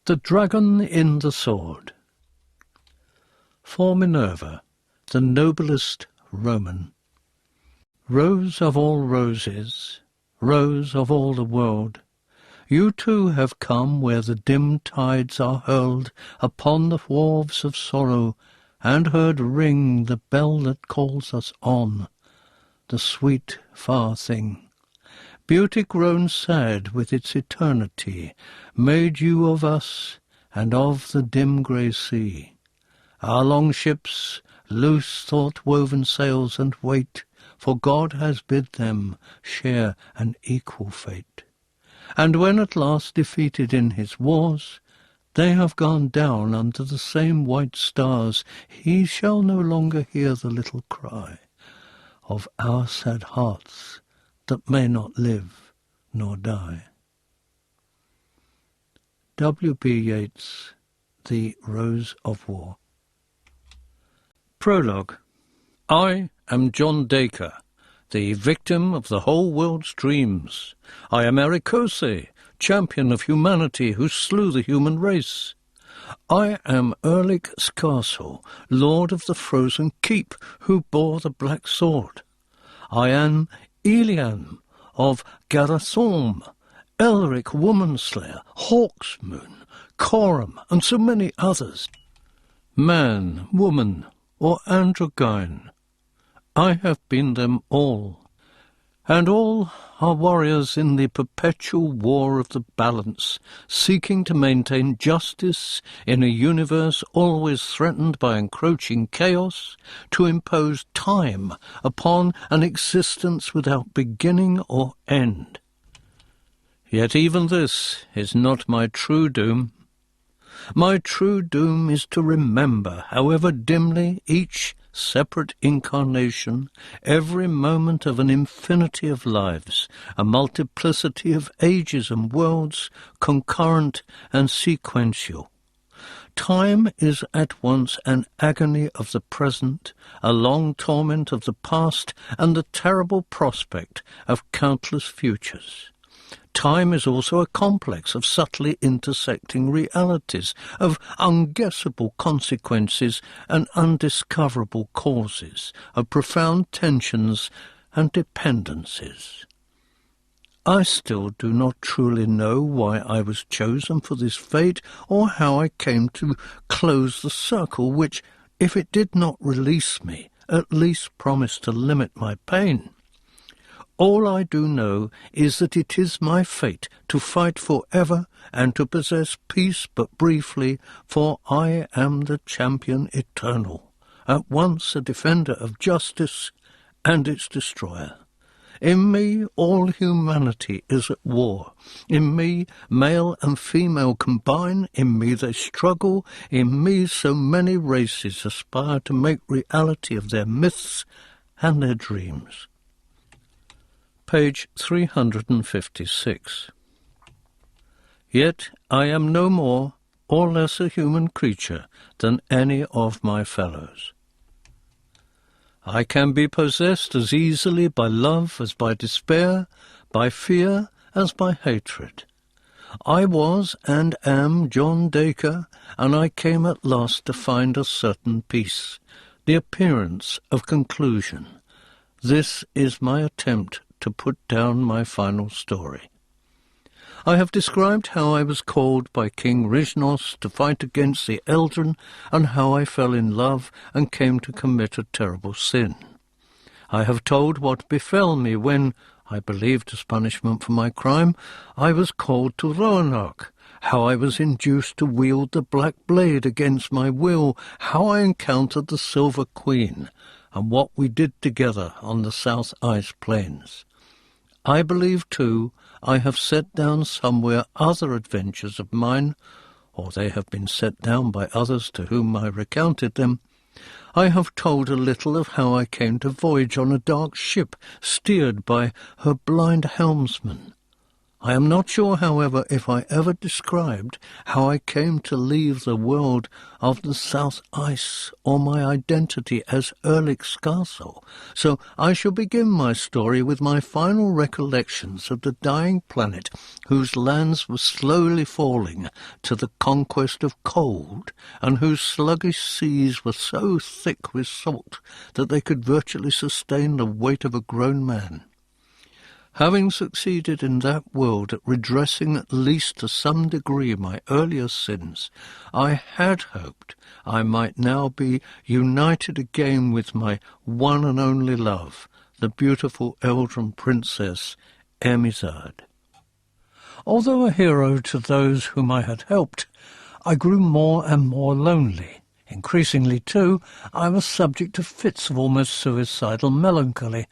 The Dragon in the Sword. For Minerva, the noblest Roman. Rose of all roses, rose of all the world, you too have come where the dim tides are hurled upon the wharves of sorrow, and heard ring the bell that calls us on, the sweet far thing. Beauty grown sad with its eternity made you of us and of the dim grey sea. Our long ships loose thought-woven sails and wait, for God has bid them share an equal fate. And when at last defeated in his wars, they have gone down under the same white stars, he shall no longer hear the little cry of our sad hearts that may not live nor die. W.B. Yeats, The Rose of War. Prologue. I am John Dacre, the victim of the whole world's dreams. I am Erekose, champion of humanity who slew the human race. I am Erlik's castle, lord of the frozen keep, who bore the black sword. I am Elian of Garathorm, Elric woman-slayer, Hawksmoon, Coram, and so many others. Man, woman, or androgyne, I have been them all, and all are warriors in the perpetual war of the balance, seeking to maintain justice in a universe always threatened by encroaching chaos, to impose time upon an existence without beginning or end. Yet even this is not my true doom. My true doom is to remember, however dimly, each separate incarnation, every moment of an infinity of lives, a multiplicity of ages and worlds, concurrent and sequential. Time is at once an agony of the present, a long torment of the past, and the terrible prospect of countless futures. Time is also a complex of subtly intersecting realities, of unguessable consequences and undiscoverable causes, of profound tensions and dependencies. I still do not truly know why I was chosen for this fate, or how I came to close the circle which, if it did not release me, at least promised to limit my pain. All I do know is that it is my fate to fight forever and to possess peace but briefly, for I am the champion eternal, at once a defender of justice and its destroyer. In me all humanity is at war. In me male and female combine. In me they struggle. In me so many races aspire to make reality of their myths and their dreams. Page 356. Yet I am no more or less a human creature than any of my fellows. I can be possessed as easily by love as by despair, by fear as by hatred. I was and am John Dacre, and I came at last to find a certain peace, the appearance of conclusion. This is my attempt to put down my final story. I have described how I was called by King Rhysnos to fight against the Eldrin, and how I fell in love and came to commit a terrible sin. I have told what befell me when, I believed as punishment for my crime, I was called to Roanoke, how I was induced to wield the black blade against my will, how I encountered the Silver Queen, and what we did together on the South Ice Plains. I believe, too, I have set down somewhere other adventures of mine, or they have been set down by others to whom I recounted them. I have told a little of how I came to voyage on a dark ship steered by her blind helmsman. I am not sure, however, if I ever described how I came to leave the world of the South Ice or my identity as Erekose, so I shall begin my story with my final recollections of the dying planet whose lands were slowly falling to the conquest of cold and whose sluggish seas were so thick with salt that they could virtually sustain the weight of a grown man. Having succeeded in that world at redressing at least to some degree my earlier sins, I had hoped I might now be united again with my one and only love, the beautiful Eldrin princess Erekose. Although a hero to those whom I had helped, I grew more and more lonely. Increasingly, too, I was subject to fits of almost suicidal melancholy.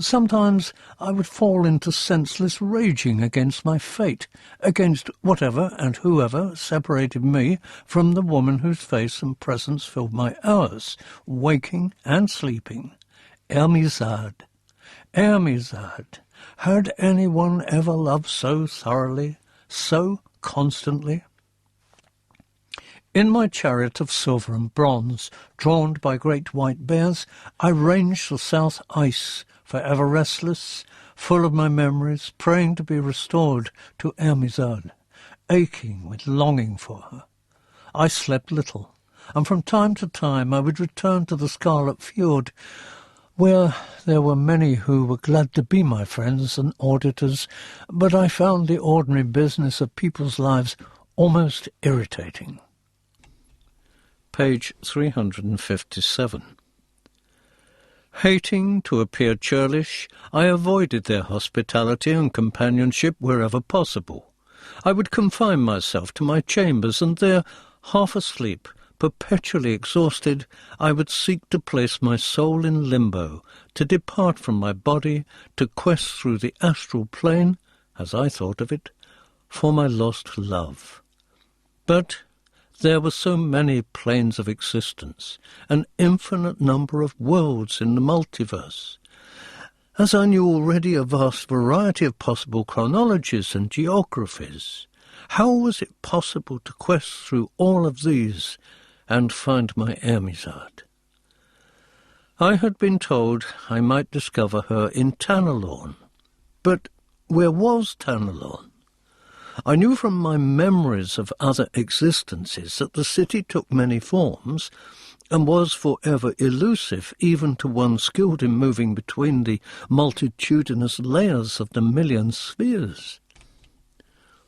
Sometimes I would fall into senseless raging against my fate, against whatever and whoever separated me from the woman whose face and presence filled my hours, waking and sleeping. Erekose. Erekose. Had anyone ever loved so thoroughly, so constantly? In my chariot of silver and bronze, drawn by great white bears, I ranged the South Ice, forever restless, full of my memories, praying to be restored to Erekose, aching with longing for her. I slept little, and from time to time I would return to the Scarlet Fjord, where there were many who were glad to be my friends and auditors, but I found the ordinary business of people's lives almost irritating. Page 357. Hating to appear churlish, I avoided their hospitality and companionship wherever possible. I would confine myself to my chambers, and there, half asleep, perpetually exhausted, I would seek to place my soul in limbo, to depart from my body, to quest through the astral plane, as I thought of it, for my lost love. But there were so many planes of existence, an infinite number of worlds in the multiverse. As I knew already a vast variety of possible chronologies and geographies, how was it possible to quest through all of these and find my Erekose? I had been told I might discover her in Tanalorn, but where was Tanalorn? I knew from my memories of other existences that the city took many forms and was forever elusive even to one skilled in moving between the multitudinous layers of the million spheres.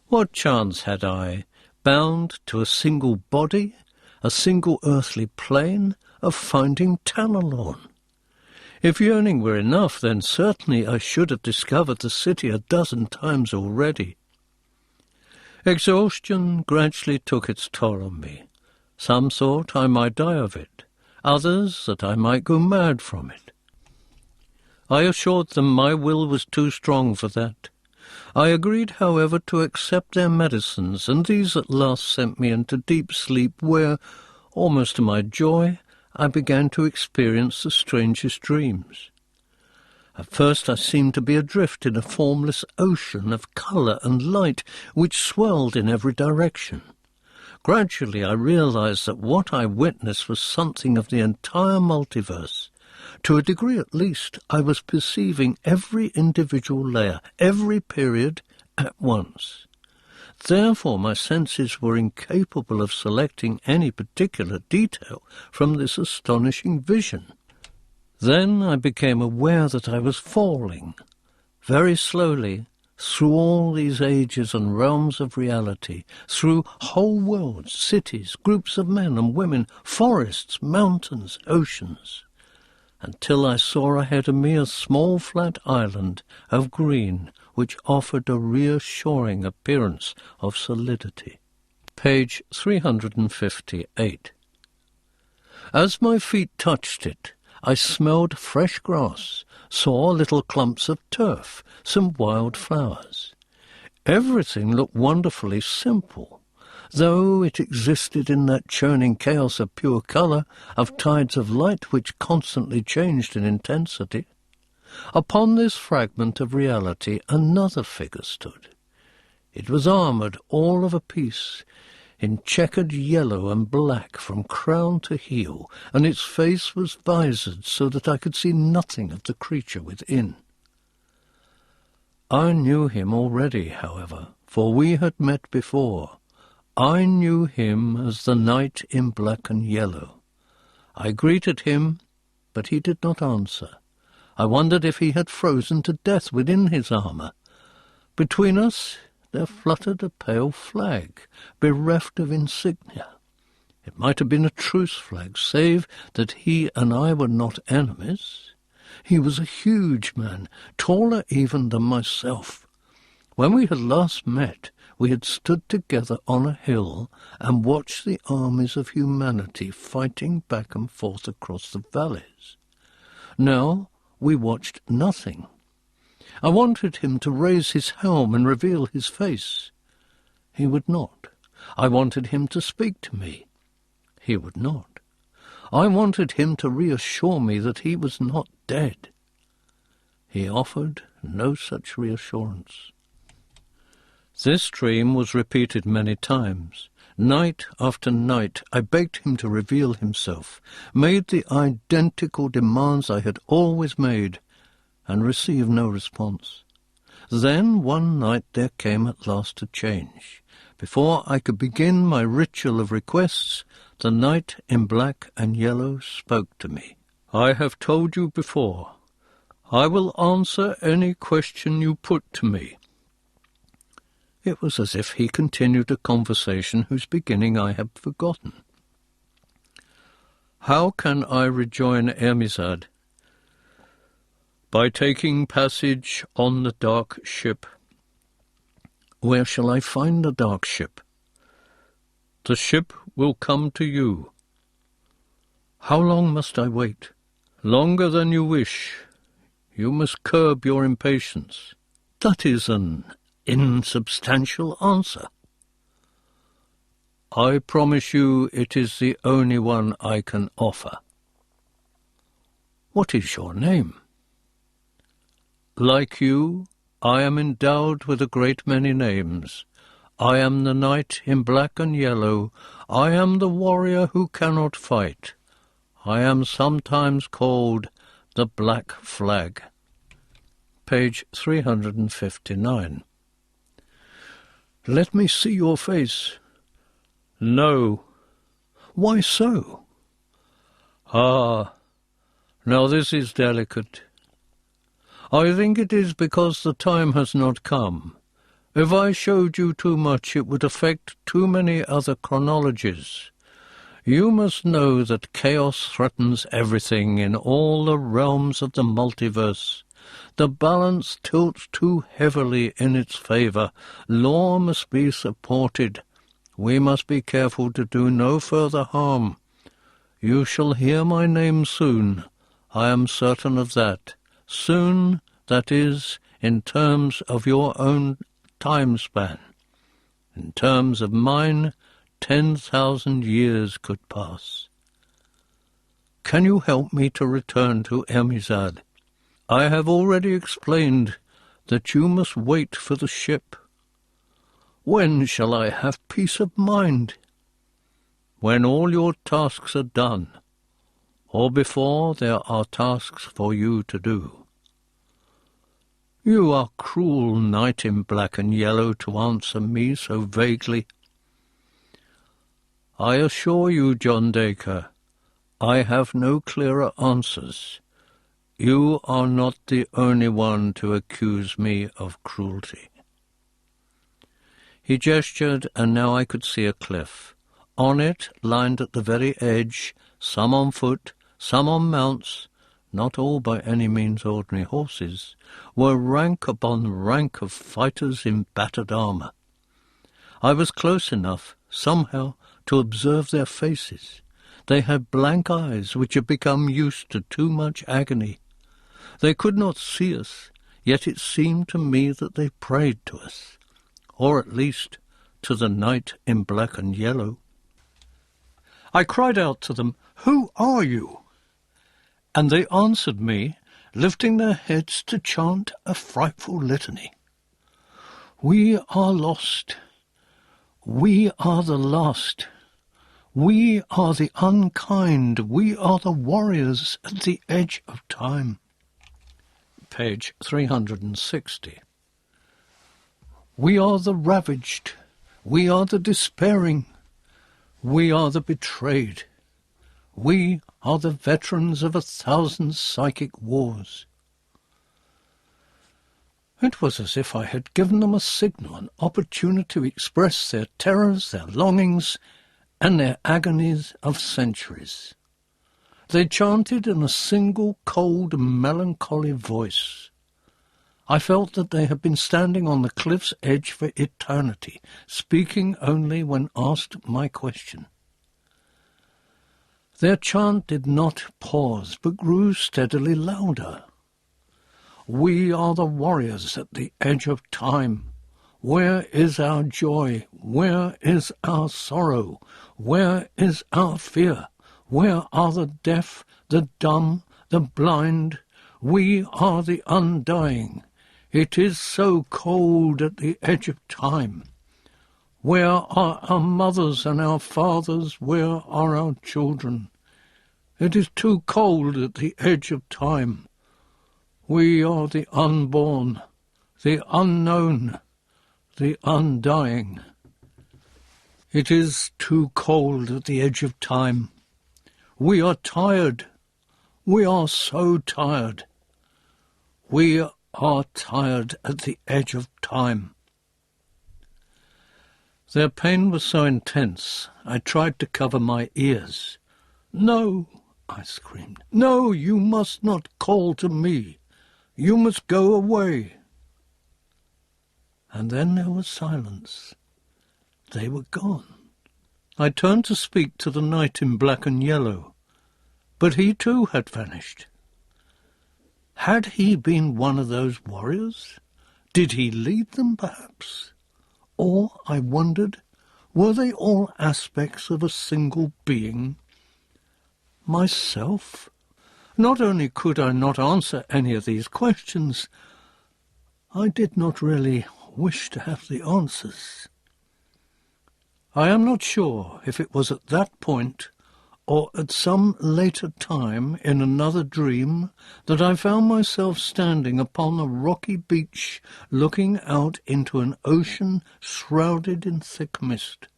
What chance had I, bound to a single body, a single earthly plane, of finding Tanalorn? If yearning were enough, then certainly I should have discovered the city a dozen times already. Exhaustion gradually took its toll on me. Some thought I might die of it, others that I might go mad from it. I assured them my will was too strong for that. I agreed, however, to accept their medicines, and these at last sent me into deep sleep where, almost to my joy, I began to experience the strangest dreams. At first I seemed to be adrift in a formless ocean of colour and light which swirled in every direction. Gradually I realized that what I witnessed was something of the entire multiverse. To a degree at least, I was perceiving every individual layer, every period, at once. Therefore my senses were incapable of selecting any particular detail from this astonishing vision. Then I became aware that I was falling, very slowly, through all these ages and realms of reality, through whole worlds, cities, groups of men and women, forests, mountains, oceans, until I saw ahead of me a small flat island of green which offered a reassuring appearance of solidity. Page 358. As my feet touched it, I smelled fresh grass, saw little clumps of turf, some wild flowers. Everything looked wonderfully simple, though it existed in that churning chaos of pure colour, of tides of light which constantly changed in intensity. Upon this fragment of reality another figure stood. It was armoured all of a piece, in checkered yellow and black from crown to heel, and its face was visored so that I could see nothing of the creature within. I knew him already, however, for we had met before. I knew him as the knight in black and yellow. I greeted him, but he did not answer. I wondered if he had frozen to death within his armour. Between us there fluttered a pale flag, bereft of insignia. It might have been a truce flag, save that he and I were not enemies. He was a huge man, taller even than myself. When we had last met, we had stood together on a hill and watched the armies of humanity fighting back and forth across the valleys. Now we watched nothing. I wanted him to raise his helm and reveal his face. He would not. I wanted him to speak to me. He would not. I wanted him to reassure me that he was not dead. He offered no such reassurance. This dream was repeated many times. Night after night I begged him to reveal himself, made the identical demands I had always made, and received no response. Then one night there came at last a change. Before I could begin my ritual of requests, the knight in black and yellow spoke to me. "I have told you before. I will answer any question you put to me." It was as if he continued a conversation whose beginning I had forgotten. "How can I rejoin Ermizad?" "By taking passage on the dark ship." "Where shall I find the dark ship?" "The ship will come to you." "How long must I wait?" "Longer than you wish. You must curb your impatience." "That is an insubstantial answer." "I promise you it is the only one I can offer." "What is your name?" "Like you, I am endowed with a great many names. I am the knight in black and yellow. I am the warrior who cannot fight. I am sometimes called the Black Flag." Page 359. "Let me see your face." "No." "Why so?" "Ah, now this is delicate. I think it is because the time has not come. If I showed you too much, it would affect too many other chronologies. You must know that chaos threatens everything in all the realms of the multiverse. The balance tilts too heavily in its favour. Law must be supported. We must be careful to do no further harm. You shall hear my name soon. I am certain of that. Soon, that is, in terms of your own time span. In terms of mine, 10,000 years could pass. Can you help me to return to Ermizad? I have already explained that you must wait for the ship. When shall I have peace of mind? When all your tasks are done, or before there are tasks for you to do. You are cruel, knight in black and yellow, to answer me so vaguely. I assure you, John Dacre, I have no clearer answers. You are not the only one to accuse me of cruelty. He gestured, and now I could see a cliff. On it, lined at the very edge, some on foot, some on mounts, not all by any means ordinary horses, were rank upon rank of fighters in battered armour. I was close enough, somehow, to observe their faces. They had blank eyes which had become used to too much agony. They could not see us, yet it seemed to me that they prayed to us, or at least to the knight in black and yellow. I cried out to them, "Who are you?" And they answered me, lifting their heads to chant a frightful litany. We are lost. We are the last. We are the unkind. We are the warriors at the edge of time. Page 360. We are the ravaged. We are the despairing. We are the betrayed. We are the veterans of 1,000 psychic wars. It was as if I had given them a signal, an opportunity to express their terrors, their longings, and their agonies of centuries. They chanted in a single, cold, melancholy voice. I felt that they had been standing on the cliff's edge for eternity, speaking only when asked my question. Their chant did not pause, but grew steadily louder. We are the warriors at the edge of time. Where is our joy? Where is our sorrow? Where is our fear? Where are the deaf, the dumb, the blind? We are the undying. It is so cold at the edge of time. Where are our mothers and our fathers? Where are our children? It is too cold at the edge of time. We are the unborn, the unknown, the undying. It is too cold at the edge of time. We are tired. We are so tired. We are tired at the edge of time. Their pain was so intense, I tried to cover my ears. No, I screamed. No, you must not call to me. You must go away. And then there was silence. They were gone. I turned to speak to the knight in black and yellow, but he too had vanished. Had he been one of those warriors? Did he lead them, perhaps? Or, I wondered, were they all aspects of a single being? Myself? Not only could I not answer any of these questions, I did not really wish to have the answers. I am not sure if it was at that point or at some later time in another dream that I found myself standing upon a rocky beach looking out into an ocean shrouded in thick mist.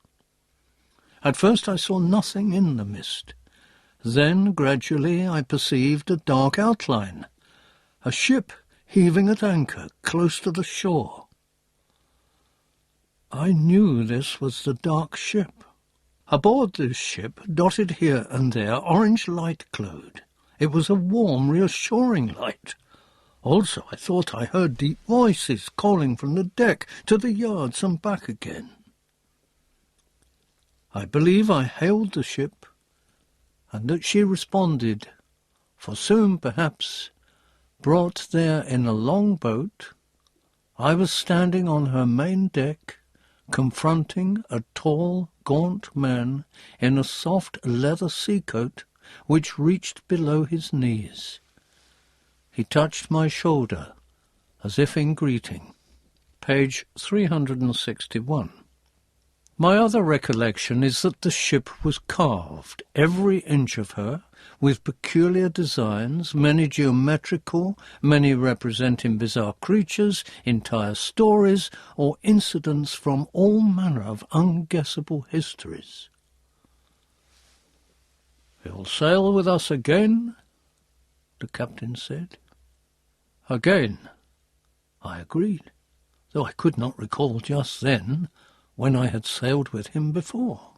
At first I saw nothing in the mist. Then gradually I perceived a dark outline, a ship heaving at anchor close to the shore. I knew this was the dark ship. Aboard this ship, dotted here and there, orange light glowed. It was a warm, reassuring light. Also, I thought I heard deep voices calling from the deck to the yards and back again. I believe I hailed the ship, and that she responded, for soon, perhaps, brought there in a long boat, I was standing on her main deck, confronting a tall, gaunt man in a soft leather seacoat which reached below his knees. He touched my shoulder, as if in greeting. Page 361. My other recollection is that the ship was carved, every inch of her, with peculiar designs, many geometrical, many representing bizarre creatures, entire stories, or incidents from all manner of unguessable histories. "You'll sail with us again?" the captain said. Again, I agreed, though I could not recall just then when I had sailed with him before.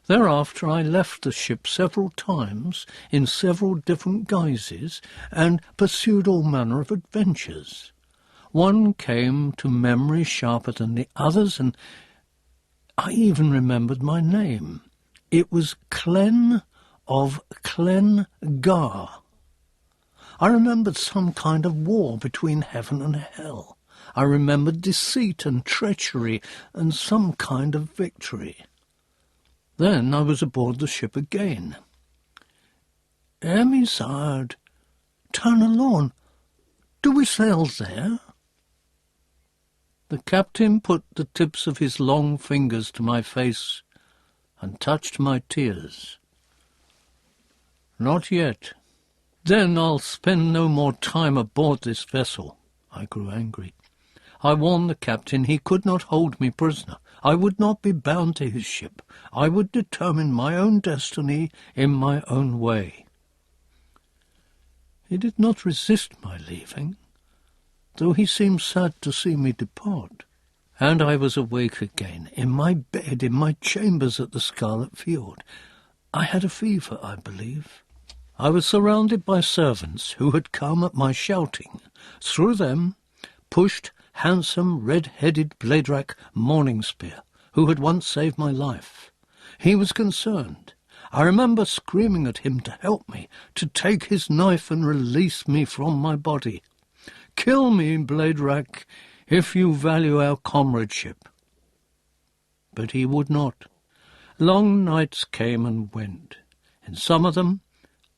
Thereafter I left the ship several times in several different guises and pursued all manner of adventures. One came to memory sharper than the others, and I even remembered my name. It was Clen of Clengar. I remembered some kind of war between heaven and hell. I remembered deceit and treachery and some kind of victory. Then I was aboard the ship again. "Emisard, Tanalorn, do we sail there?" The captain put the tips of his long fingers to my face and touched my tears. "Not yet. Then I'll spend no more time aboard this vessel." I grew angry. I warned the captain he could not hold me prisoner. I would not be bound to his ship. I would determine my own destiny in my own way. He did not resist my leaving, though he seemed sad to see me depart. And I was awake again, in my bed, in my chambers at the Scarlet Fjord. I had a fever, I believe. I was surrounded by servants who had come at my shouting. Through them pushed handsome, red-headed Bladrack Morningspear, who had once saved my life. He was concerned. I remember screaming at him to help me, to take his knife and release me from my body. "Kill me, Bladrack, if you value our comradeship." But he would not. Long nights came and went. In some of them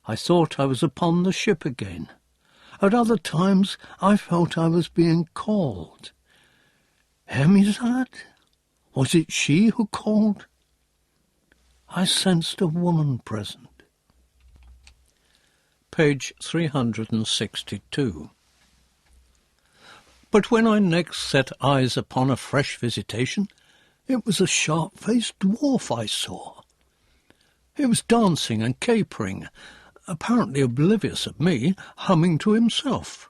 I thought I was upon the ship again. At other times I felt I was being called. Hemizad? Was it she who called? I sensed a woman present. Page 362. But when I next set eyes upon a fresh visitation, it was a sharp-faced dwarf I saw. He was dancing and capering, apparently oblivious of me, humming to himself.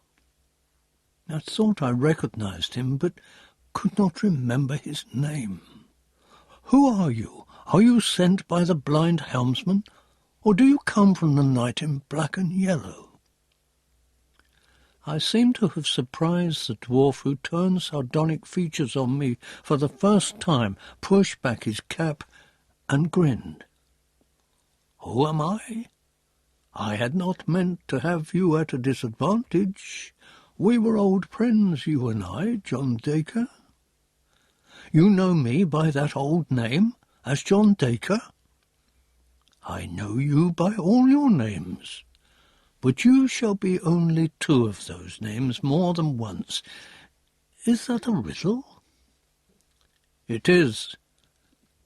I thought I recognized him, but could not remember his name. "Who are you? Are you sent by the blind helmsman, or do you come from the knight in black and yellow?" I seemed to have surprised the dwarf, who turned sardonic features on me for the first time, pushed back his cap, and grinned. "Who am I? I had not meant to have you at a disadvantage. We were old friends, you and I, John Dacre. You know me by that old name, as John Dacre? I know you by all your names, but you shall be only two of those names more than once. Is that a riddle?" "It is.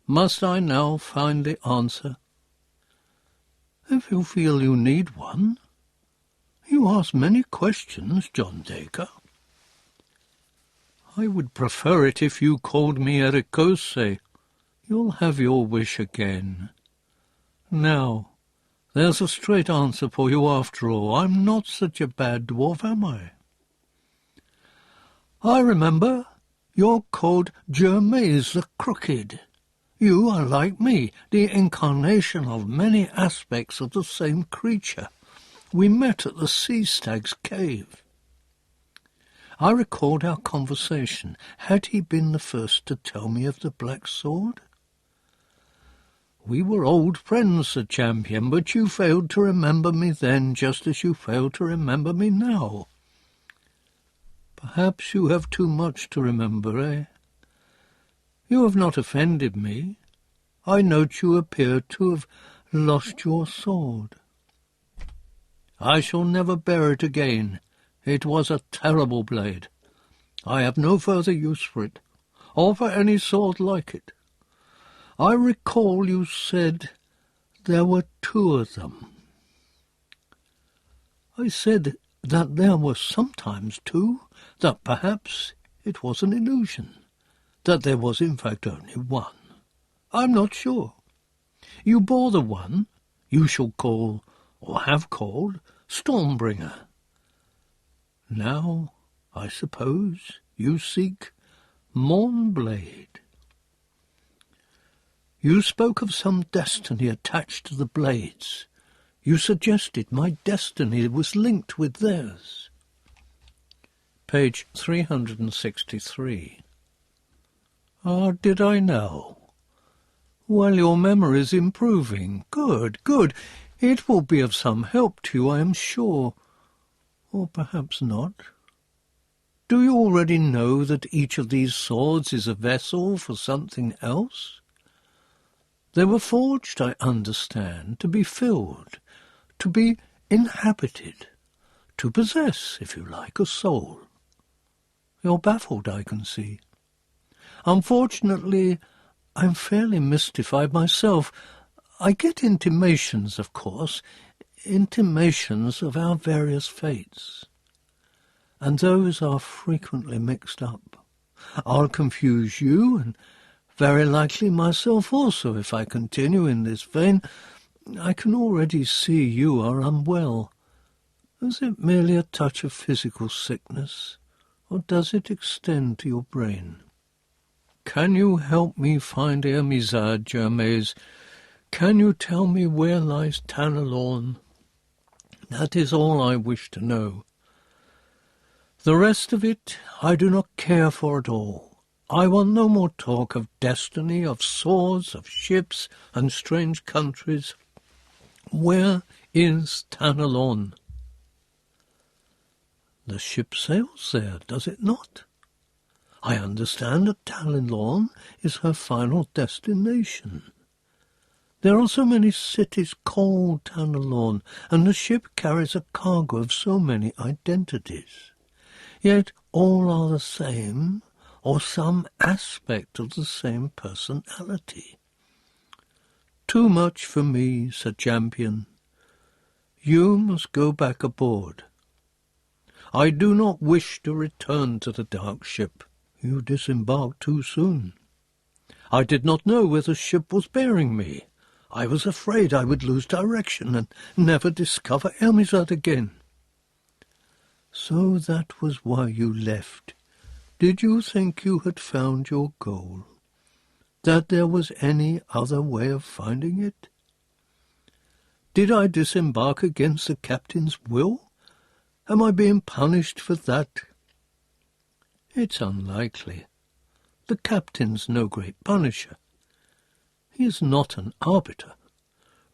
Must I now find the answer?" "If you feel you need one. You ask many questions, John Dacre." "I would prefer it if you called me Erekose. You'll have your wish again. Now, there's a straight answer for you after all. I'm not such a bad dwarf, am I?" "I remember. You're called Germaise the Crooked. You are like me, the incarnation of many aspects of the same creature. We met at the sea stag's cave." I recalled our conversation. Had he been the first to tell me of the black sword? "We were old friends, Sir Champion, but you failed to remember me then, just as you failed to remember me now." "Perhaps you have too much to remember, eh? You have not offended me. I note you appear to have lost your sword." "I shall never bear it again. It was a terrible blade. I have no further use for it, or for any sword like it. I recall you said there were two of them." "I said that there were sometimes two, that perhaps it was an illusion, that there was in fact only one. I'm not sure. You bore the one you shall call, or have called, Stormbringer. Now, I suppose, you seek Mornblade. You spoke of some destiny attached to the blades. You suggested my destiny was linked with theirs." Page 363. "Ah, did I now? Well, your memory's improving. Good, good. It will be of some help to you, I am sure. Or perhaps not. Do you already know that each of these swords is a vessel for something else? They were forged, I understand, to be filled, to be inhabited, to possess, if you like, a soul. You're baffled, I can see. Unfortunately, I'm fairly mystified myself. I get intimations, of course, intimations of our various fates. And those are frequently mixed up. I'll confuse you, and very likely myself also, if I continue in this vein. I can already see you are unwell. Is it merely a touch of physical sickness, or does it extend to your brain? Can you help me find Ermizard, Germaise? Can you tell me where lies Tanalorn? That is all I wish to know. The rest of it I do not care for at all. I want no more talk of destiny, of swords, of ships, and strange countries. Where is Tanalorn? The ship sails there, does it not? I understand that Tanalorn is her final destination. There are so many cities called Tanalorn, and the ship carries a cargo of so many identities. Yet all are the same, or some aspect of the same personality. Too much for me, Sir Champion. You must go back aboard. I do not wish to return to the dark ship. You disembarked too soon. I did not know where the ship was bearing me. I was afraid I would lose direction and never discover Ermizard again. So that was why you left. Did you think you had found your goal? That there was any other way of finding it? Did I disembark against the captain's will? Am I being punished for that? It's unlikely. The captain's no great punisher. He is not an arbiter.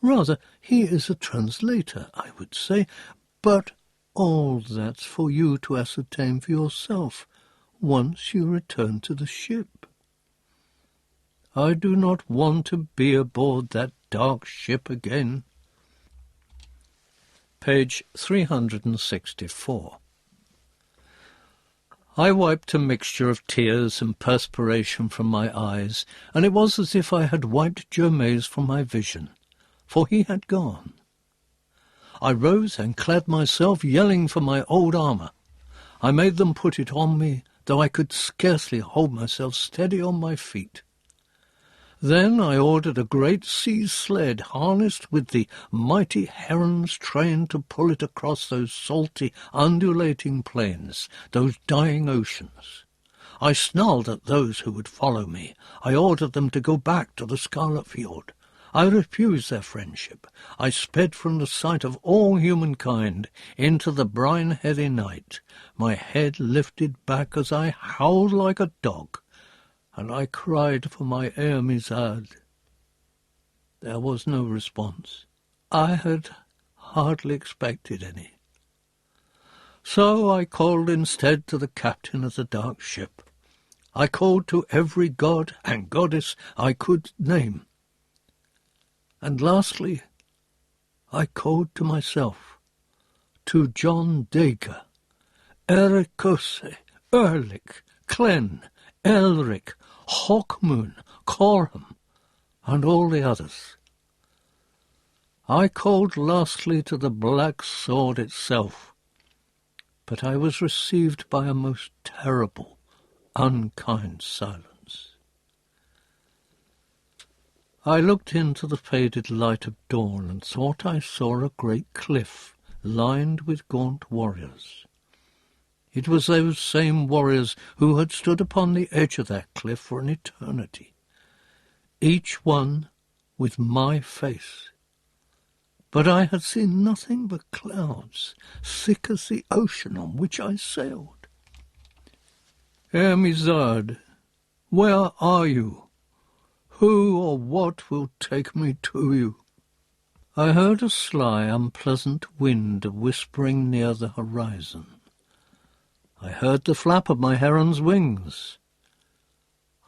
Rather, he is a translator, I would say, but all that's for you to ascertain for yourself once you return to the ship. I do not want to be aboard that dark ship again. Page 364. I wiped a mixture of tears and perspiration from my eyes, and it was as if I had wiped Germaise from my vision, for he had gone. I rose and clad myself, yelling for my old armour. I made them put it on me, though I could scarcely hold myself steady on my feet. Then I ordered a great sea sled harnessed with the mighty heron's train to pull it across those salty, undulating plains, those dying oceans. I snarled at those who would follow me. I ordered them to go back to the Scarlet Fjord. I refused their friendship. I sped from the sight of all humankind into the brine-heavy night, my head lifted back as I howled like a dog, and I cried for my Ermizard. There was no response. I had hardly expected any. So I called instead to the captain of the dark ship. I called to every god and goddess I could name. And lastly, I called to myself, to John Dacre, Erekose, Erlich, Clen, Elric, Hawkmoon, Corham, and all the others. I called lastly to the black sword itself, but I was received by a most terrible, unkind silence. I looked into the faded light of dawn and thought I saw a great cliff lined with gaunt warriors. It was those same warriors who had stood upon the edge of that cliff for an eternity, each one with my face. But I had seen nothing but clouds, thick as the ocean on which I sailed. Ermizard, where are you? Who or what will take me to you? I heard a sly, unpleasant wind whispering near the horizon. I heard the flap of my heron's wings.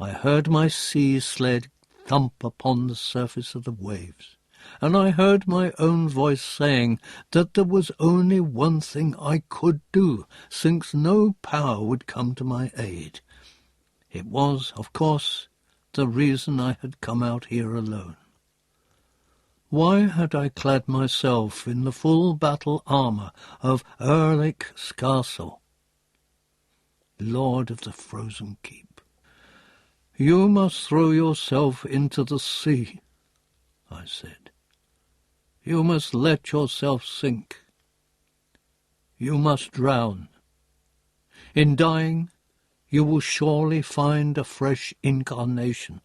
I heard my sea sled thump upon the surface of the waves. and I heard my own voice saying that there was only one thing I could do, since no power would come to my aid. It was, of course, the reason I had come out here alone. Why had I clad myself in the full battle armour of Erekose castle, lord of the frozen keep? "You must throw yourself into the sea," I said. "You must let yourself sink. You must drown. In dying, you will surely find a fresh incarnation.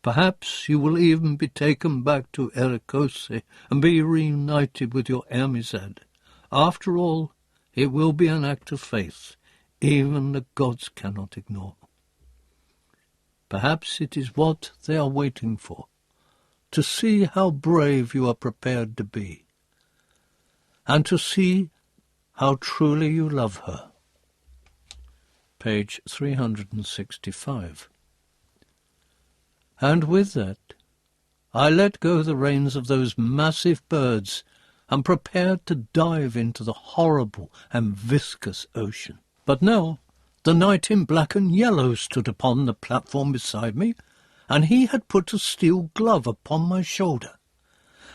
Perhaps you will even be taken back to Erekose and be reunited with your Amizad. After all, it will be an act of faith even the gods cannot ignore. Perhaps it is what they are waiting for, to see how brave you are prepared to be, and to see how truly you love her." Page 365. And with that, I let go the reins of those massive birds and prepared to dive into the horrible and viscous ocean. But now the knight in black and yellow stood upon the platform beside me, and he had put a steel glove upon my shoulder,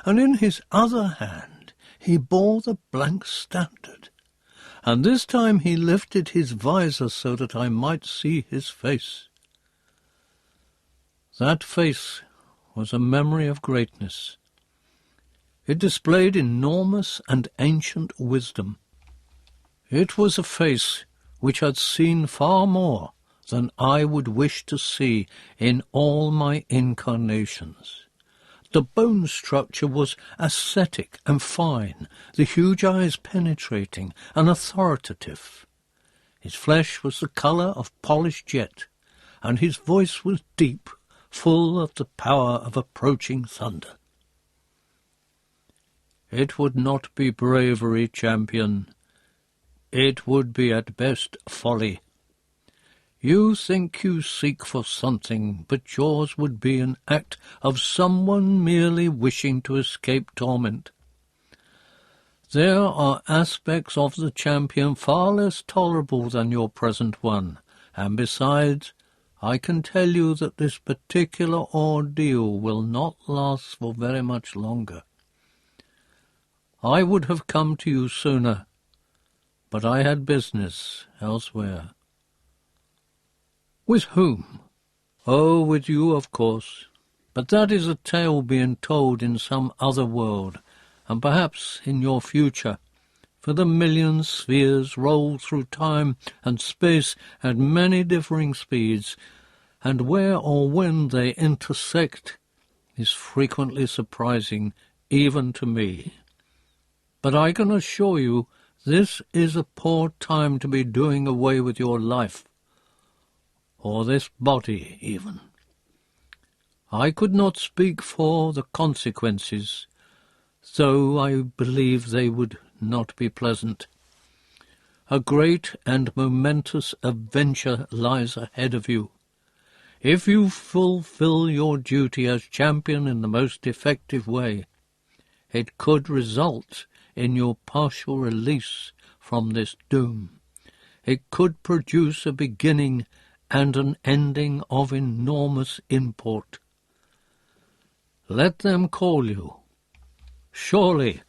and in his other hand he bore the blank standard, and this time he lifted his visor so that I might see his face. That face was a memory of greatness. It displayed enormous and ancient wisdom. It was a face which had seen far more than I would wish to see in all my incarnations. The bone structure was ascetic and fine, the huge eyes penetrating and authoritative. His flesh was the colour of polished jet, and his voice was deep, full of the power of approaching thunder. "It would not be bravery, champion. It would be at best folly. You think you seek for something, but yours would be an act of someone merely wishing to escape torment. There are aspects of the champion far less tolerable than your present one, and besides, I can tell you that this particular ordeal will not last for very much longer. I would have come to you sooner, but I had business elsewhere." "With whom?" "Oh, with you, of course. But that is a tale being told in some other world, and perhaps in your future, for the million spheres roll through time and space at many differing speeds, and where or when they intersect is frequently surprising even to me. But I can assure you this is a poor time to be doing away with your life, or this body even. I could not speak for the consequences, though I believe they would not be pleasant. A great and momentous adventure lies ahead of you. If you fulfill your duty as champion in the most effective way, it could result in your partial release from this doom. It could produce a beginning and an ending of enormous import. Let them call you. Surely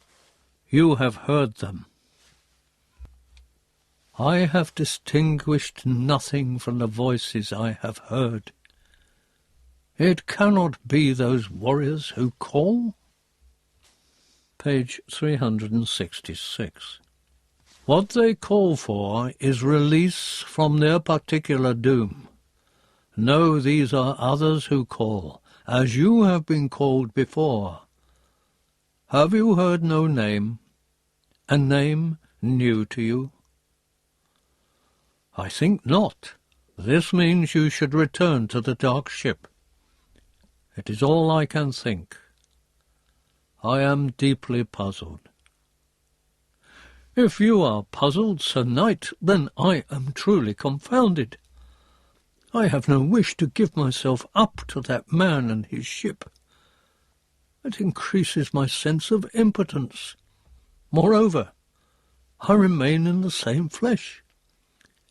you have heard them. I have distinguished nothing from the voices I have heard. It cannot be those warriors who call." Page 366. "What they call for is release from their particular doom. No, these are others who call, as you have been called before. Have you heard no name? A name new to you?" "I think not. This means you should return to the dark ship. It is all I can think. I am deeply puzzled." "If you are puzzled, Sir Knight, then I am truly confounded. I have no wish to give myself up to that man and his ship. It increases my sense of impotence. Moreover, I remain in the same flesh.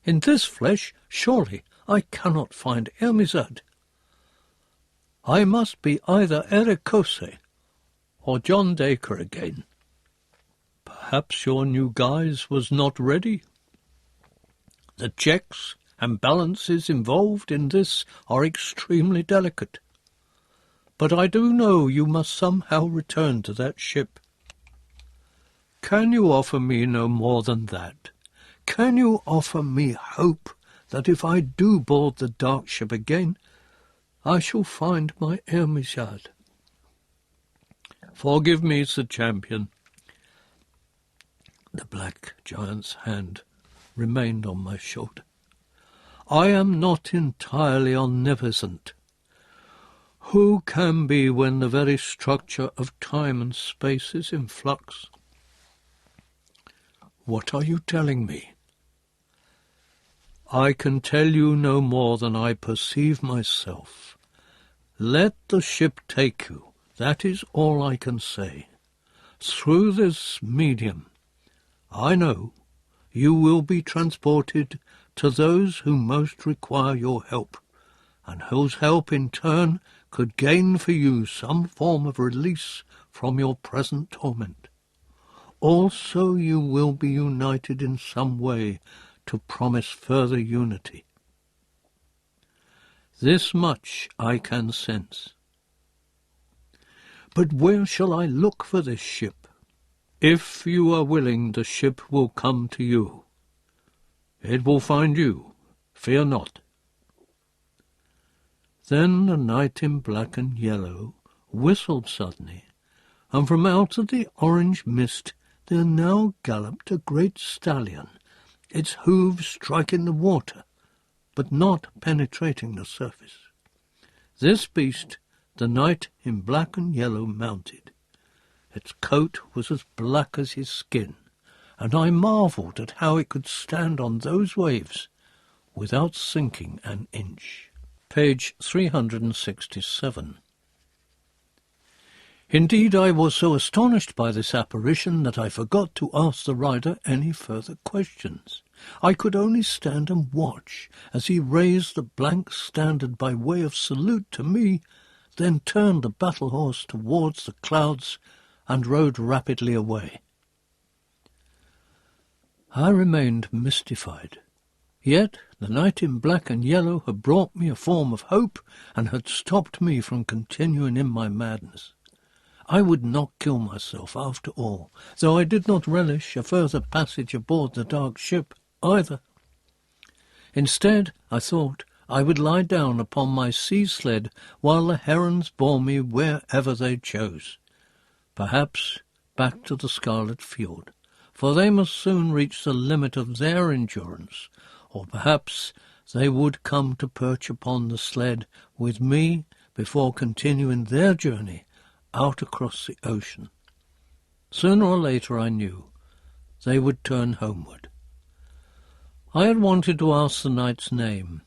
In this flesh, surely, I cannot find Ermizad. I must be either Erekose or John Dacre again. Perhaps your new guise was not ready. The checks and balances involved in this are extremely delicate. But I do know you must somehow return to that ship. Can you offer me no more than that? Can you offer me hope that if I do board the dark ship again, I shall find my Ermizad? Forgive me, Sir Champion. The black giant's hand remained on my shoulder. I am not entirely omnipotent. Who can be when the very structure of time and space is in flux? What are you telling me? I can tell you no more than I perceive myself. Let the ship take you. That is all I can say. Through this medium, I know you will be transported to those who most require your help, and whose help in turn could gain for you some form of release from your present torment. Also you will be united in some way to promise further unity. This much I can sense. But where shall I look for this ship? If you are willing, the ship will come to you. It will find you. Fear not. Then the knight in black and yellow whistled suddenly, and from out of the orange mist there now galloped a great stallion, its hooves striking the water, but not penetrating the surface. This beast the knight in black and yellow mounted. Its coat was as black as his skin, and I marvelled at how it could stand on those waves without sinking an inch. Page 367. Indeed, I was so astonished by this apparition that I forgot to ask the rider any further questions. I could only stand and watch as he raised the blank standard by way of salute to me, then turned the battle horse towards the clouds and rode rapidly away. I remained mystified. Yet the knight in black and yellow had brought me a form of hope and had stopped me from continuing in my madness. I would not kill myself after all, though I did not relish a further passage aboard the dark ship either. Instead, I thought I would lie down upon my sea sled while the herons bore me wherever they chose. Perhaps back to the Scarlet Fjord, for they must soon reach the limit of their endurance, or perhaps they would come to perch upon the sled with me before continuing their journey out across the ocean. Sooner or later, I knew, they would turn homeward. I had wanted to ask the knight's name.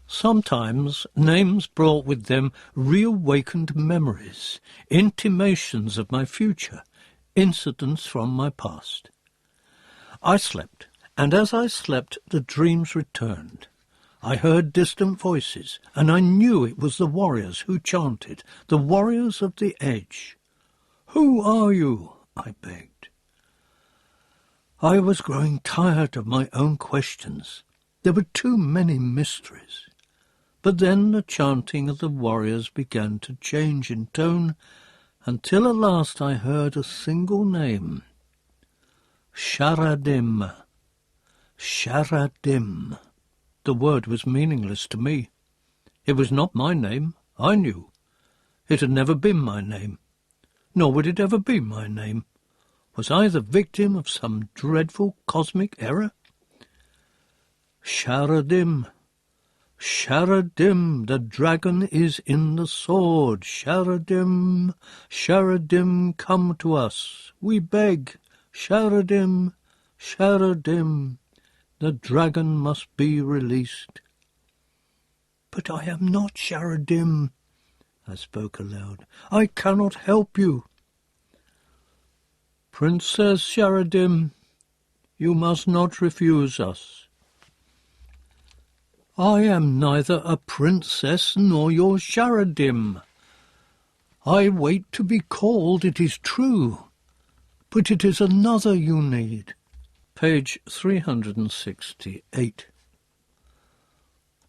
Sometimes names brought with them reawakened memories, intimations of my future, incidents from my past. I slept, and as I slept the dreams returned. I heard distant voices, and I knew it was the warriors who chanted, the warriors of the edge. "Who are you?" I begged. I was growing tired of my own questions. There were too many mysteries. But then the chanting of the warriors began to change in tone, until at last I heard a single name. Sharadim. Sharadim. The word was meaningless to me. It was not my name, I knew. It had never been my name, nor would it ever be my name. Was I the victim of some dreadful cosmic error? Sharadim. Sharadim, the dragon is in the sword. Sharadim, Sharadim, come to us, we beg. Sharadim, Sharadim, the dragon must be released. But I am not Sharadim. I spoke aloud. "I cannot help you." "Princess Sharadim, you must not refuse us." "I am neither a princess nor your Sharadim. I wait to be called, it is true, but it is another you need." Page 368.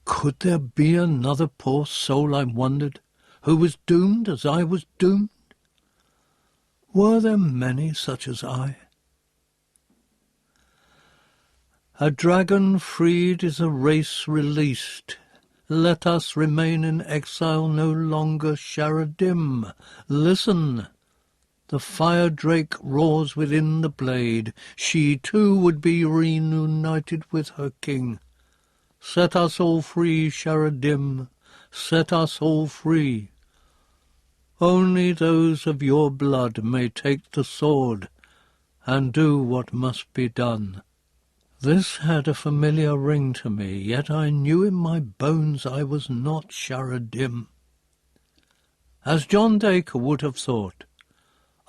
Could there be another poor soul, I wondered, who was doomed as I was doomed? Were there many such as I? A dragon freed is a race released. Let us remain in exile no longer, Sharadim. Listen! The fire drake roars within the blade. She too would be reunited with her king. Set us all free, Sharadim. Set us all free. Only those of your blood may take the sword and do what must be done. This had a familiar ring to me, yet I knew in my bones I was not Sharadim. As John Dacre would have thought,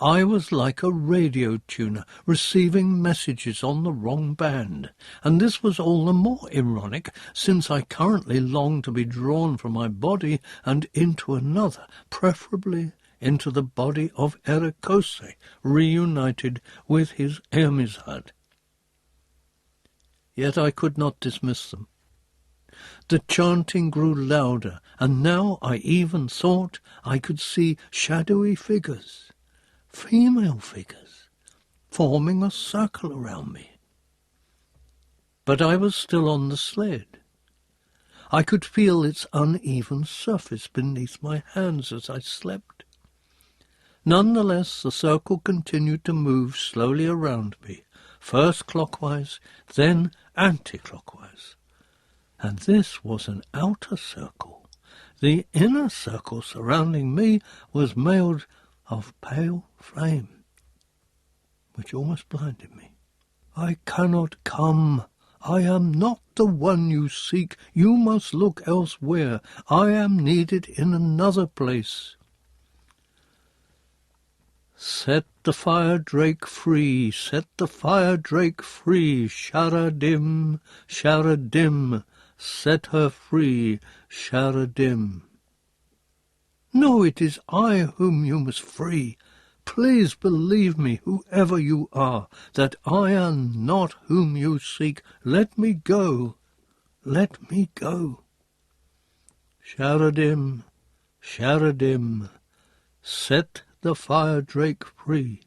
I was like a radio tuner receiving messages on the wrong band, and this was all the more ironic since I currently longed to be drawn from my body and into another, preferably into the body of Erekose, reunited with his Ermizad. Yet I could not dismiss them. The chanting grew louder, and now I even thought I could see shadowy figures, female figures, forming a circle around me. But I was still on the sled. I could feel its uneven surface beneath my hands as I slept. Nonetheless, the circle continued to move slowly around me, first clockwise, then anti-clockwise. And this was an outer circle. The inner circle surrounding me was made of pale flame, which almost blinded me. "I cannot come. I am not the one you seek. You must look elsewhere. I am needed in another place." Set the fire drake free, set the fire drake free, Sharadim, Sharadim, set her free, Sharadim. No, it is I whom you must free. Please believe me, whoever you are, that I am not whom you seek. Let me go, let me go. Sharadim, Sharadim, set the fire drake free.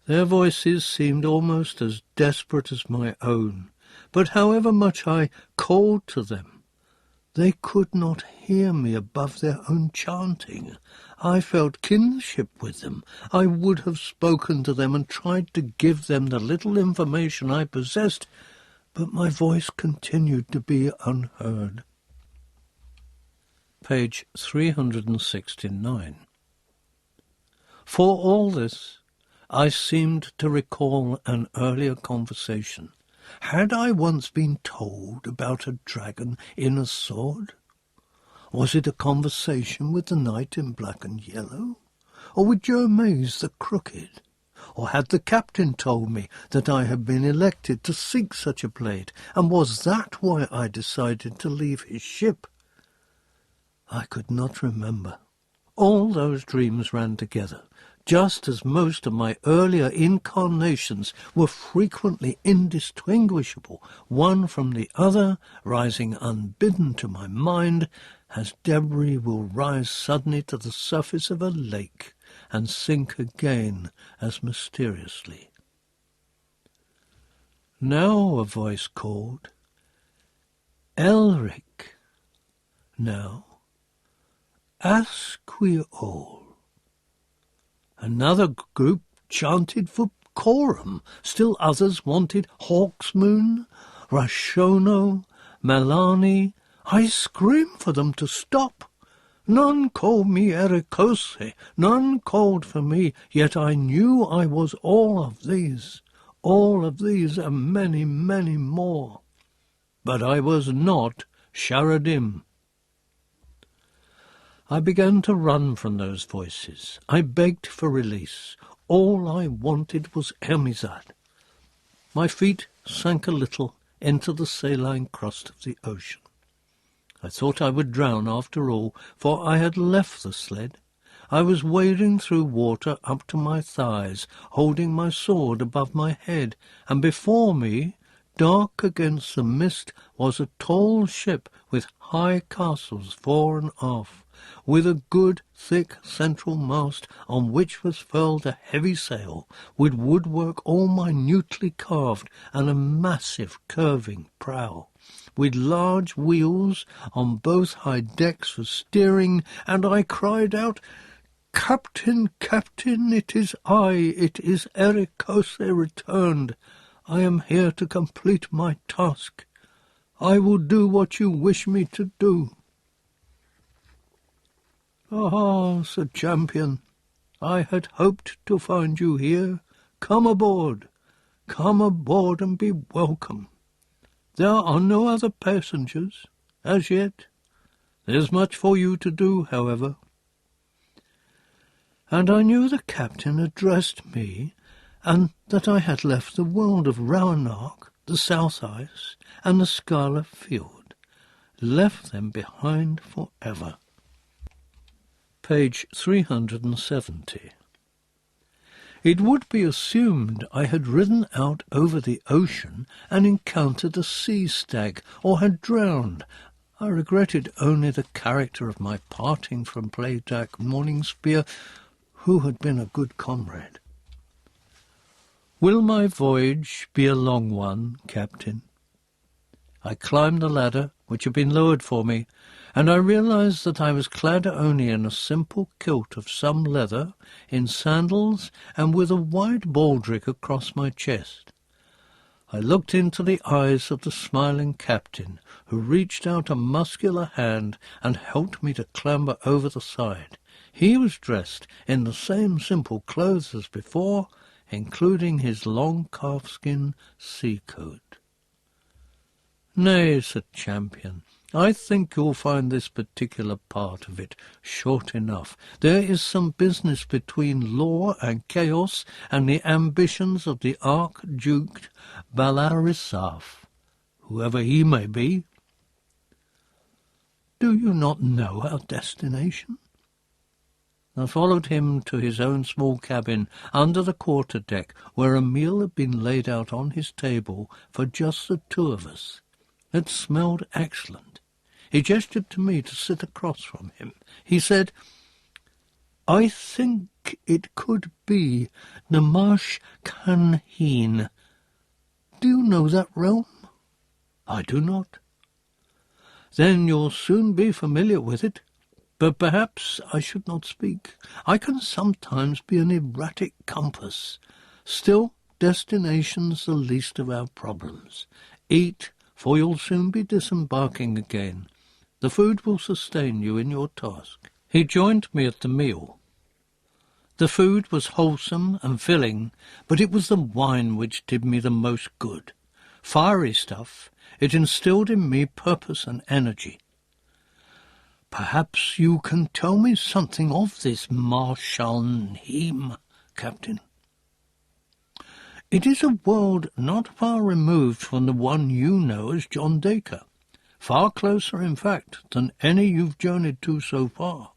Their voices seemed almost as desperate as my own, but however much I called to them, they could not hear me above their own chanting. I felt kinship with them. I would have spoken to them and tried to give them the little information I possessed, but my voice continued to be unheard. Page 369. For all this, I seemed to recall an earlier conversation. Had I once been told about a dragon in a sword? Was it a conversation with the knight in black and yellow? Or with Jermaze the Crooked? Or had the captain told me that I had been elected to seek such a blade, and was that why I decided to leave his ship? I could not remember. All those dreams ran together, just as most of my earlier incarnations were frequently indistinguishable, one from the other, rising unbidden to my mind, as debris will rise suddenly to the surface of a lake and sink again as mysteriously. Now a voice called, "Elric." Now, "Ask we all." Another group chanted for Coram. Still others wanted Hawksmoon, Rashono, Melani. I screamed for them to stop. None called me Erekose, none called for me, yet I knew I was all of these and many, many more. But I was not Sharadim. I began to run from those voices. I begged for release. All I wanted was Hermizad. My feet sank a little into the saline crust of the ocean. I thought I would drown after all, for I had left the sled. I was wading through water up to my thighs, holding my sword above my head, and before me, dark against the mist, was a tall ship with high castles fore and aft, with a good thick central mast on which was furled a heavy sail, with woodwork all minutely carved, and a massive curving prow, with large wheels on both high decks for steering, and I cried out, "Captain, Captain, it is Erekose returned. I am here to complete my task. I will do what you wish me to do." "Ah," said Champion, "I had hoped to find you here. Come aboard and be welcome. There are no other passengers, as yet. There's much for you to do, however." And I knew the captain addressed me, and that I had left the world of Roanoke, the South Ice, and the Scarlet Field, left them behind forever. Page 370. It would be assumed I had ridden out over the ocean and encountered a sea stag, or had drowned. I regretted only the character of my parting from Playjack Morningspear, who had been a good comrade. "Will my voyage be a long one, Captain?" I climbed the ladder which had been lowered for me, and I realized that I was clad only in a simple kilt of some leather, in sandals, and with a wide baldric across my chest. I looked into the eyes of the smiling captain, who reached out a muscular hand and helped me to clamber over the side. He was dressed in the same simple clothes as before, including his long calfskin sea coat. "Nay," said Champion, "I think you'll find this particular part of it short enough. There is some business between law and chaos and the ambitions of the Archduke Balarisaf, whoever he may be." "Do you not know our destination?" I followed him to his own small cabin under the quarter-deck, where a meal had been laid out on his table for just the two of us. It smelled excellent. He gestured to me to sit across from him. He said, "I think it could be the Moorcock. Do you know that realm?" "I do not." "Then you'll soon be familiar with it. But perhaps I should not speak. I can sometimes be an erratic compass. Still, destination's the least of our problems. Eat, for you'll soon be disembarking again. The food will sustain you in your task." He joined me at the meal. The food was wholesome and filling, but it was the wine which did me the most good. Fiery stuff, it instilled in me purpose and energy. "Perhaps you can tell me something of this Moorcock, Captain?" "It is a world not far removed from the one you know as John Dacre. Far closer, in fact, than any you've journeyed to so far.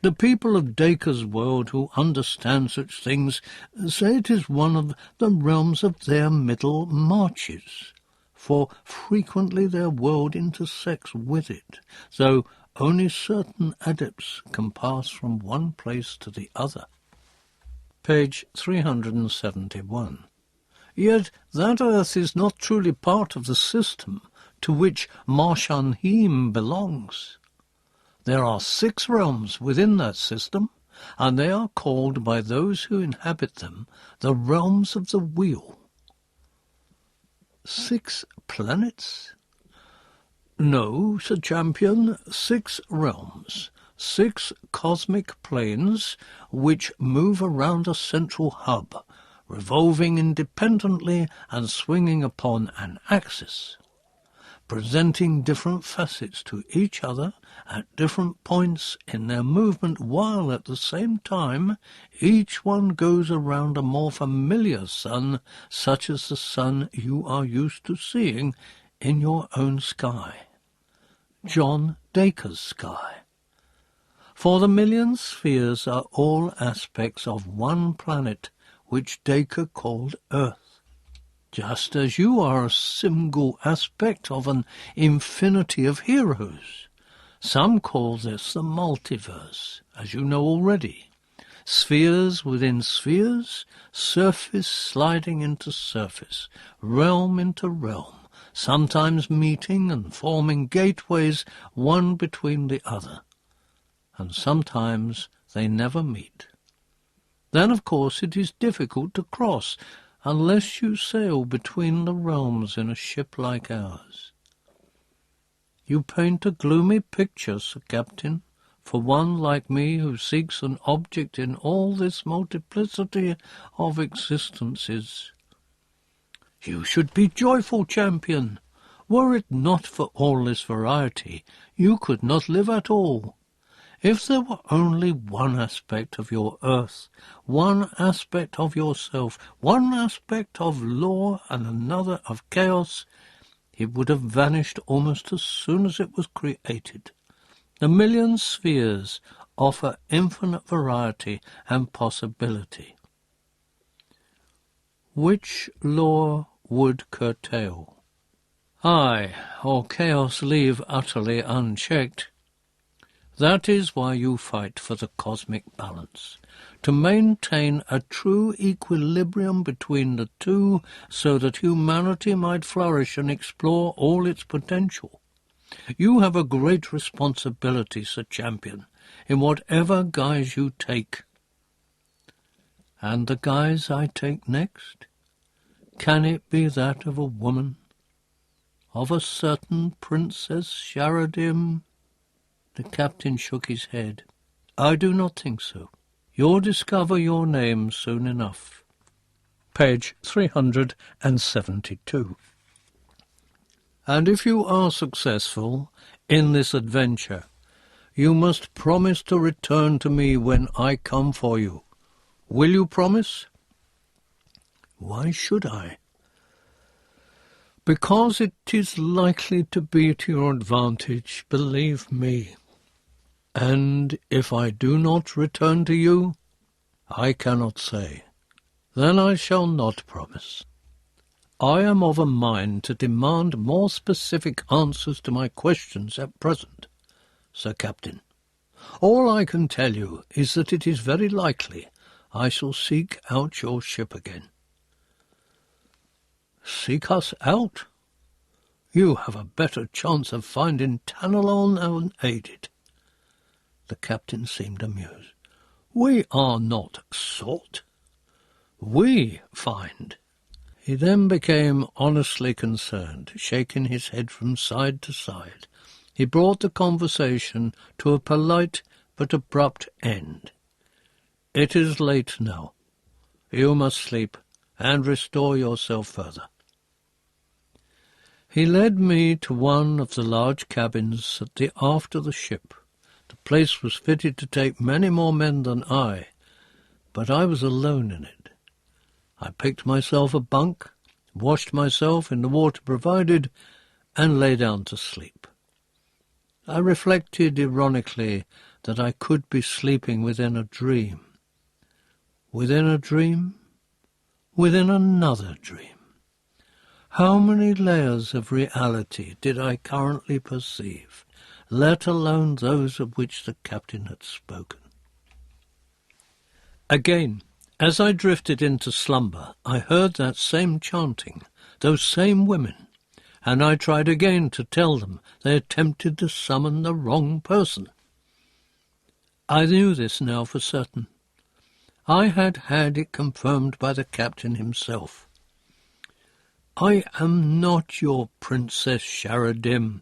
The people of Dacre's world who understand such things say it is one of the realms of their middle marches, for frequently their world intersects with it, though only certain adepts can pass from one place to the other." Page 371. "Yet that earth is not truly part of the system to which Moorcock belongs. There are 6 realms within that system, and they are called by those who inhabit them the realms of the wheel." "6 planets?" "No," said Champion, 6 realms, 6 cosmic planes which move around a central hub, revolving independently and swinging upon an axis. presenting different facets to each other at different points in their movement, while at the same time each one goes around a more familiar sun, such as the sun you are used to seeing in your own sky, John Dacre's sky. For the million spheres are all aspects of one planet, which Dacre called Earth, just as you are a single aspect of an infinity of heroes. Some call this the multiverse, as you know already. Spheres within spheres, surface sliding into surface, realm into realm, sometimes meeting and forming gateways one between the other. And sometimes they never meet. Then, of course, it is difficult to cross, unless you sail between the realms in a ship like ours. You paint a gloomy picture, Sir Captain, for one like me who seeks an object in all this multiplicity of existences. You should be joyful, champion. Were it not for all this variety, you could not live at all. If there were only one aspect of your earth, one aspect of yourself, one aspect of law and another of chaos, it would have vanished almost as soon as it was created. The million spheres offer infinite variety and possibility. Which law would curtail? Aye, or chaos leave utterly unchecked. That is why you fight for the cosmic balance, to maintain a true equilibrium between the two, so that humanity might flourish and explore all its potential. You have a great responsibility, Sir Champion, in whatever guise you take. And the guise I take next? Can it be that of a woman? Of a certain Princess Sharadim? The captain shook his head. I do not think so. You'll discover your name soon enough. Page 372. And if you are successful in this adventure, you must promise to return to me when I come for you. Will you promise? Why should I? Because it is likely to be to your advantage, believe me. And if I do not return to you, I cannot say. Then I shall not promise. I am of a mind to demand more specific answers to my questions at present, Sir Captain. All I can tell you is that it is very likely I shall seek out your ship again. Seek us out? You have a better chance of finding Tanalon unaided. The captain seemed amused. We are not sought. We find. He then became honestly concerned, shaking his head from side to side. He brought the conversation to a polite but abrupt end. It is late now. You must sleep and restore yourself further. He led me to one of the large cabins at the aft of the ship. The place was fitted to take many more men than I, but I was alone in it. I picked myself a bunk, washed myself in the water provided, and lay down to sleep. I reflected ironically that I could be sleeping within a dream. Within a dream? Within another dream. How many layers of reality did I currently perceive, let alone those of which the captain had spoken? Again, as I drifted into slumber, I heard that same chanting, those same women, and I tried again to tell them they attempted to summon the wrong person. I knew this now for certain. I had had it confirmed by the captain himself. I am not your Princess Sharadim.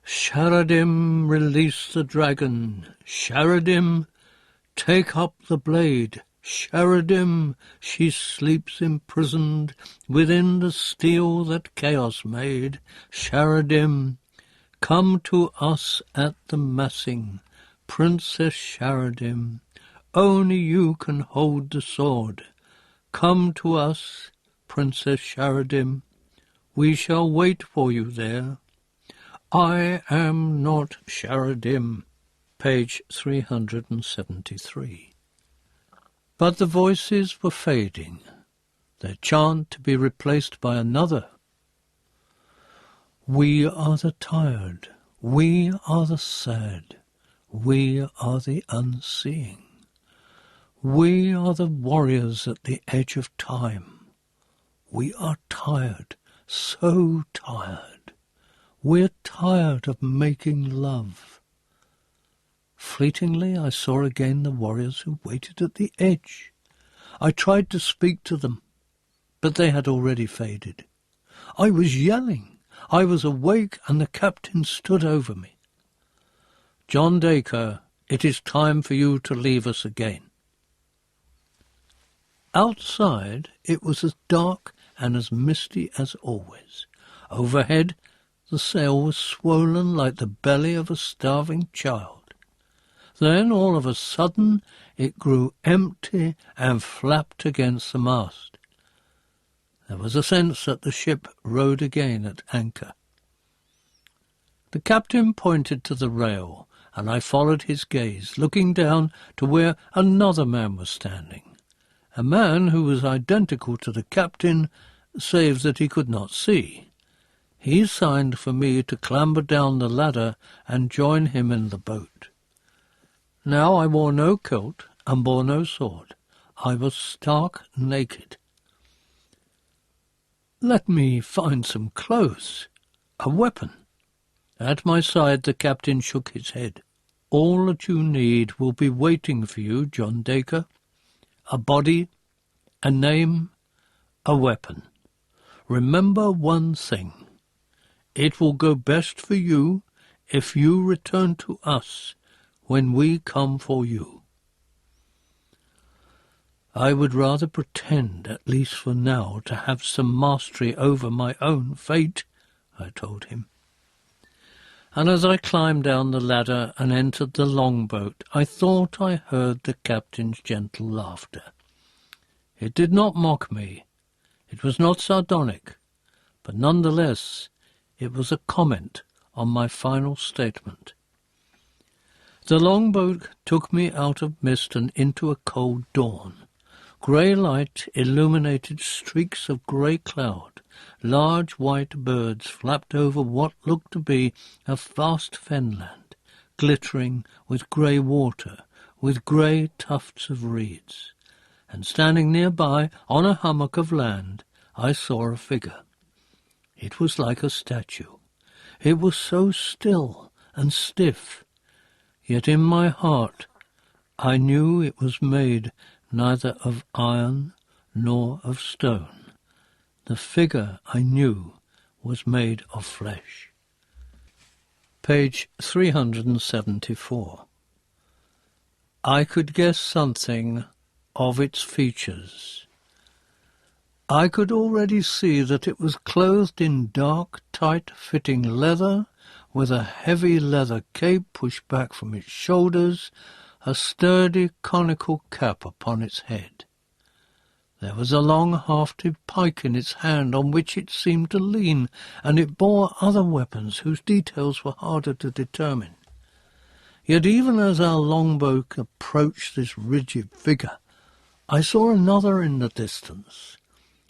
Sharadim, release the dragon. Sharadim, take up the blade. Sheridim, she sleeps imprisoned within the steel that chaos made. Sheridim, come to us at the massing, Princess Sheridim, only you can hold the sword. Come to us, Princess Sheridim, we shall wait for you there. I am not Sheridim. Page 373. But the voices were fading, their chant to be replaced by another. We are the tired, we are the sad, we are the unseeing. We are the warriors at the edge of time. We are tired, so tired. We're tired of making love. Fleetingly I saw again the warriors who waited at the edge. I tried to speak to them, but they had already faded. I was yelling. I was awake, and the captain stood over me. John Dacre, it is time for you to leave us again. Outside it was as dark and as misty as always. Overhead the sail was swollen like the belly of a starving child. Then, all of a sudden, it grew empty and flapped against the mast. There was a sense that the ship rode again at anchor. The captain pointed to the rail, and I followed his gaze, looking down to where another man was standing, a man who was identical to the captain, save that he could not see. He signed for me to clamber down the ladder and join him in the boat. Now I wore no coat and bore no sword. I was stark naked. Let me find some clothes, a weapon. At my side the captain shook his head. All that you need will be waiting for you, John Dacre. A body, a name, a weapon. Remember one thing. It will go best for you if you return to us when we come for you. I would rather pretend, at least for now, to have some mastery over my own fate, I told him. And as I climbed down the ladder and entered the longboat, I thought I heard the captain's gentle laughter. It did not mock me. It was not sardonic, but nonetheless it was a comment on my final statement. The longboat took me out of mist and into a cold dawn. Grey light illuminated streaks of grey cloud. Large white birds flapped over what looked to be a vast fenland, glittering with grey water, with grey tufts of reeds. And standing nearby, on a hummock of land, I saw a figure. It was like a statue. It was so still and stiff. Yet in my heart I knew it was made neither of iron nor of stone. The figure I knew was made of flesh. Page 374. I could guess something of its features. I could already see that it was clothed in dark, tight-fitting leather, with a heavy leather cape pushed back from its shoulders, a sturdy conical cap upon its head. There was a long hafted pike in its hand on which it seemed to lean, and it bore other weapons whose details were harder to determine. Yet even as our longboat approached this rigid figure, I saw another in the distance.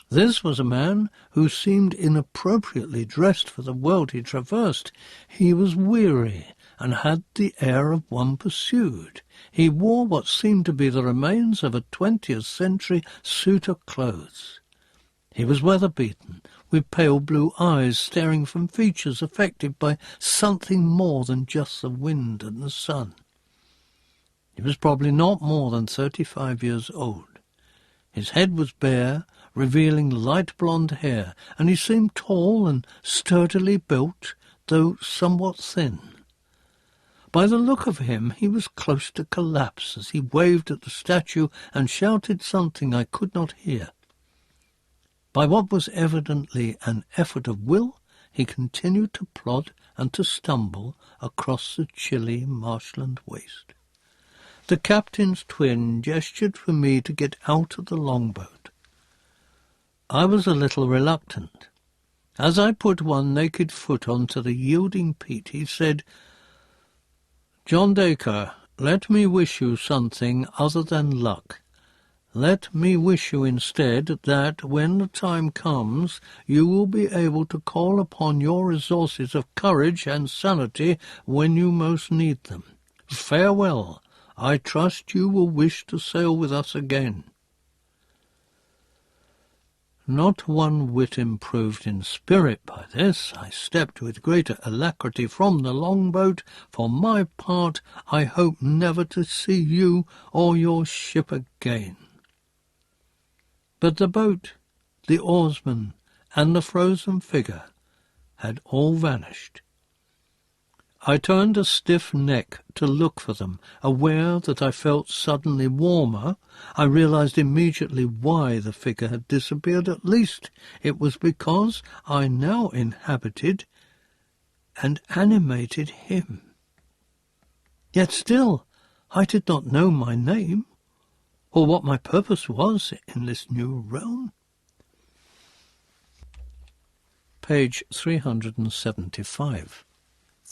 This was a man who seemed inappropriately dressed for the world he traversed. He was weary and had the air of one pursued. He wore what seemed to be the remains of a 20th century suit of clothes. He was weather-beaten, with pale blue eyes staring from features affected by something more than just the wind and the sun. He was probably not more than 35 years old. His head was bare, revealing light blonde hair, and he seemed tall and sturdily built, though somewhat thin. By the look of him, he was close to collapse as he waved at the statue and shouted something I could not hear. By what was evidently an effort of will, he continued to plod and to stumble across the chilly marshland waste. The captain's twin gestured for me to get out of the longboat. I was a little reluctant. As I put one naked foot onto the yielding peat, he said, "John Dacre, let me wish you something other than luck. Let me wish you instead that, when the time comes, you will be able to call upon your resources of courage and sanity when you most need them. Farewell. I trust you will wish to sail with us again." Not one whit improved in spirit by this, I stepped with greater alacrity from the longboat. For my part, I hope never to see you or your ship again. But the boat, the oarsman, and the frozen figure had all vanished. I turned a stiff neck to look for them. Aware that I felt suddenly warmer, I realized immediately why the figure had disappeared. At least it was because I now inhabited and animated him. Yet still I did not know my name, or what my purpose was in this new realm. Page 375.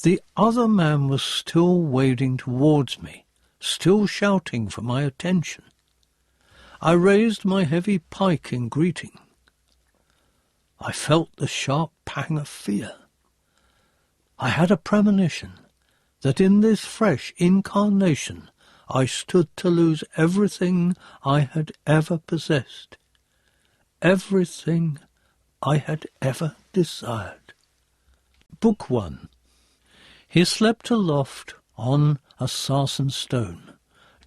The other man was still wading towards me, still shouting for my attention. I raised my heavy pike in greeting. I felt the sharp pang of fear. I had a premonition that in this fresh incarnation I stood to lose everything I had ever possessed, everything I had ever desired. Book 1. He slept aloft on a sarsen stone,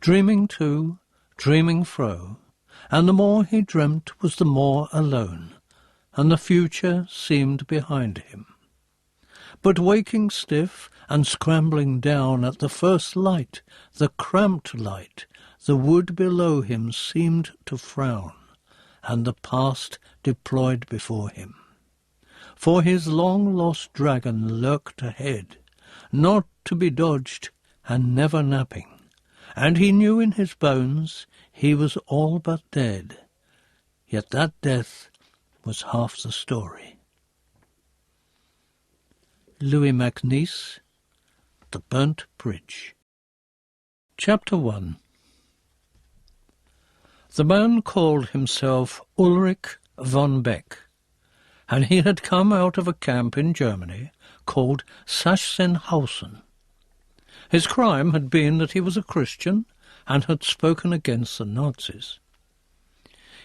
dreaming to, dreaming fro, and the more he dreamt was the more alone, and the future seemed behind him. But waking stiff and scrambling down at the first light, the cramped light, the wood below him seemed to frown, and the past deployed before him. For his long-lost dragon lurked ahead, not to be dodged and never napping, and he knew in his bones he was all but dead. Yet that death was half the story. Louis MacNeice, The Burnt Bridge. Chapter 1. The man called himself Ulrich von Beck, and he had come out of a camp in Germany called Sachsenhausen. His crime had been that he was a Christian and had spoken against the Nazis.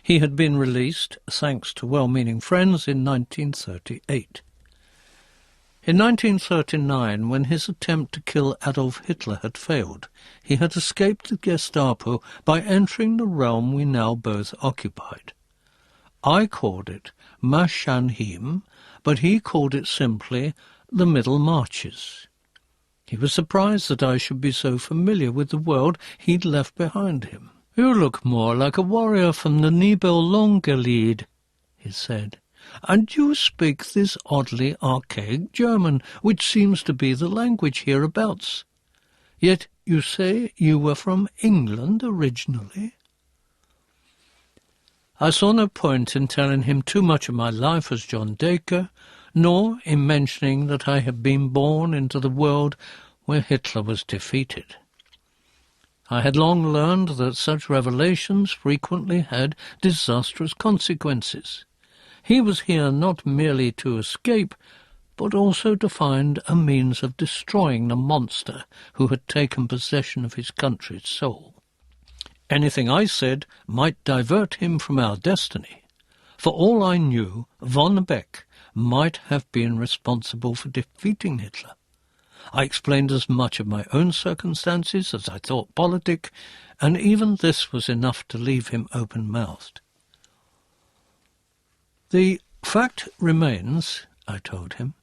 He had been released, thanks to well-meaning friends, in 1938. In 1939, when his attempt to kill Adolf Hitler had failed, he had escaped the Gestapo by entering the realm we now both occupied. I called it Maschanheim, but he called it simply the Middle Marches. He was surprised that I should be so familiar with the world he'd left behind him. "You look more like a warrior from the Nibelungenlied," he said, "and you speak this oddly archaic German, which seems to be the language hereabouts. Yet you say you were from England originally?" I saw no point in telling him too much of my life as John Dacre, nor in mentioning that I had been born into the world where Hitler was defeated. I had long learned that such revelations frequently had disastrous consequences. He was here not merely to escape, but also to find a means of destroying the monster who had taken possession of his country's soul. Anything I said might divert him from our destiny. For all I knew, von Beck might have been responsible for defeating Hitler. I explained as much of my own circumstances as I thought politic, and even this was enough to leave him open-mouthed. "The fact remains," I told him,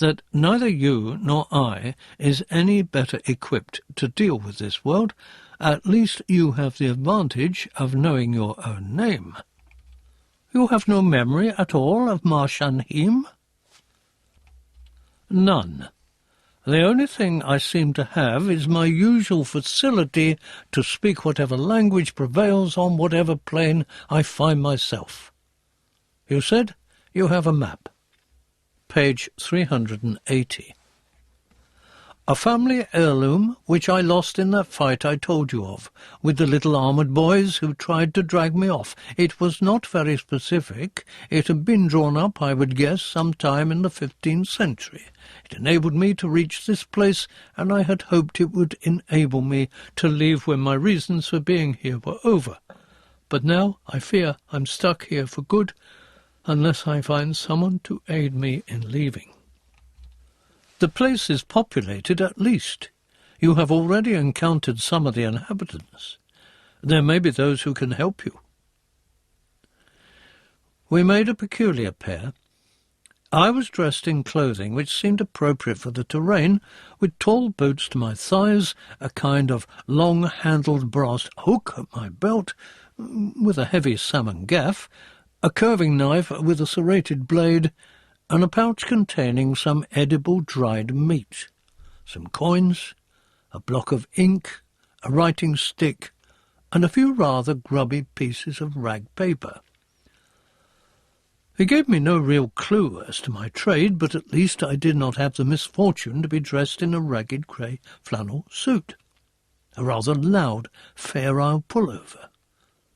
that neither you nor I is any better equipped to deal with this world. At least you have the advantage of knowing your own name. You have no memory at all of Marshanhim? None. The only thing I seem to have is my usual facility to speak whatever language prevails on whatever plane I find myself. You said you have a map. Page 380. A family heirloom which I lost in that fight I told you of, with the little armoured boys who tried to drag me off. It was not very specific. It had been drawn up, I would guess, some time in the 15th century. It enabled me to reach this place, and I had hoped it would enable me to leave when my reasons for being here were over. But now I fear I'm stuck here for good, unless I find someone to aid me in leaving. The place is populated at least. You have already encountered some of the inhabitants. There may be those who can help you. We made a peculiar pair. I was dressed in clothing which seemed appropriate for the terrain, with tall boots to my thighs, a kind of long-handled brass hook at my belt, with a heavy salmon gaff, a curving knife with a serrated blade, and a pouch containing some edible dried meat, some coins, a block of ink, a writing stick, and a few rather grubby pieces of rag paper. He gave me no real clue as to my trade, but at least I did not have the misfortune to be dressed in a ragged grey flannel suit, a rather loud fair-isle pullover,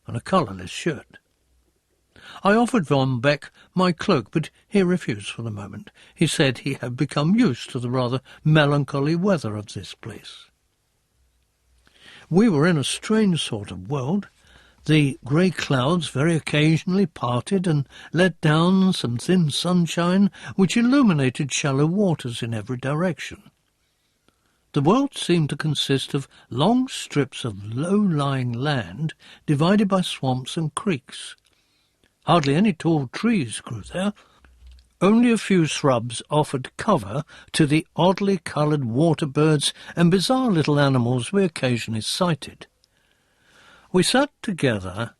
and a colourless shirt. I offered Von Beck my cloak, but he refused for the moment. He said he had become used to the rather melancholy weather of this place. We were in a strange sort of world. The grey clouds very occasionally parted and let down some thin sunshine which illuminated shallow waters in every direction. The world seemed to consist of long strips of low-lying land divided by swamps and creeks. Hardly any tall trees grew there. Only a few shrubs offered cover to the oddly coloured water birds and bizarre little animals we occasionally sighted. We sat together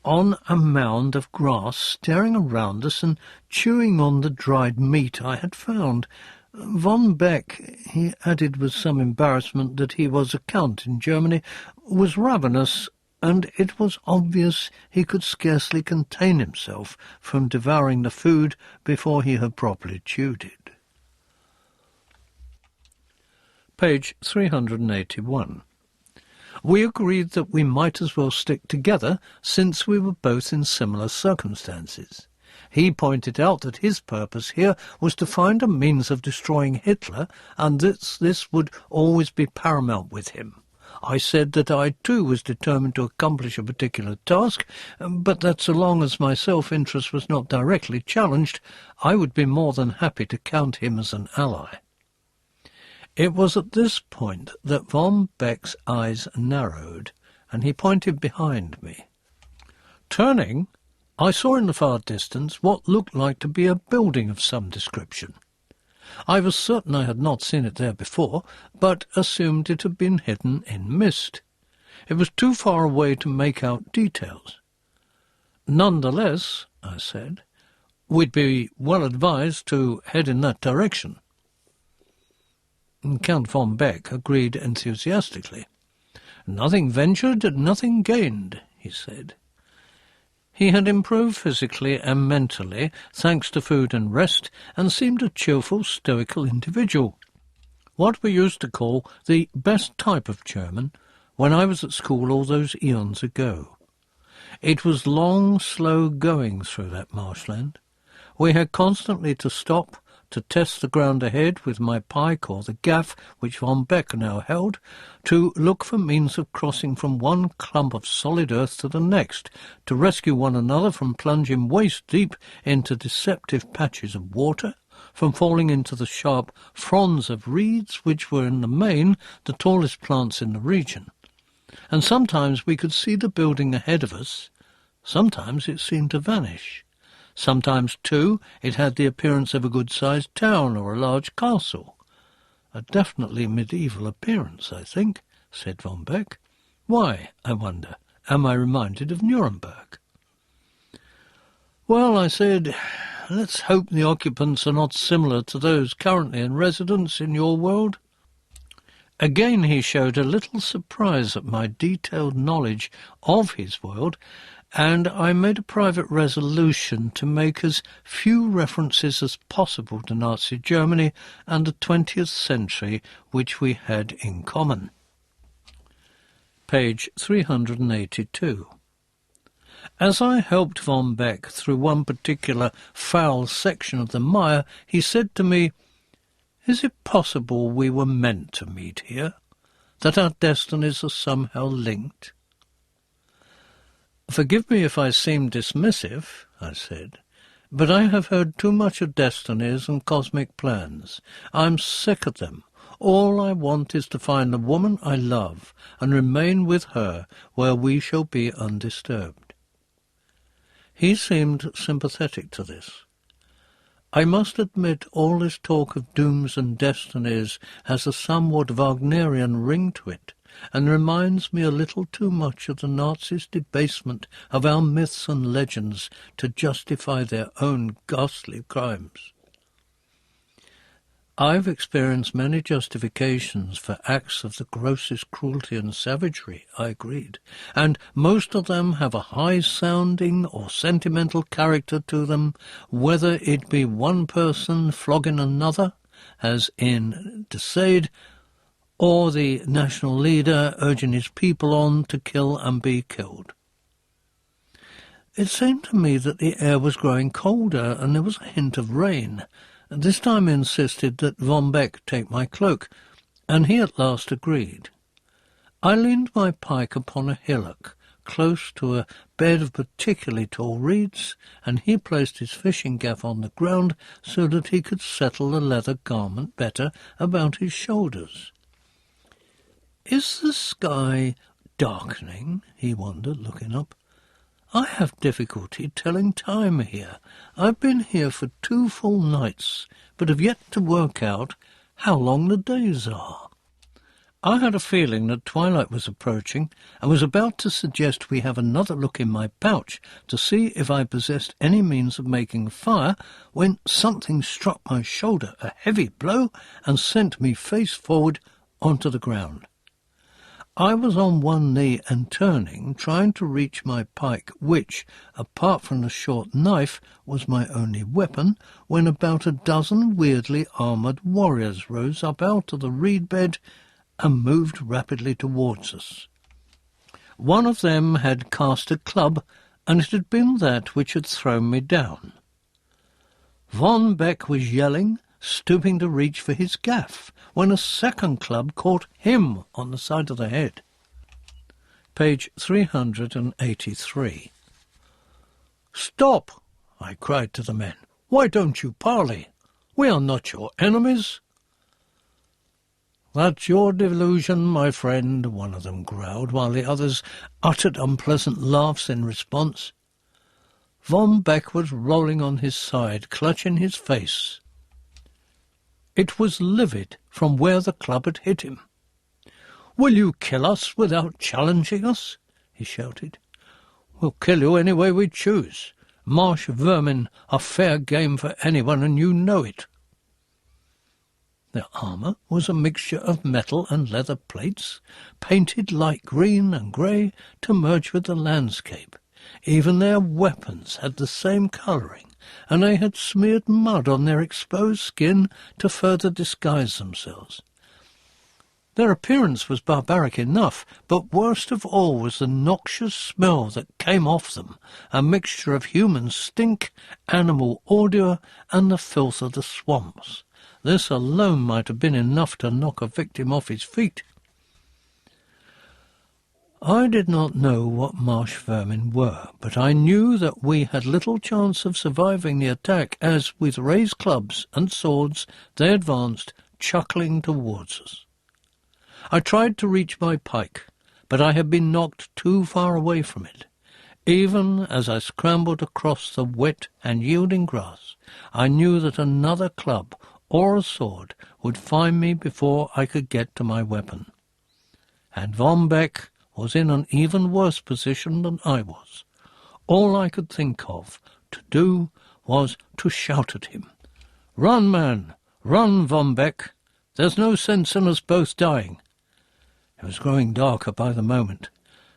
on a mound of grass, staring around us and chewing on the dried meat I had found. Von Beck, he added with some embarrassment that he was a count in Germany, was ravenous, and it was obvious he could scarcely contain himself from devouring the food before he had properly chewed it. Page 381. We agreed that we might as well stick together, since we were both in similar circumstances. He pointed out that his purpose here was to find a means of destroying Hitler, and that this would always be paramount with him. I said that I too was determined to accomplish a particular task, but that so long as my self-interest was not directly challenged, I would be more than happy to count him as an ally. It was at this point that Von Beck's eyes narrowed, and he pointed behind me. Turning, I saw in the far distance what looked like to be a building of some description. I was certain I had not seen it there before, but assumed it had been hidden in mist. It was too far away to make out details. Nonetheless, I said, we'd be well advised to head in that direction. Count von Beck agreed enthusiastically. Nothing ventured, nothing gained, he said. He had improved physically and mentally, thanks to food and rest, and seemed a cheerful, stoical individual. What we used to call the best type of German when I was at school all those eons ago. It was long, slow going through that marshland. We had constantly to stop, to test the ground ahead with my pike or the gaff which von Beck now held, to look for means of crossing from one clump of solid earth to the next, to rescue one another from plunging waist-deep into deceptive patches of water, from falling into the sharp fronds of reeds which were in the main the tallest plants in the region. And sometimes we could see the building ahead of us, sometimes it seemed to vanish. Sometimes, too, it had the appearance of a good-sized town or a large castle. A definitely medieval appearance, I think, said von Beck. Why, I wonder, am I reminded of Nuremberg? Well, I said, let's hope the occupants are not similar to those currently in residence in your world. Again he showed a little surprise at my detailed knowledge of his world, and I made a private resolution to make as few references as possible to Nazi Germany and the 20th century which we had in common. Page 382. As I helped von Beck through one particular foul section of the mire, he said to me, "Is it possible we were meant to meet here, that our destinies are somehow linked?" "Forgive me if I seem dismissive," I said, "but I have heard too much of destinies and cosmic plans. I'm sick of them. All I want is to find the woman I love and remain with her where we shall be undisturbed." He seemed sympathetic to this. I must admit all this talk of dooms and destinies has a somewhat Wagnerian ring to it, and reminds me a little too much of the Nazis' debasement of our myths and legends to justify their own ghastly crimes. I've experienced many justifications for acts of the grossest cruelty and savagery, I agreed, and most of them have a high-sounding or sentimental character to them, whether it be one person flogging another, as in Desailles, or the national leader urging his people on to kill and be killed. It seemed to me that the air was growing colder and there was a hint of rain. This time I insisted that von Beck take my cloak, and he at last agreed. I leaned my pike upon a hillock, close to a bed of particularly tall reeds, and he placed his fishing gaff on the ground so that he could settle the leather garment better about his shoulders. "Is the sky darkening?" he wondered, looking up. "I have difficulty telling time here. I've been here for 2 full nights, but have yet to work out how long the days are." I had a feeling that twilight was approaching, and was about to suggest we have another look in my pouch to see if I possessed any means of making a fire, when something struck my shoulder, a heavy blow, and sent me face forward onto the ground. I was on one knee and turning, trying to reach my pike, which, apart from the short knife, was my only weapon, when about a dozen weirdly armoured warriors rose up out of the reed bed and moved rapidly towards us. One of them had cast a club, and it had been that which had thrown me down. Von Beck was yelling, stooping to reach for his gaff, when a second club caught him on the side of the head. Page 383. "Stop!" I cried to the men. "Why don't you parley? We are not your enemies." "That's your delusion, my friend," one of them growled, while the others uttered unpleasant laughs in response. Von Beck was rolling on his side, clutching his face. It was livid from where the club had hit him. "Will you kill us without challenging us?" he shouted. "We'll kill you any way we choose. Marsh vermin are fair game for anyone, and you know it." Their armour was a mixture of metal and leather plates, painted light green and grey to merge with the landscape. Even their weapons had the same colouring, and they had smeared mud on their exposed skin to further disguise themselves. Their appearance was barbaric enough, but worst of all was the noxious smell that came off them, a mixture of human stink, animal ordure, and the filth of the swamps. This alone might have been enough to knock a victim off his feet. I did not know what marsh vermin were, but I knew that we had little chance of surviving the attack as, with raised clubs and swords, they advanced, chuckling towards us. I tried to reach my pike, but I had been knocked too far away from it. Even as I scrambled across the wet and yielding grass, I knew that another club or a sword would find me before I could get to my weapon. And Von Beck was in an even worse position than I was. All I could think of to do was to shout at him, "Run, man! Run, Von Beck! There's no sense in us both dying." It was growing darker by the moment.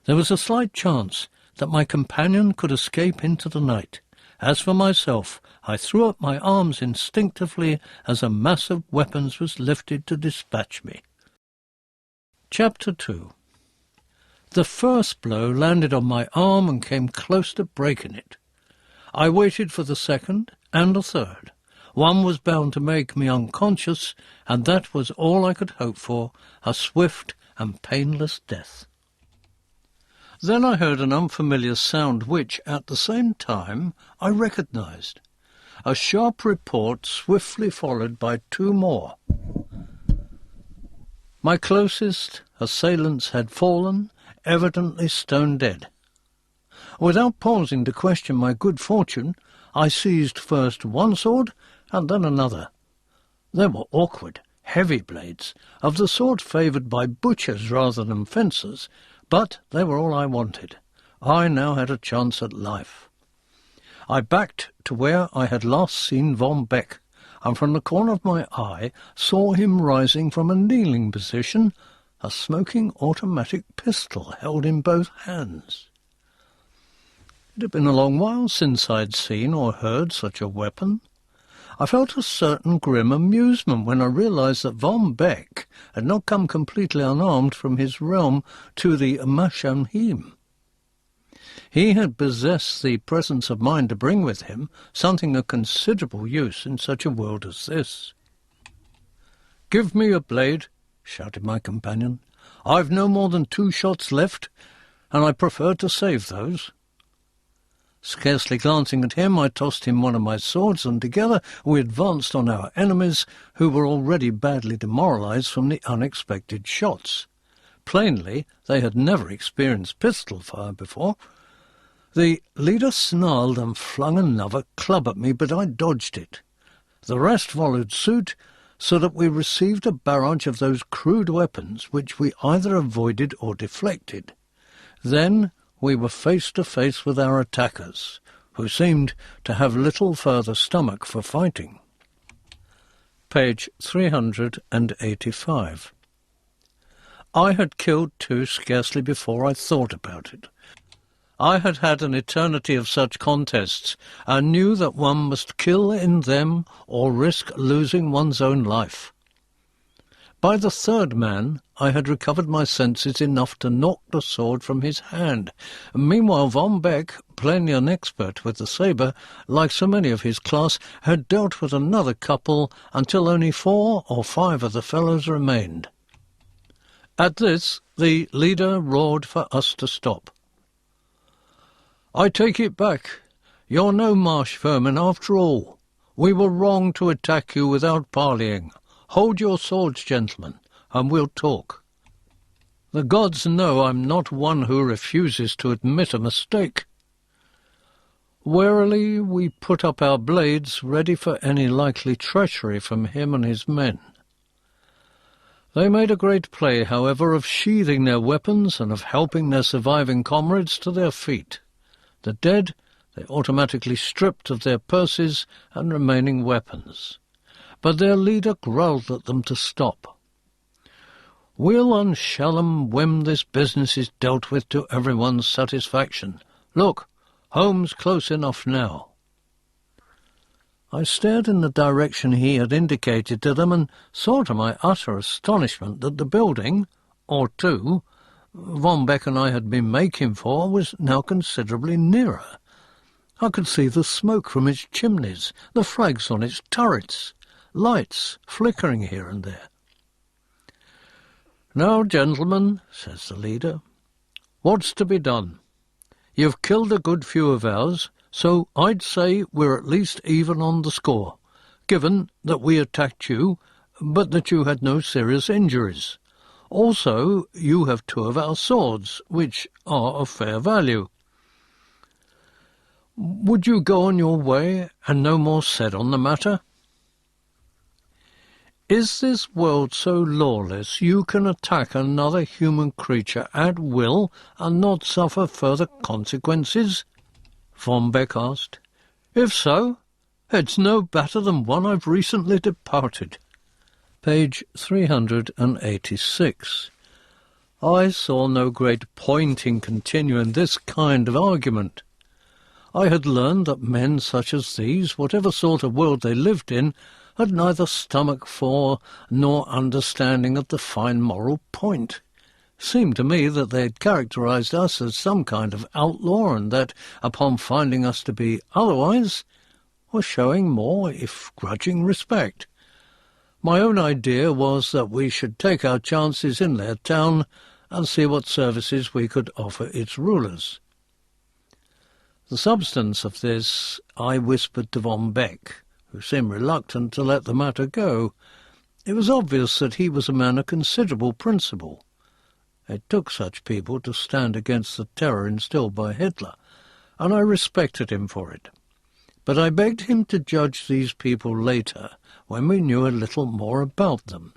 There was a slight chance that my companion could escape into the night. As for myself, I threw up my arms instinctively as a mass of weapons was lifted to dispatch me. Chapter 2. The first blow landed on my arm and came close to breaking it. I waited for the second and the third. One was bound to make me unconscious, and that was all I could hope for, a swift and painless death. Then I heard an unfamiliar sound which, at the same time, I recognized. A sharp report swiftly followed by two more. My closest assailants had fallen, evidently stone dead. Without pausing to question my good fortune, I seized first one sword and then another. They were awkward, heavy blades, of the sort favoured by butchers rather than fencers, but they were all I wanted. I now had a chance at life. I backed to where I had last seen Von Beck, and from the corner of my eye saw him rising from a kneeling position, a smoking automatic pistol held in both hands. It had been a long while since I'd seen or heard such a weapon. I felt a certain grim amusement when I realized that Von Beck had not come completely unarmed from his realm to the Mashamhim. He had possessed the presence of mind to bring with him something of considerable use in such a world as this. "Give me a blade," shouted my companion. "I've no more than 2 shots left, and I prefer to save those." Scarcely glancing at him, I tossed him one of my swords, and together we advanced on our enemies, who were already badly demoralized from the unexpected shots. Plainly, they had never experienced pistol fire before. The leader snarled and flung another club at me, but I dodged it. The rest followed suit, so that we received a barrage of those crude weapons which we either avoided or deflected. Then we were face to face with our attackers, who seemed to have little further stomach for fighting. Page 385. I had killed 2 scarcely before I thought about it. I had had an eternity of such contests, and knew that one must kill in them or risk losing one's own life. By the third man I had recovered my senses enough to knock the sword from his hand. Meanwhile Von Beck, plainly an expert with the sabre, like so many of his class, had dealt with another couple until only 4 or 5 of the fellows remained. At this the leader roared for us to stop. "I take it back. You're no marsh vermin after all. We were wrong to attack you without parleying. Hold your swords, gentlemen, and we'll talk. The gods know I'm not one who refuses to admit a mistake." Warily we put up our blades, ready for any likely treachery from him and his men. They made a great play, however, of sheathing their weapons and of helping their surviving comrades to their feet. The dead they automatically stripped of their purses and remaining weapons. But their leader growled at them to stop. "We'll unshell 'em when this business is dealt with to everyone's satisfaction. Look, home's close enough now." I stared in the direction he had indicated to them, and saw to my utter astonishment that the building, or 2, Von Beck and I had been making for, was now considerably nearer. I could see the smoke from its chimneys, the flags on its turrets, lights flickering here and there. "Now, gentlemen," says the leader, "what's to be done? You've killed a good few of ours, so I'd say we're at least even on the score, given that we attacked you, but that you had no serious injuries. Also, you have 2 of our swords, which are of fair value. Would you go on your way, and no more said on the matter? Is this world so lawless you can attack another human creature at will and not suffer further consequences? Von Beck asked. If so, it's no better than one I've recently departed. Page 386. I saw no great point in continuing this kind of argument. I had learned that men such as these, whatever sort of world they lived in, had neither stomach for nor understanding of the fine moral point. Seemed to me that they had characterized us as some kind of outlaw, and that, upon finding us to be otherwise, were showing more, if grudging, respect. My own idea was that we should take our chances in their town and see what services we could offer its rulers. The substance of this I whispered to Von Beck, who seemed reluctant to let the matter go. It was obvious that he was a man of considerable principle. It took such people to stand against the terror instilled by Hitler, and I respected him for it. But I begged him to judge these people later, when we knew a little more about them.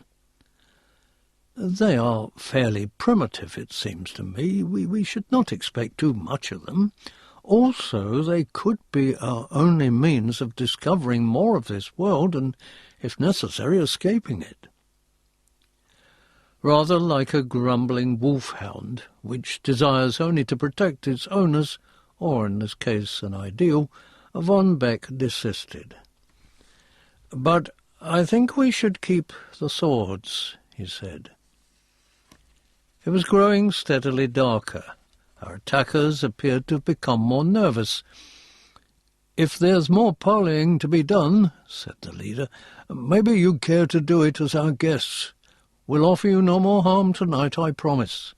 They are fairly primitive, it seems to me. We should not expect too much of them. Also, they could be our only means of discovering more of this world and, if necessary, escaping it. Rather like a grumbling wolfhound, which desires only to protect its owners, or, in this case, an ideal, Von Beck desisted. But I think we should keep the swords, he said. It was growing steadily darker. Our attackers appeared to have become more nervous. "If there's more parleying to be done," said the leader, "maybe you'd care to do it as our guests. We'll offer you no more harm tonight, I promise.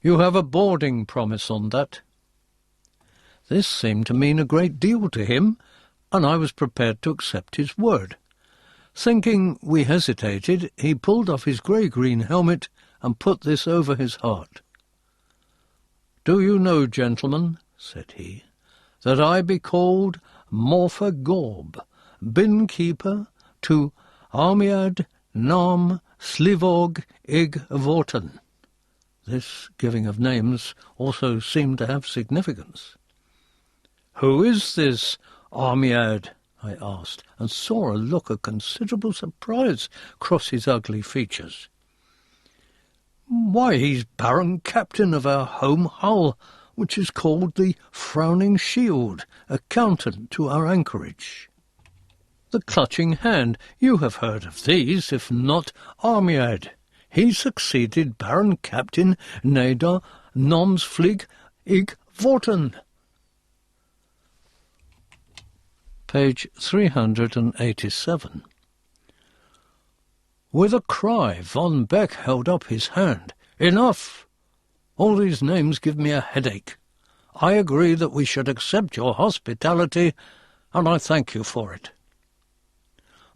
You have a boarding promise on that." This seemed to mean a great deal to him, and I was prepared to accept his word. Thinking we hesitated, he pulled off his grey-green helmet and put this over his heart. "Do you know, gentlemen," said he, "that I be called Moorcock, bin-keeper to Armiad Nam Slivog Ig Vorten." This giving of names also seemed to have significance. "Who is this Armiad?" I asked, and saw a look of considerable surprise cross his ugly features. "Why, he's Baron Captain of our home hull, which is called the Frowning Shield, accountant to our anchorage." "The Clutching Hand, you have heard of these, if not Armiad. He succeeded Baron Captain Neda Nomsflig Ig Vorten." Page 387. With a cry, Von Beck held up his hand. "Enough! All these names give me a headache. I agree that we should accept your hospitality, and I thank you for it."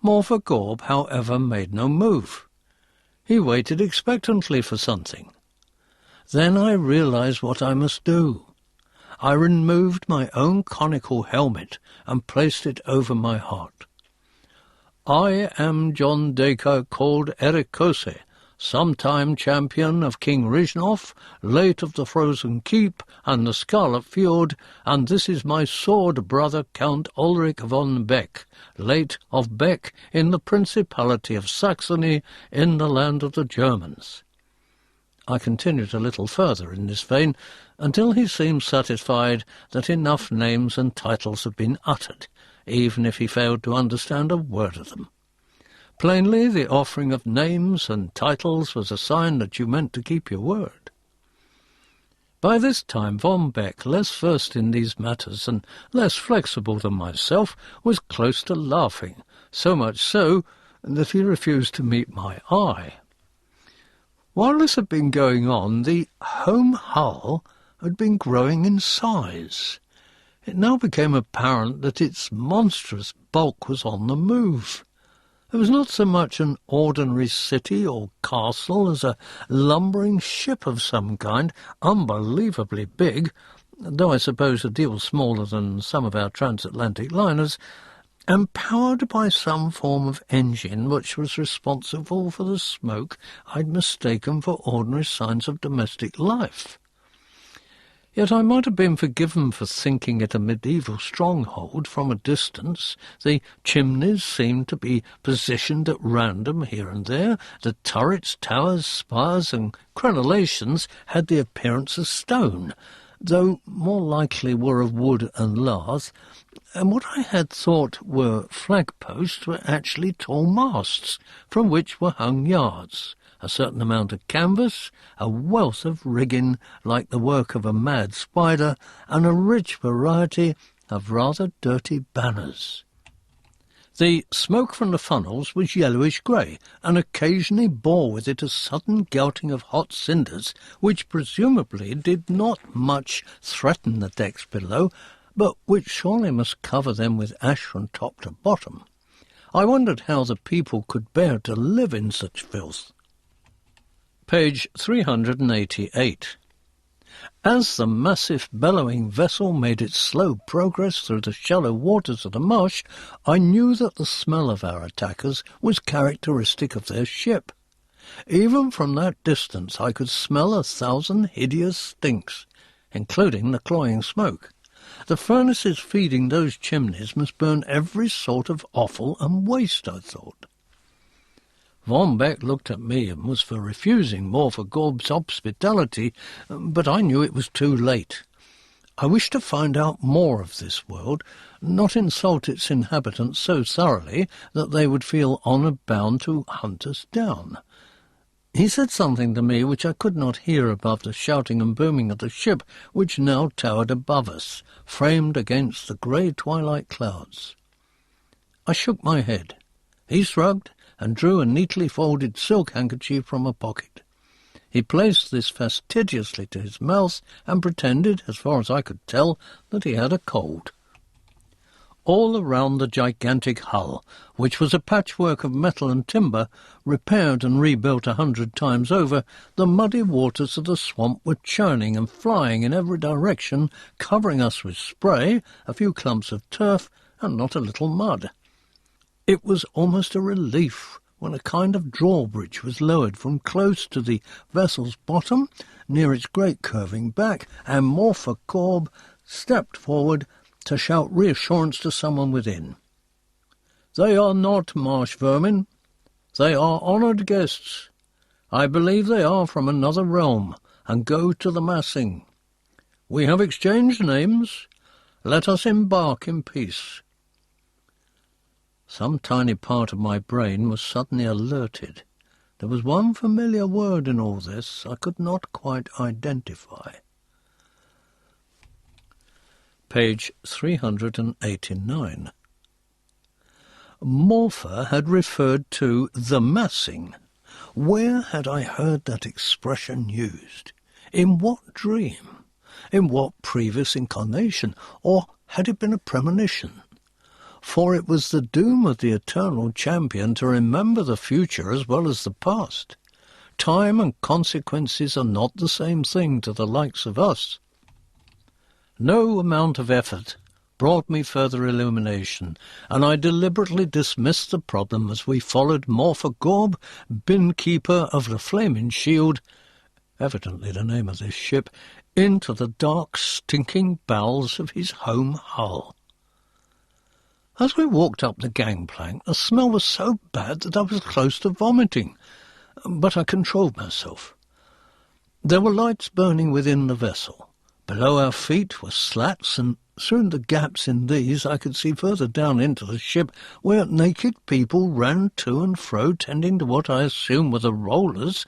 Moorcock, however, made no move. He waited expectantly for something. Then I realized what I must do. I removed my own conical helmet and placed it over my heart. "I am John Dacre, called Erekose, sometime champion of King Rizhnov, late of the Frozen Keep and the Scarlet Fjord, and this is my sword brother Count Ulrich von Beck, late of Beck in the Principality of Saxony in the land of the Germans." I continued a little further in this vein, until he seemed satisfied that enough names and titles had been uttered, even if he failed to understand a word of them. Plainly, the offering of names and titles was a sign that you meant to keep your word. By this time Von Beck, less versed in these matters and less flexible than myself, was close to laughing, so much so that he refused to meet my eye. While this had been going on, the home hull had been growing in size. It now became apparent that its monstrous bulk was on the move. It was not so much an ordinary city or castle as a lumbering ship of some kind, unbelievably big, though I suppose a deal smaller than some of our transatlantic liners, and powered by some form of engine which was responsible for the smoke I'd mistaken for ordinary signs of domestic life. Yet I might have been forgiven for thinking it a medieval stronghold from a distance. The chimneys seemed to be positioned at random here and there. The turrets, towers, spires and crenellations had the appearance of stone, though more likely were of wood and lath, and what I had thought were flag-posts were actually tall masts, from which were hung yards, a certain amount of canvas, a wealth of rigging like the work of a mad spider, and a rich variety of rather dirty banners. The smoke from the funnels was yellowish-grey, and occasionally bore with it a sudden gouting of hot cinders, which presumably did not much threaten the decks below, but which surely must cover them with ash from top to bottom. I wondered how the people could bear to live in such filth. Page 388. As the massive bellowing vessel made its slow progress through the shallow waters of the marsh, I knew that the smell of our attackers was characteristic of their ship. Even from that distance I could smell 1,000 hideous stinks, including the cloying smoke. The furnaces feeding those chimneys must burn every sort of offal and waste, I thought. Von Beck looked at me and was for refusing Moorcock's hospitality, but I knew it was too late. I wished to find out more of this world, not insult its inhabitants so thoroughly that they would feel honour bound to hunt us down. He said something to me which I could not hear above the shouting and booming of the ship, which now towered above us, framed against the grey twilight clouds. I shook my head. He shrugged and drew a neatly folded silk handkerchief from a pocket. He placed this fastidiously to his mouth and pretended, as far as I could tell, that he had a cold. All around the gigantic hull, which was a patchwork of metal and timber, repaired and rebuilt 100 times over, the muddy waters of the swamp were churning and flying in every direction, covering us with spray, a few clumps of turf, and not a little mud. It was almost a relief when a kind of drawbridge was lowered from close to the vessel's bottom, near its great curving back, and Moorcock stepped forward to shout reassurance to someone within. "They are not marsh vermin. They are honoured guests. I believe they are from another realm, and go to the massing. We have exchanged names. Let us embark in peace." Some tiny part of my brain was suddenly alerted. There was one familiar word in all this I could not quite identify. Page 389. Morpher had referred to the massing. Where had I heard that expression used? In what dream? In what previous incarnation? Or had it been a premonition? For it was the doom of the eternal champion to remember the future as well as the past. Time and consequences are not the same thing to the likes of us. No amount of effort brought me further illumination, and I deliberately dismissed the problem as we followed Moorcock, bin-keeper of the Flaming Shield, evidently the name of this ship, into the dark, stinking bowels of his home hull. As we walked up the gangplank, the smell was so bad that I was close to vomiting, but I controlled myself. There were lights burning within the vessel. Below our feet were slats, and through the gaps in these I could see further down into the ship, where naked people ran to and fro, tending to what I assumed were the rollers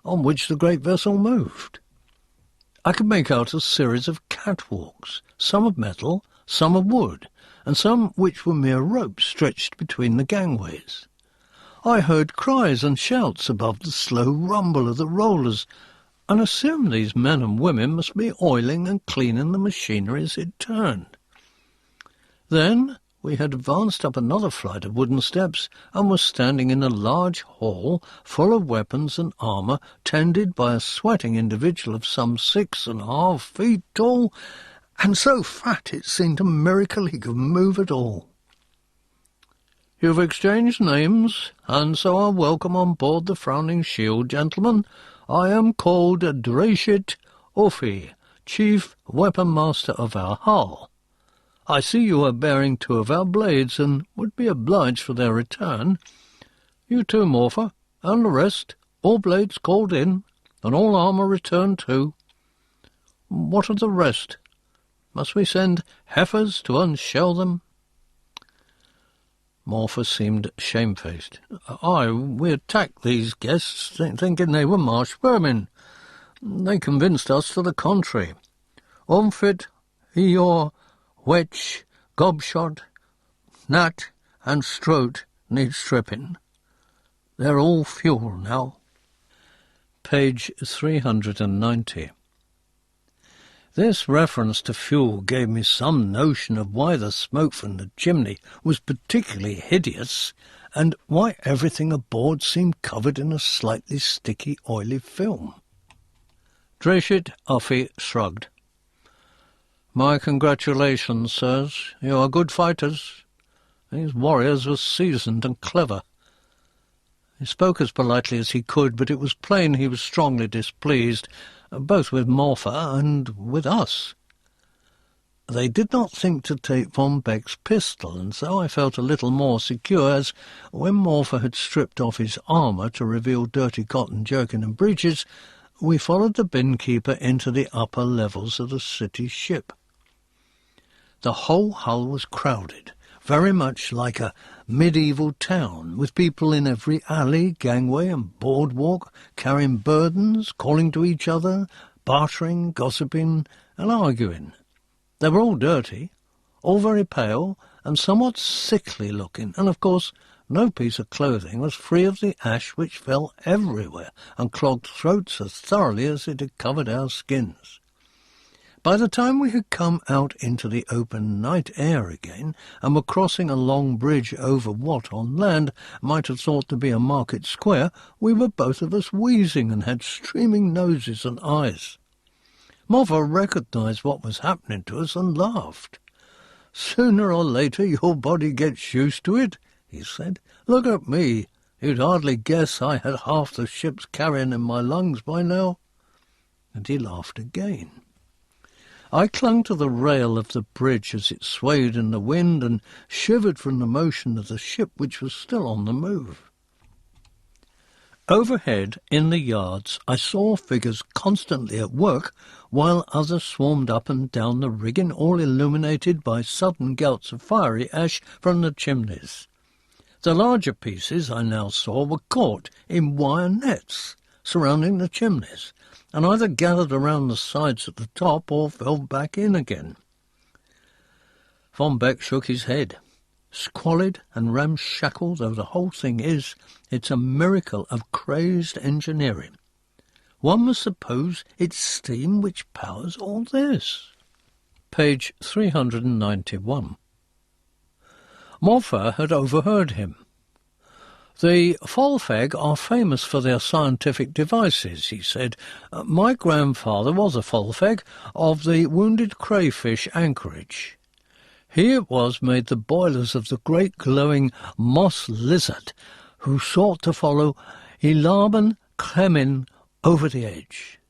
on which the great vessel moved. I could make out a series of catwalks, some of metal, some of wood, and some which were mere ropes stretched between the gangways. I heard cries and shouts above the slow rumble of the rollers, and assumed these men and women must be oiling and cleaning the machinery as it turned. Then we had advanced up another flight of wooden steps, and were standing in a large hall full of weapons and armour, tended by a sweating individual of some 6.5 feet tall, and so fat it seemed a miracle he could move at all. You've exchanged names, and so are welcome on board the Frowning Shield, gentlemen. I am called Dreshit Ophi, Chief Weapon Master of our hull. I see you are bearing 2 of our blades, and would be obliged for their return. You too, Morpher, and the rest, all blades called in, and all armour returned too. What of the rest? Must we send heifers to unshell them? Morpher seemed shamefaced. Aye, we attacked these guests, thinking they were marsh vermin. They convinced us to the contrary. Umfit, Eeyore, Wetch, Gobshot, Nat, and Stroat need stripping. They're all fuel now. Page 390. This reference to fuel gave me some notion of why the smoke from the chimney was particularly hideous, and why everything aboard seemed covered in a slightly sticky, oily film. Dreshit Ophi shrugged. My congratulations, sirs. You are good fighters. These warriors were seasoned and clever. He spoke as politely as he could, but it was plain he was strongly displeased, both with Morpher and with us. They did not think to take Von Beck's pistol, and so I felt a little more secure, as when Morpher had stripped off his armour to reveal dirty cotton jerkin and breeches, we followed the bin-keeper into the upper levels of the city ship. The whole hull was crowded, very much like a medieval town, with people in every alley, gangway and boardwalk, carrying burdens, calling to each other, bartering, gossiping, and arguing. They were all dirty, all very pale, and somewhat sickly-looking, and, of course, no piece of clothing was free of the ash which fell everywhere and clogged throats as thoroughly as it had covered our skins. By the time we had come out into the open night air again, and were crossing a long bridge over what, on land, might have thought to be a market square, we were both of us wheezing and had streaming noses and eyes. Morpher recognised what was happening to us and laughed. "Sooner or later your body gets used to it," he said. "Look at me. You'd hardly guess I had half the ship's carrion in my lungs by now." And he laughed again. I clung to the rail of the bridge as it swayed in the wind and shivered from the motion of the ship, which was still on the move. Overhead, in the yards, I saw figures constantly at work, while others swarmed up and down the rigging, all illuminated by sudden gouts of fiery ash from the chimneys. The larger pieces I now saw were caught in wire nets surrounding the chimneys, and either gathered around the sides at the top or fell back in again. Von Beck shook his head. Squalid and ramshackle though the whole thing is, it's a miracle of crazed engineering. One must suppose it's steam which powers all this. Page 391. Morpher had overheard him. The Folfeg are famous for their scientific devices, he said. My grandfather was a Folfeg of the Wounded Crayfish anchorage. He it was made the boilers of the great glowing moss lizard, who sought to follow Elaban Clemin over the edge.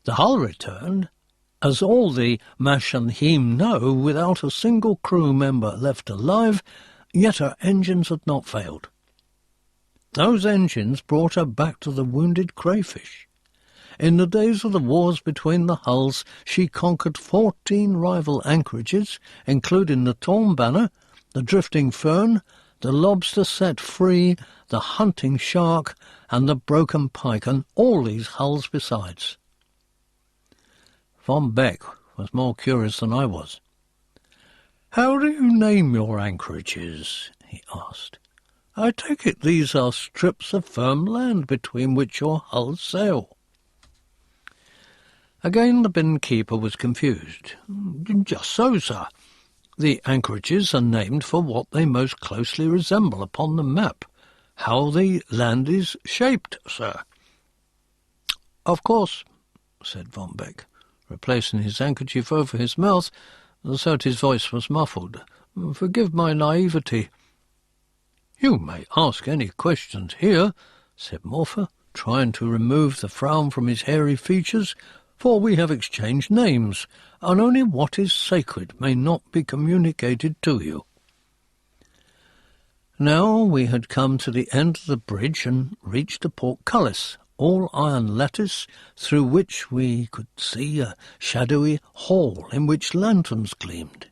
The hull returned, as all the Mashanhim know, without a single crew member left alive, yet her engines had not failed. Those engines brought her back to the Wounded Crayfish. In the days of the wars between the hulls, she conquered 14 rival anchorages, including the Torn Banner, the Drifting Fern, the Lobster Set Free, the Hunting Shark, and the Broken Pike, and all these hulls besides. Von Beck was more curious than I was. "How do you name your anchorages?" he asked. "I take it these are strips of firm land between which your hulls sail." Again the bin-keeper was confused. "Just so, sir. The anchorages are named for what they most closely resemble upon the map, how the land is shaped, sir." "Of course," said Von Beck. replacing his handkerchief over hhis mouth, so that his voice was muffled. "Forgive my naivety." "You may ask any questions here," said Morpher, trying to remove the frown from his hairy features, "for we have exchanged names, and only what is sacred may not be communicated to you." Now we had come to the end of the bridge and reached the portcullis, all iron lattice, through which we could see a shadowy hall in which lanterns gleamed.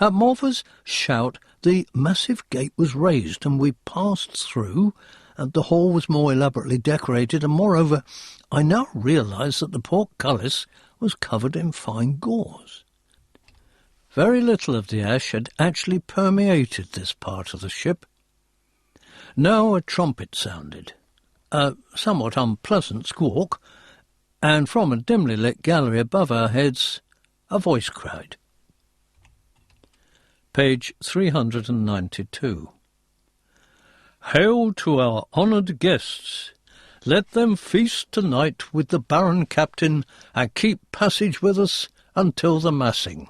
At Morpher's shout the massive gate was raised, and we passed through, and the hall was more elaborately decorated, and moreover I now realized that the portcullis was covered in fine gauze. Very little of the ash had actually permeated this part of the ship. Now a trumpet sounded, a somewhat unpleasant squawk, and from a dimly lit gallery above our heads a voice cried. Page 392. "Hail to our honoured guests! Let them feast tonight with the Baron Captain and keep passage with us until the massing."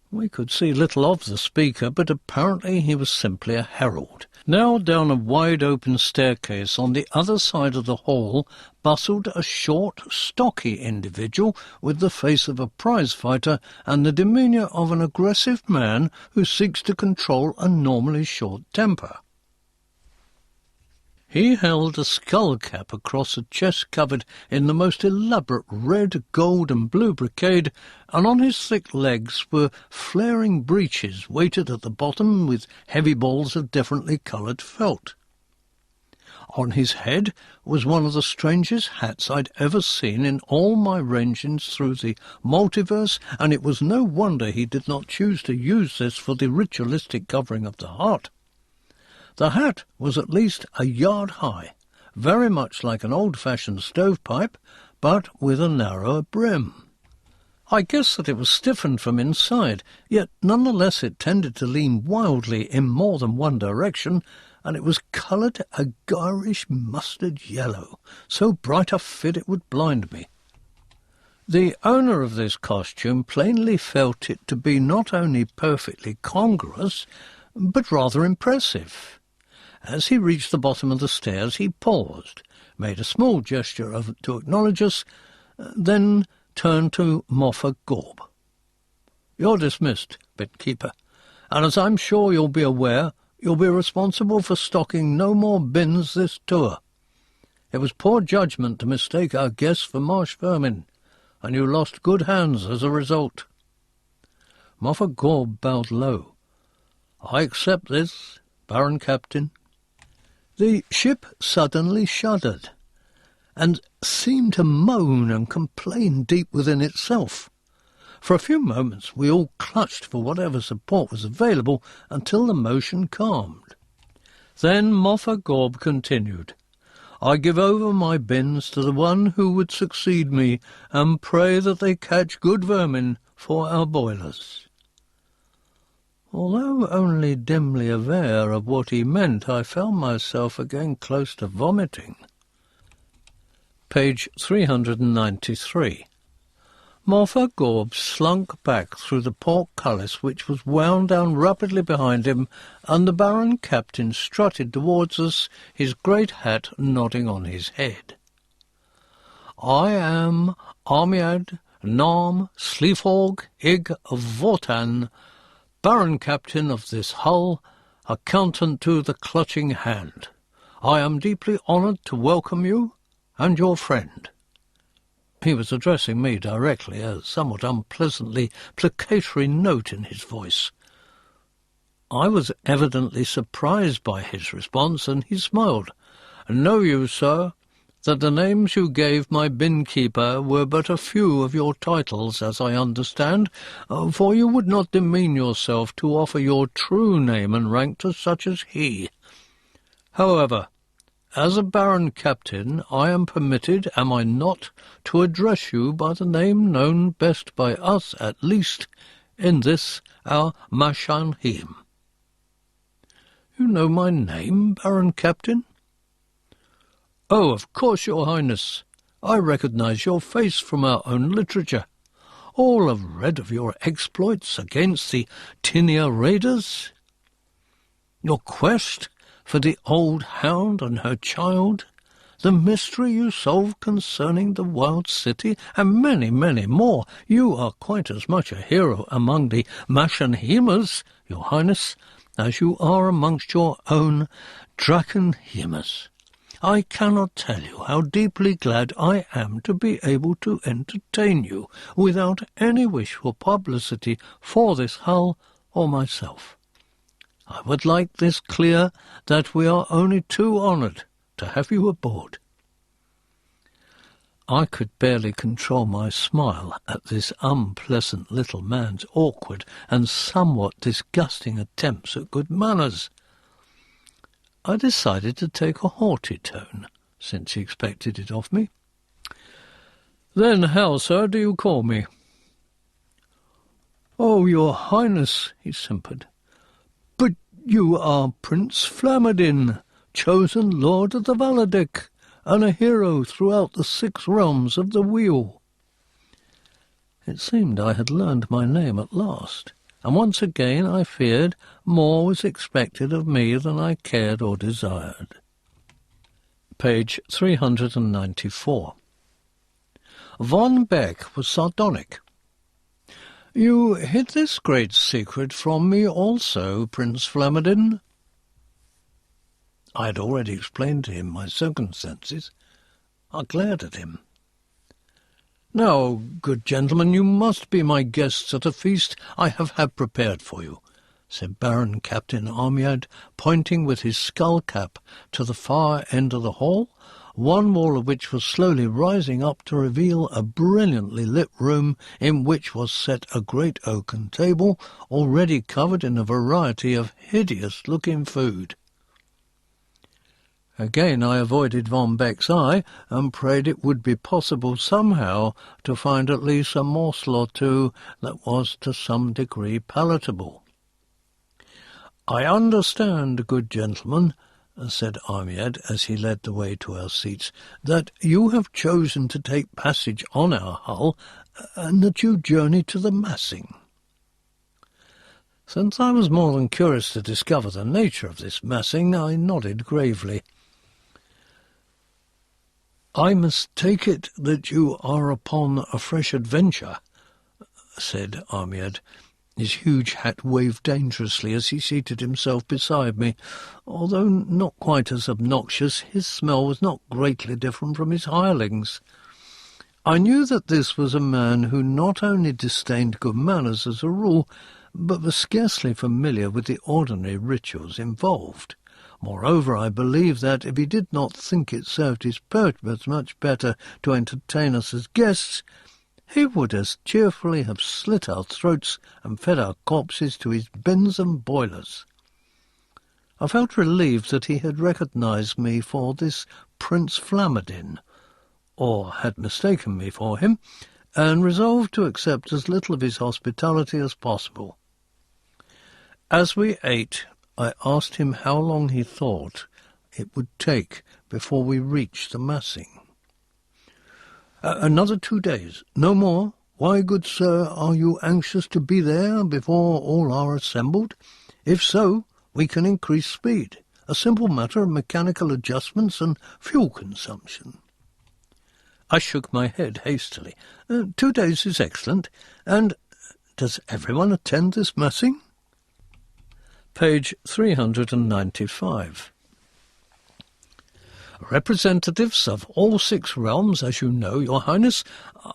We could see little of the speaker, but apparently he was simply a herald. Now down a wide-open staircase on the other side of the hall bustled a short, stocky individual with the face of a prize-fighter and the demeanour of an aggressive man who seeks to control a normally short temper. He held a skull-cap across a chest covered in the most elaborate red, gold and blue brocade, and on his thick legs were flaring breeches weighted at the bottom with heavy balls of differently coloured felt. On his head was one of the strangest hats I'd ever seen in all my rangings through the multiverse, and it was no wonder he did not choose to use this for the ritualistic covering of the heart. The hat was at least a yard high, very much like an old-fashioned stovepipe, but with a narrower brim. I guessed that it was stiffened from inside, yet nonetheless it tended to lean wildly in more than one direction, and it was coloured a garish mustard yellow, so bright a fit it would blind me. The owner of this costume plainly felt it to be not only perfectly congruous, but rather impressive. As he reached the bottom of the stairs, he paused, made a small gesture to acknowledge us, then turned to Morpher Gorb. "You're dismissed, Bitkeeper, and as I'm sure you'll be aware, you'll be responsible for stocking no more bins this tour. It was poor judgment to mistake our guests for marsh vermin, and you lost good hands as a result." Morpher Gorb bowed low. "I accept this, Baron Captain." The ship suddenly shuddered, and seemed to moan and complain deep within itself. For a few moments we all clutched for whatever support was available until the motion calmed. Then Morpher Gorb continued, "I give over my bins to the one who would succeed me, and pray that they catch good vermin for our boilers." Although only dimly aware of what he meant, I found myself again close to vomiting. Page 393. Morpher Gorb slunk back through the portcullis, which was wound down rapidly behind him, and the Baron Captain strutted towards us, his great hat nodding on his head. "I am Armiad Nam Sleefhorg Ig Vortan, Baron Captain of this hull, accountant to the Clutching Hand. I am deeply honoured to welcome you and your friend." He was addressing me directly, a somewhat unpleasantly placatory note in his voice. I was evidently surprised by his response, and he smiled. "Know you, sir, that the names you gave my bin-keeper were but a few of your titles, as I understand, for you would not demean yourself to offer your true name and rank to such as he. However, as a Baron Captain, I am permitted, am I not, to address you by the name known best by us, at least, in this our Mashanhim." "You know my name, Baron Captain?" "Oh, of course, your Highness. I recognise your face from our own literature. All have read of your exploits against the Tinia raiders. Your quest for the old hound and her child, the mystery you solved concerning the wild city, and many, many more. You are quite as much a hero among the Machenhemers, your highness, as you are amongst your own Drachenhemers. I cannot tell you how deeply glad I am to be able to entertain you without any wish for publicity for this hull or myself. I would like this clear that we are only too honoured to have you aboard. I could barely control my smile at this unpleasant little man's awkward and somewhat disgusting attempts at good manners. I decided to take a haughty tone, since he expected it of me. "Then how, sir, do you call me?" "Oh, your highness," he simpered. "But you are Prince Flamadin, chosen Lord of the Valadic, and a hero throughout the 6 realms of the wheel." It seemed I had learned my name at last, and once again I feared more was expected of me than I cared or desired. Page 394. Von Beck was sardonic. "You hid this great secret from me also, Prince Flamadin." I had already explained to him my circumstances. I glared at him. "Now, good gentlemen, you must be my guests at a feast I have had prepared for you," said Baron Captain Armiad, pointing with his skull-cap to the far end of the hall, one wall of which was slowly rising up to reveal a brilliantly lit room in which was set a great oaken table, already covered in a variety of hideous-looking food. Again I avoided Von Beck's eye, and prayed it would be possible somehow to find at least a morsel or two that was to some degree palatable. "I understand, good gentlemen," said Armiad as he led the way to our seats, "that you have chosen to take passage on our hull, and that you journey to the massing." Since I was more than curious to discover the nature of this massing, I nodded gravely. "I must take it that you are upon a fresh adventure," said Armiad. His huge hat waved dangerously as he seated himself beside me. Although not quite as obnoxious, his smell was not greatly different from his hirelings. I knew that this was a man who not only disdained good manners as a rule, but was scarcely familiar with the ordinary rituals involved. Moreover, I believe that, if he did not think it served his purpose much better to entertain us as guests, he would as cheerfully have slit our throats and fed our corpses to his bins and boilers. I felt relieved that he had recognized me for this Prince Flamadin, or had mistaken me for him, and resolved to accept as little of his hospitality as possible. As we ate, I asked him how long he thought it would take before we reached the massing. "Another 2 days, no more. Why, good sir, are you anxious to be there before all are assembled? If so, we can increase speed. A simple matter of mechanical adjustments and fuel consumption." I shook my head hastily. 2 days is excellent. And does everyone attend this massing?" Page 395. "Representatives of all 6 realms, as you know, your highness.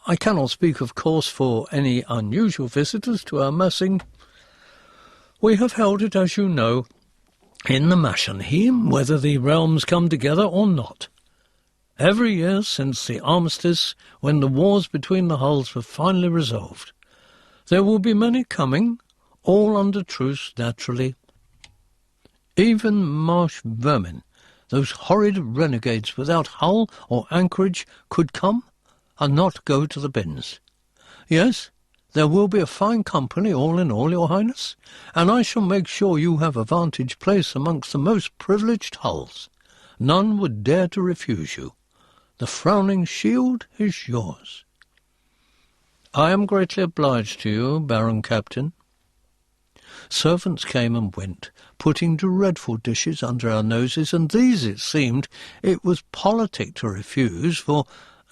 I cannot speak, of course, for any unusual visitors to our massing. We have held it, as you know, in the Machenheim, whether the realms come together or not. Every year since the armistice, when the wars between the hulls were finally resolved. There will be many coming, all under truce, naturally. Even marsh vermin, those horrid renegades without hull or anchorage, could come and not go to the bins. Yes, there will be a fine company all in all, your highness, and I shall make sure you have a vantage place amongst the most privileged hulls. None would dare to refuse you. The frowning shield is yours. I am greatly obliged to you, Baron Captain. Servants came and went, putting dreadful dishes under our noses, and these, it seemed, it was politic to refuse, for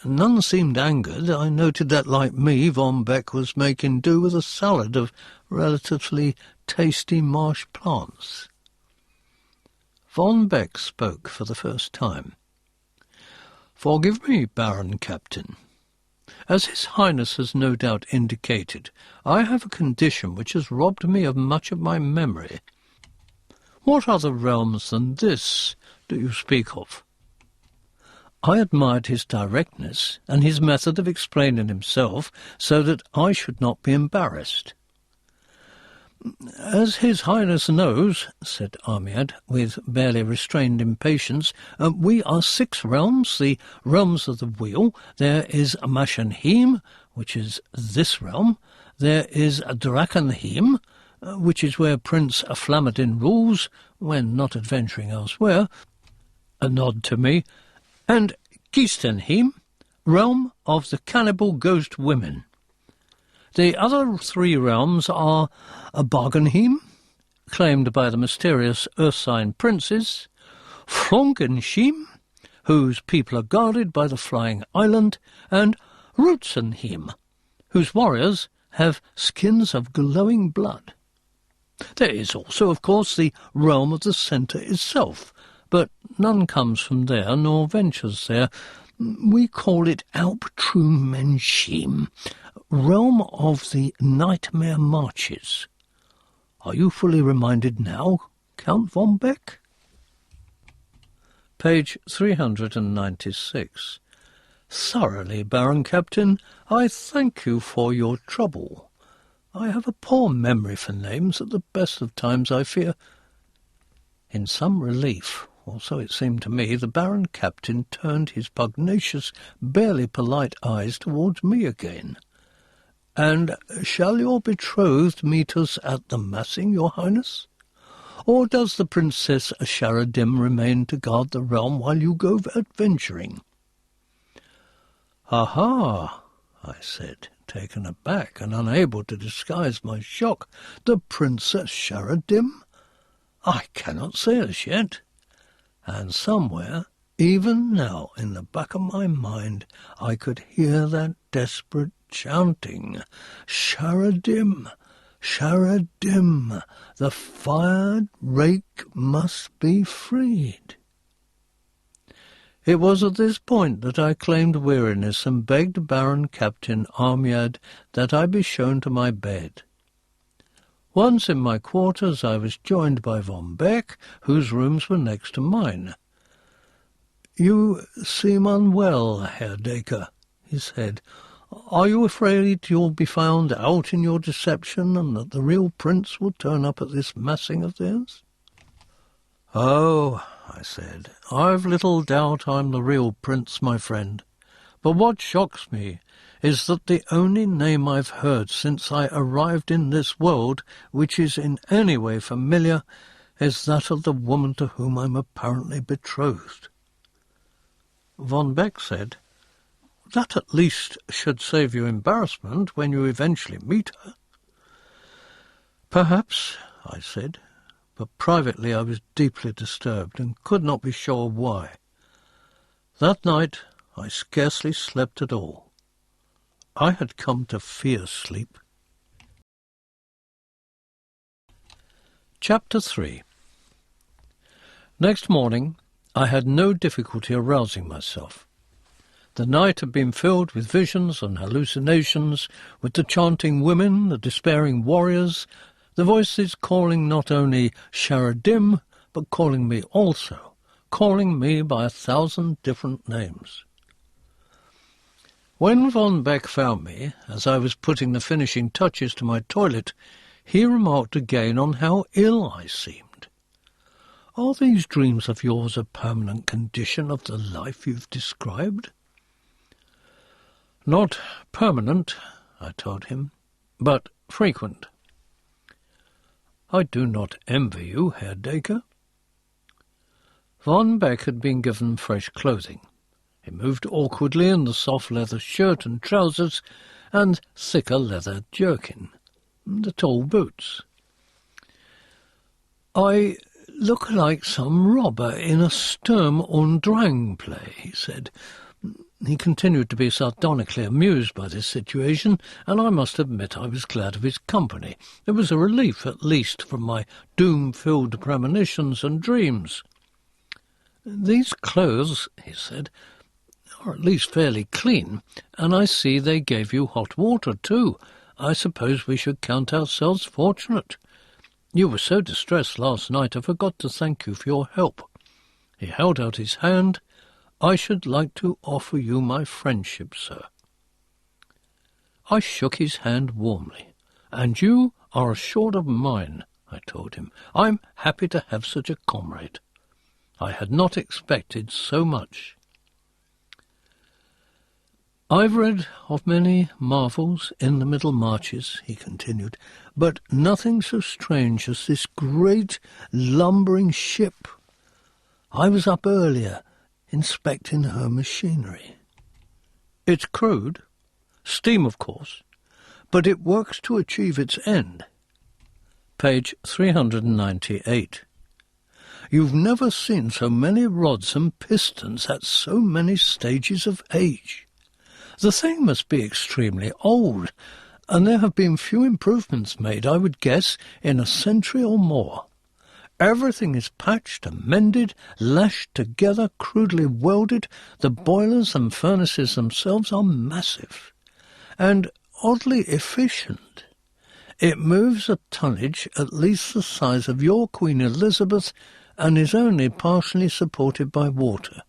none seemed angered. I noted that, like me, Von Beck was making do with a salad of relatively tasty marsh plants. Von Beck spoke for the first time. "Forgive me, Baron Captain. As His Highness has no doubt indicated, I have a condition which has robbed me of much of my memory. What other realms than this do you speak of?" I admired his directness and his method of explaining himself so that I should not be embarrassed. "As His Highness knows," said Armiad, with barely restrained impatience, "we are 6 realms, the realms of the wheel. There is Mashenheim, which is this realm. There is Drakenheim, which is where Prince Flamadin rules, when not adventuring elsewhere," a nod to me, "and Gistenheim, realm of the cannibal ghost women. The other 3 realms are Bargenheim, claimed by the mysterious Ursine princes, Flongenheim, whose people are guarded by the Flying Island, and Rutzenheim, whose warriors have skins of glowing blood. There is also, of course, the realm of the centre itself, but none comes from there nor ventures there. We call it Alptrumenschim, realm of the Nightmare Marches. Are you fully reminded now, Count von Beck?" Page 396. "Thoroughly, Baron Captain. I thank you for your trouble. I have a poor memory for names at the best of times, I fear." In some relief, or so it seemed to me, the Baron Captain turned his pugnacious, barely polite eyes towards me again. "And shall your betrothed meet us at the massing, your Highness? Or does the Princess Sharadim remain to guard the realm while you go adventuring?" "Aha!" I said, taken aback and unable to disguise my shock. "The Princess Sharadim? I cannot say as yet." And somewhere, even now in the back of my mind, I could hear that desperate chanting, "Sharadim, Sharadim, the fired rake must be freed." It was at this point that I claimed weariness and begged Baron Captain Armiad that I be shown to my bed. Once in my quarters I was joined by Von Beck, whose rooms were next to mine. "You seem unwell, Herr Dacre," he said. "Are you afraid you'll be found out in your deception and that the real prince will turn up at this massing of theirs?" "Oh," I said, "I've little doubt I'm the real prince, my friend. But what shocks me is that the only name I've heard since I arrived in this world which is in any way familiar is that of the woman to whom I'm apparently betrothed." Von Beck said, "That at least should save you embarrassment when you eventually meet her." "Perhaps," I said, but privately I was deeply disturbed and could not be sure why. That night I scarcely slept at all. I had come to fear sleep. Chapter 3. Next morning I had no difficulty arousing myself. The night had been filled with visions and hallucinations, with the chanting women, the despairing warriors, the voices calling not only Sharadim, but calling me also, calling me by 1,000 different names. When Von Beck found me, as I was putting the finishing touches to my toilet, he remarked again on how ill I seemed. "Are these dreams of yours a permanent condition of the life you've described?" "Not permanent," I told him, "but frequent." "I do not envy you, Herr Dacre." Von Beck had been given fresh clothing. He moved awkwardly in the soft leather shirt and trousers and thicker leather jerkin, the tall boots. "I look like some robber in a Sturm und Drang play," he said. He continued to be sardonically amused by this situation, and I must admit I was glad of his company. It was a relief, at least, from my doom-filled premonitions and dreams. "These clothes," he said, "are at least fairly clean, and I see they gave you hot water too. I suppose we should count ourselves fortunate. You were so distressed last night I forgot to thank you for your help." He held out his hand. "I should like to offer you my friendship, sir." I shook his hand warmly. "And you are assured of mine," I told him. "I'm happy to have such a comrade." I had not expected so much. "I've read of many marvels in the Middle Marches," he continued, "but nothing so strange as this great lumbering ship. I was up earlier, inspecting her machinery. It's crude, steam of course, but it works to achieve its end." Page 398. "You've never seen so many rods and pistons at so many stages of age. The thing must be extremely old, and there have been few improvements made, I would guess, in a century or more. Everything is patched and mended, lashed together, crudely welded. The boilers and furnaces themselves are massive, and oddly efficient. It moves a tonnage at least the size of your Queen Elizabeth, and is only partially supported by water.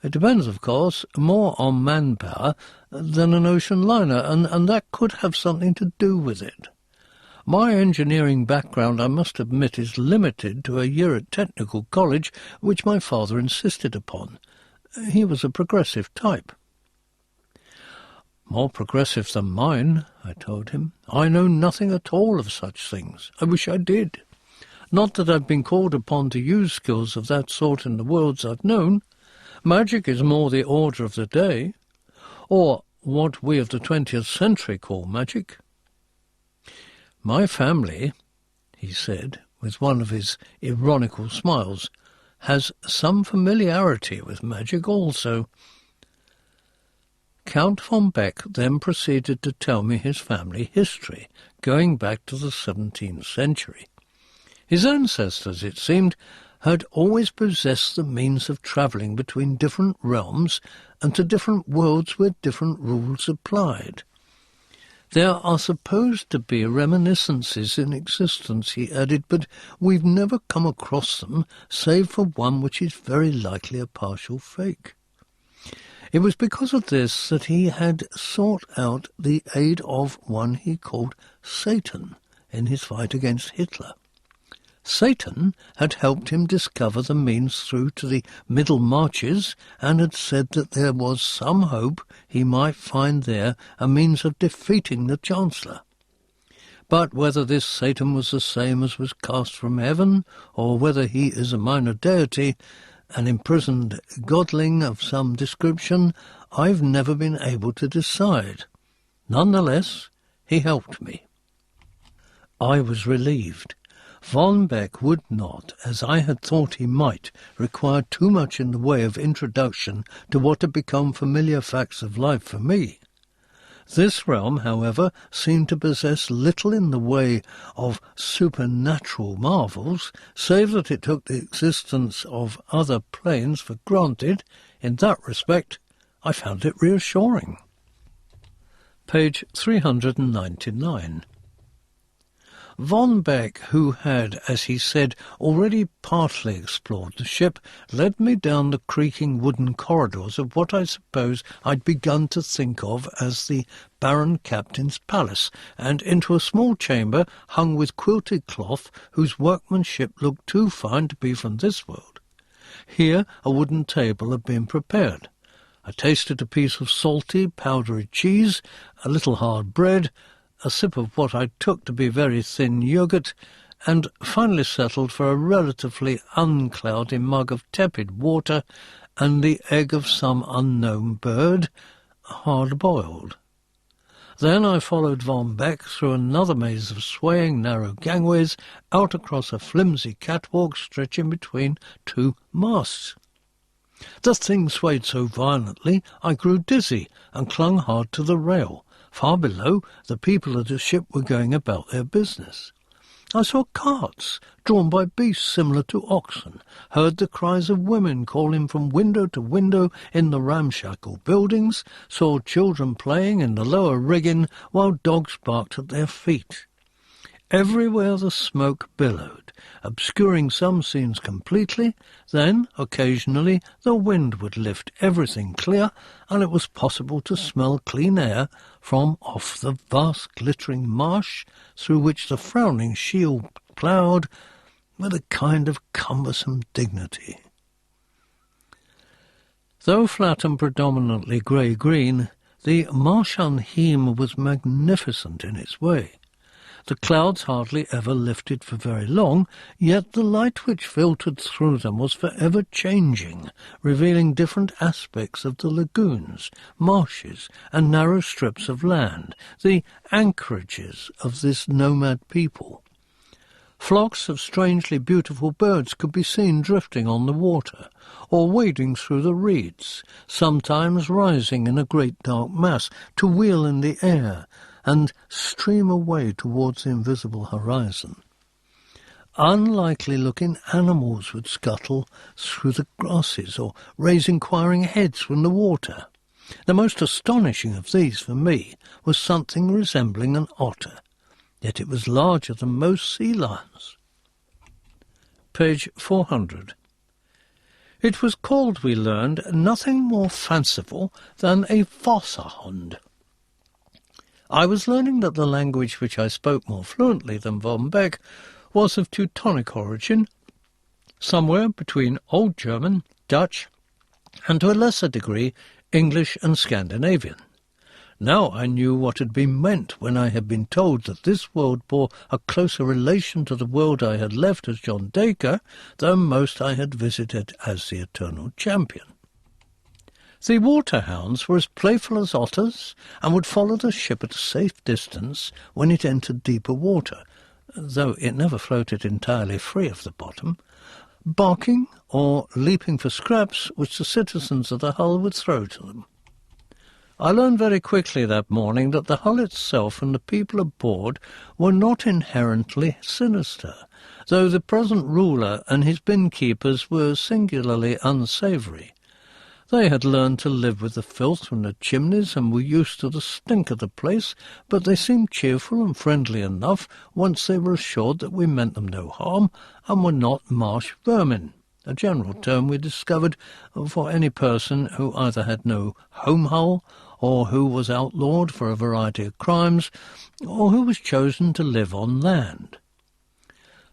It depends, of course, more on manpower than an ocean liner, and that could have something to do with it. My engineering background, I must admit, is limited to a year at technical college, which my father insisted upon. He was a progressive type." "More progressive than mine," I told him. "I know nothing at all of such things. I wish I did. Not that I've been called upon to use skills of that sort in the worlds I've known. Magic is more the order of the day, or what we of the 20th century call magic." "My family," he said, with one of his ironical smiles, "has some familiarity with magic also." Count von Beck then proceeded to tell me his family history, going back to the 17th century. His ancestors, it seemed, had always possessed the means of travelling between different realms and to different worlds where different rules applied. "There are supposed to be reminiscences in existence," he added, "but we've never come across them, save for one which is very likely a partial fake." It was because of this that he had sought out the aid of one he called Satan in his fight against Hitler. Satan had helped him discover the means through to the Middle Marches, and had said that there was some hope he might find there a means of defeating the Chancellor. But whether this Satan was the same as was cast from heaven, or whether he is a minor deity, an imprisoned godling of some description, I've never been able to decide. Nonetheless, he helped me. I was relieved. Von Beck would not, as I had thought he might, require too much in the way of introduction to what had become familiar facts of life for me. This realm, however, seemed to possess little in the way of supernatural marvels, save that it took the existence of other planes for granted. In that respect, I found it reassuring. Page 399. Von Beck, who had, as he said, already partly explored the ship, led me down the creaking wooden corridors of what I suppose I'd begun to think of as the Baron Captain's palace, and into a small chamber hung with quilted cloth whose workmanship looked too fine to be from this world. Here a wooden table had been prepared. I tasted a piece of salty, powdery cheese, a little hard bread, a sip of what I took to be very thin yoghurt, and finally settled for a relatively uncloudy mug of tepid water and the egg of some unknown bird, hard-boiled. Then I followed Von Beck through another maze of swaying narrow gangways out across a flimsy catwalk stretching between two masts. The thing swayed so violently I grew dizzy and clung hard to the rail. Far below, the people of the ship were going about their business. I saw carts drawn by beasts similar to oxen, heard the cries of women calling from window to window in the ramshackle buildings, saw children playing in the lower rigging while dogs barked at their feet. Everywhere the smoke billowed, obscuring some scenes completely. Then, occasionally, the wind would lift everything clear, and it was possible to smell clean air from off the vast glittering marsh through which the frowning shield ploughed with a kind of cumbersome dignity. Though flat and predominantly grey-green, the Marsh-on Heam was magnificent in its way. The clouds hardly ever lifted for very long, yet the light which filtered through them was forever changing, revealing different aspects of the lagoons, marshes, and narrow strips of land, the anchorages of this nomad people. Flocks of strangely beautiful birds could be seen drifting on the water, or wading through the reeds, sometimes rising in a great dark mass to wheel in the air, and stream away towards the invisible horizon. Unlikely-looking animals would scuttle through the grasses or raise inquiring heads from the water. The most astonishing of these, for me, was something resembling an otter, yet it was larger than most sea lions. Page 400. It was called, we learned, nothing more fanciful than a Wasserhund. I was learning that the language which I spoke more fluently than Von Beck was of Teutonic origin, somewhere between Old German, Dutch, and to a lesser degree English and Scandinavian. Now I knew what had been meant when I had been told that this world bore a closer relation to the world I had left as John Dacre than most I had visited as the Eternal Champion. The waterhounds were as playful as otters, and would follow the ship at a safe distance when it entered deeper water, though it never floated entirely free of the bottom, barking or leaping for scraps which the citizens of the hull would throw to them. I learned very quickly that morning that the hull itself and the people aboard were not inherently sinister, though the present ruler and his bin-keepers were singularly unsavoury. They had learned to live with the filth from the chimneys and were used to the stink of the place, but they seemed cheerful and friendly enough once they were assured that we meant them no harm and were not marsh vermin, a general term we discovered for any person who either had no home hull, or who was outlawed for a variety of crimes, or who was chosen to live on land.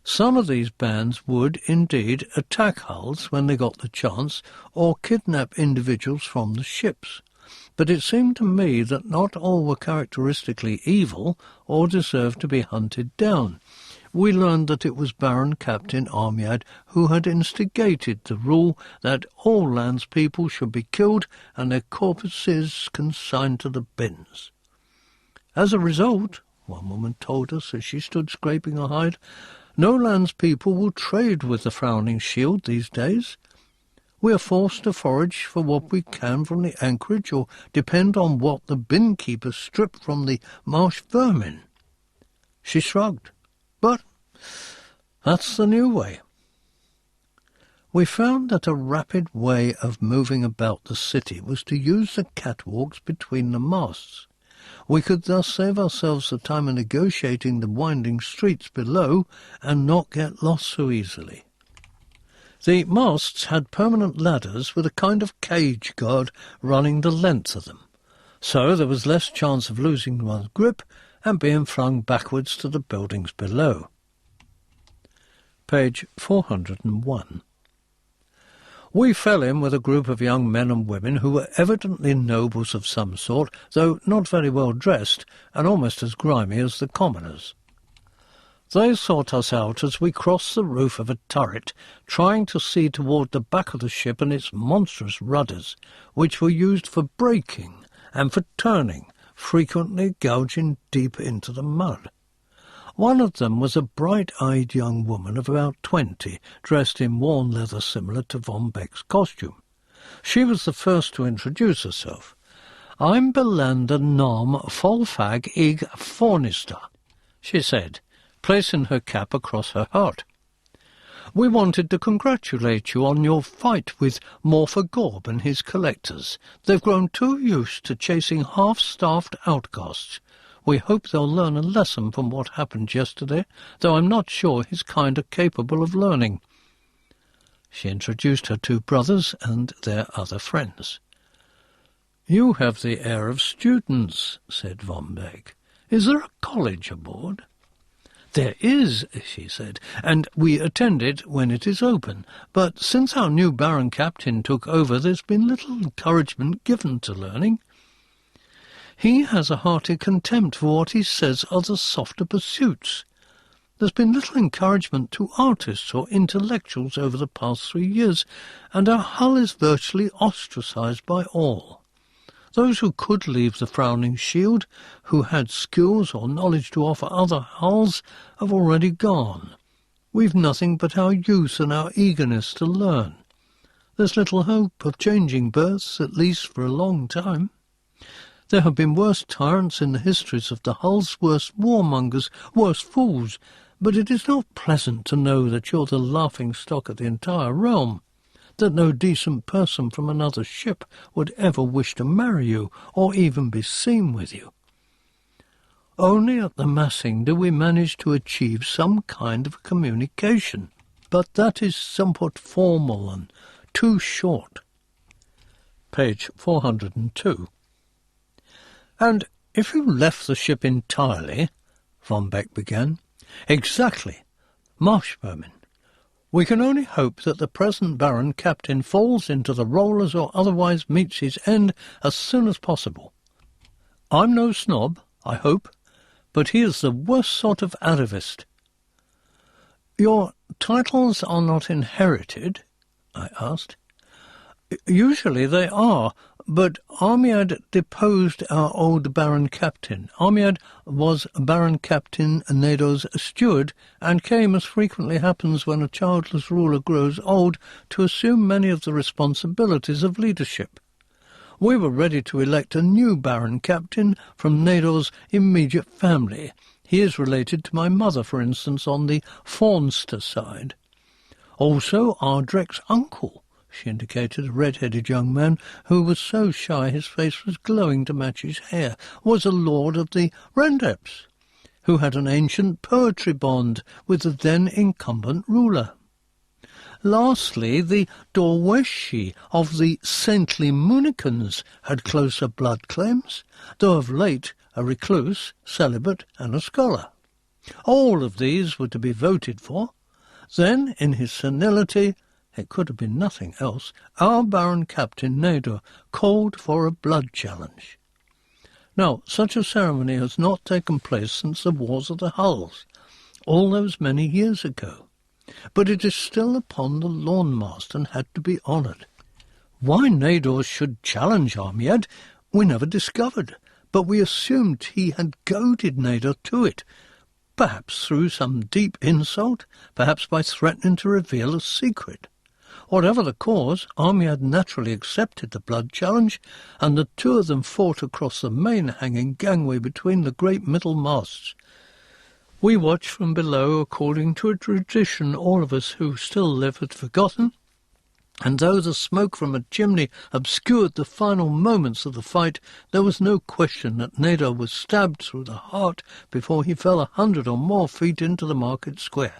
Some of these bands would, indeed, attack hulls when they got the chance, or kidnap individuals from the ships. But it seemed to me that not all were characteristically evil, or deserved to be hunted down. We learned that it was Baron Captain Armiad who had instigated the rule that all landspeople should be killed and their corpses consigned to the bins. As a result, one woman told us as she stood scraping her hide, no landspeople will trade with the frowning shield these days. We are forced to forage for what we can from the anchorage, or depend on what the bin-keepers strip from the marsh vermin. She shrugged. But that's the new way. We found that a rapid way of moving about the city was to use the catwalks between the masts. We could thus save ourselves the time of negotiating the winding streets below and not get lost so easily. The masts had permanent ladders with a kind of cage guard running the length of them, so there was less chance of losing one's grip and being flung backwards to the buildings below. Page 401. We fell in with a group of young men and women who were evidently nobles of some sort, though not very well dressed, and almost as grimy as the commoners. They sought us out as we crossed the roof of a turret, trying to see toward the back of the ship and its monstrous rudders, which were used for braking and for turning, frequently gouging deep into the mud. One of them was a bright-eyed young woman of about 20, dressed in worn leather similar to Von Beck's costume. She was the first to introduce herself. "I'm Belinda Nom Folfag Ig Fornister," she said, placing her cap across her heart. "We wanted to congratulate you on your fight with Morpher and his collectors. They've grown too used to chasing half-starved outcasts. We hope they'll learn a lesson from what happened yesterday, though I'm not sure his kind are capable of learning." She introduced her two brothers and their other friends. "You have the air of students," said Von Beck. "Is there a college aboard?" "There is," she said, "and we attend it when it is open. But since our new Baron Captain took over, there's been little encouragement given to learning. He has a hearty contempt for what he says are the softer pursuits. There's been little encouragement to artists or intellectuals over the past 3 years, and our hull is virtually ostracized by all. Those who could leave the frowning shield, who had skills or knowledge to offer other hulls, have already gone. We've nothing but our youth and our eagerness to learn. There's little hope of changing berths, at least for a long time. There have been worse tyrants in the histories of the hulls, worse warmongers, worse fools, but it is not pleasant to know that you're the laughing-stock of the entire realm, that no decent person from another ship would ever wish to marry you or even be seen with you. Only at the massing do we manage to achieve some kind of communication, but that is somewhat formal and too short." Page 402. "And if you left the ship entirely," Von Beck began. "Exactly. Marsh vermin. We can only hope that the present Baron Captain falls into the rollers or otherwise meets his end as soon as possible. I'm no snob, I hope, but he is the worst sort of atavist." "Your titles are not inherited?" I asked. "Usually they are, but Armiad deposed our old Baron Captain. Armiad was Baron Captain Nado's steward, and came, as frequently happens when a childless ruler grows old, to assume many of the responsibilities of leadership. We were ready to elect a new Baron Captain from Nado's immediate family. He is related to my mother, for instance, on the Faunster side. Also Ardrek's uncle," she indicated a red-headed young man who was so shy his face was glowing to match his hair, "was a lord of the Rendeps, who had an ancient poetry bond with the then-incumbent ruler. Lastly, the Dorweshi of the saintly Municans had closer blood claims, though of late a recluse, celibate, and a scholar. All of these were to be voted for. Then, in his senility, it could have been nothing else, our Baron Captain Nador called for a blood challenge. Now, such a ceremony has not taken place since the Wars of the Hulls, all those many years ago, but it is still upon the lawn-mast and had to be honoured. Why Nador should challenge Armiad we never discovered, but we assumed he had goaded Nador to it, perhaps through some deep insult, perhaps by threatening to reveal a secret. Whatever the cause, Armiad naturally accepted the blood challenge, and the two of them fought across the main hanging gangway between the great middle masts. We watched from below according to a tradition all of us who still live had forgotten, and though the smoke from a chimney obscured the final moments of the fight, there was no question that Nador was stabbed through the heart before he fell 100 or more feet into the market square.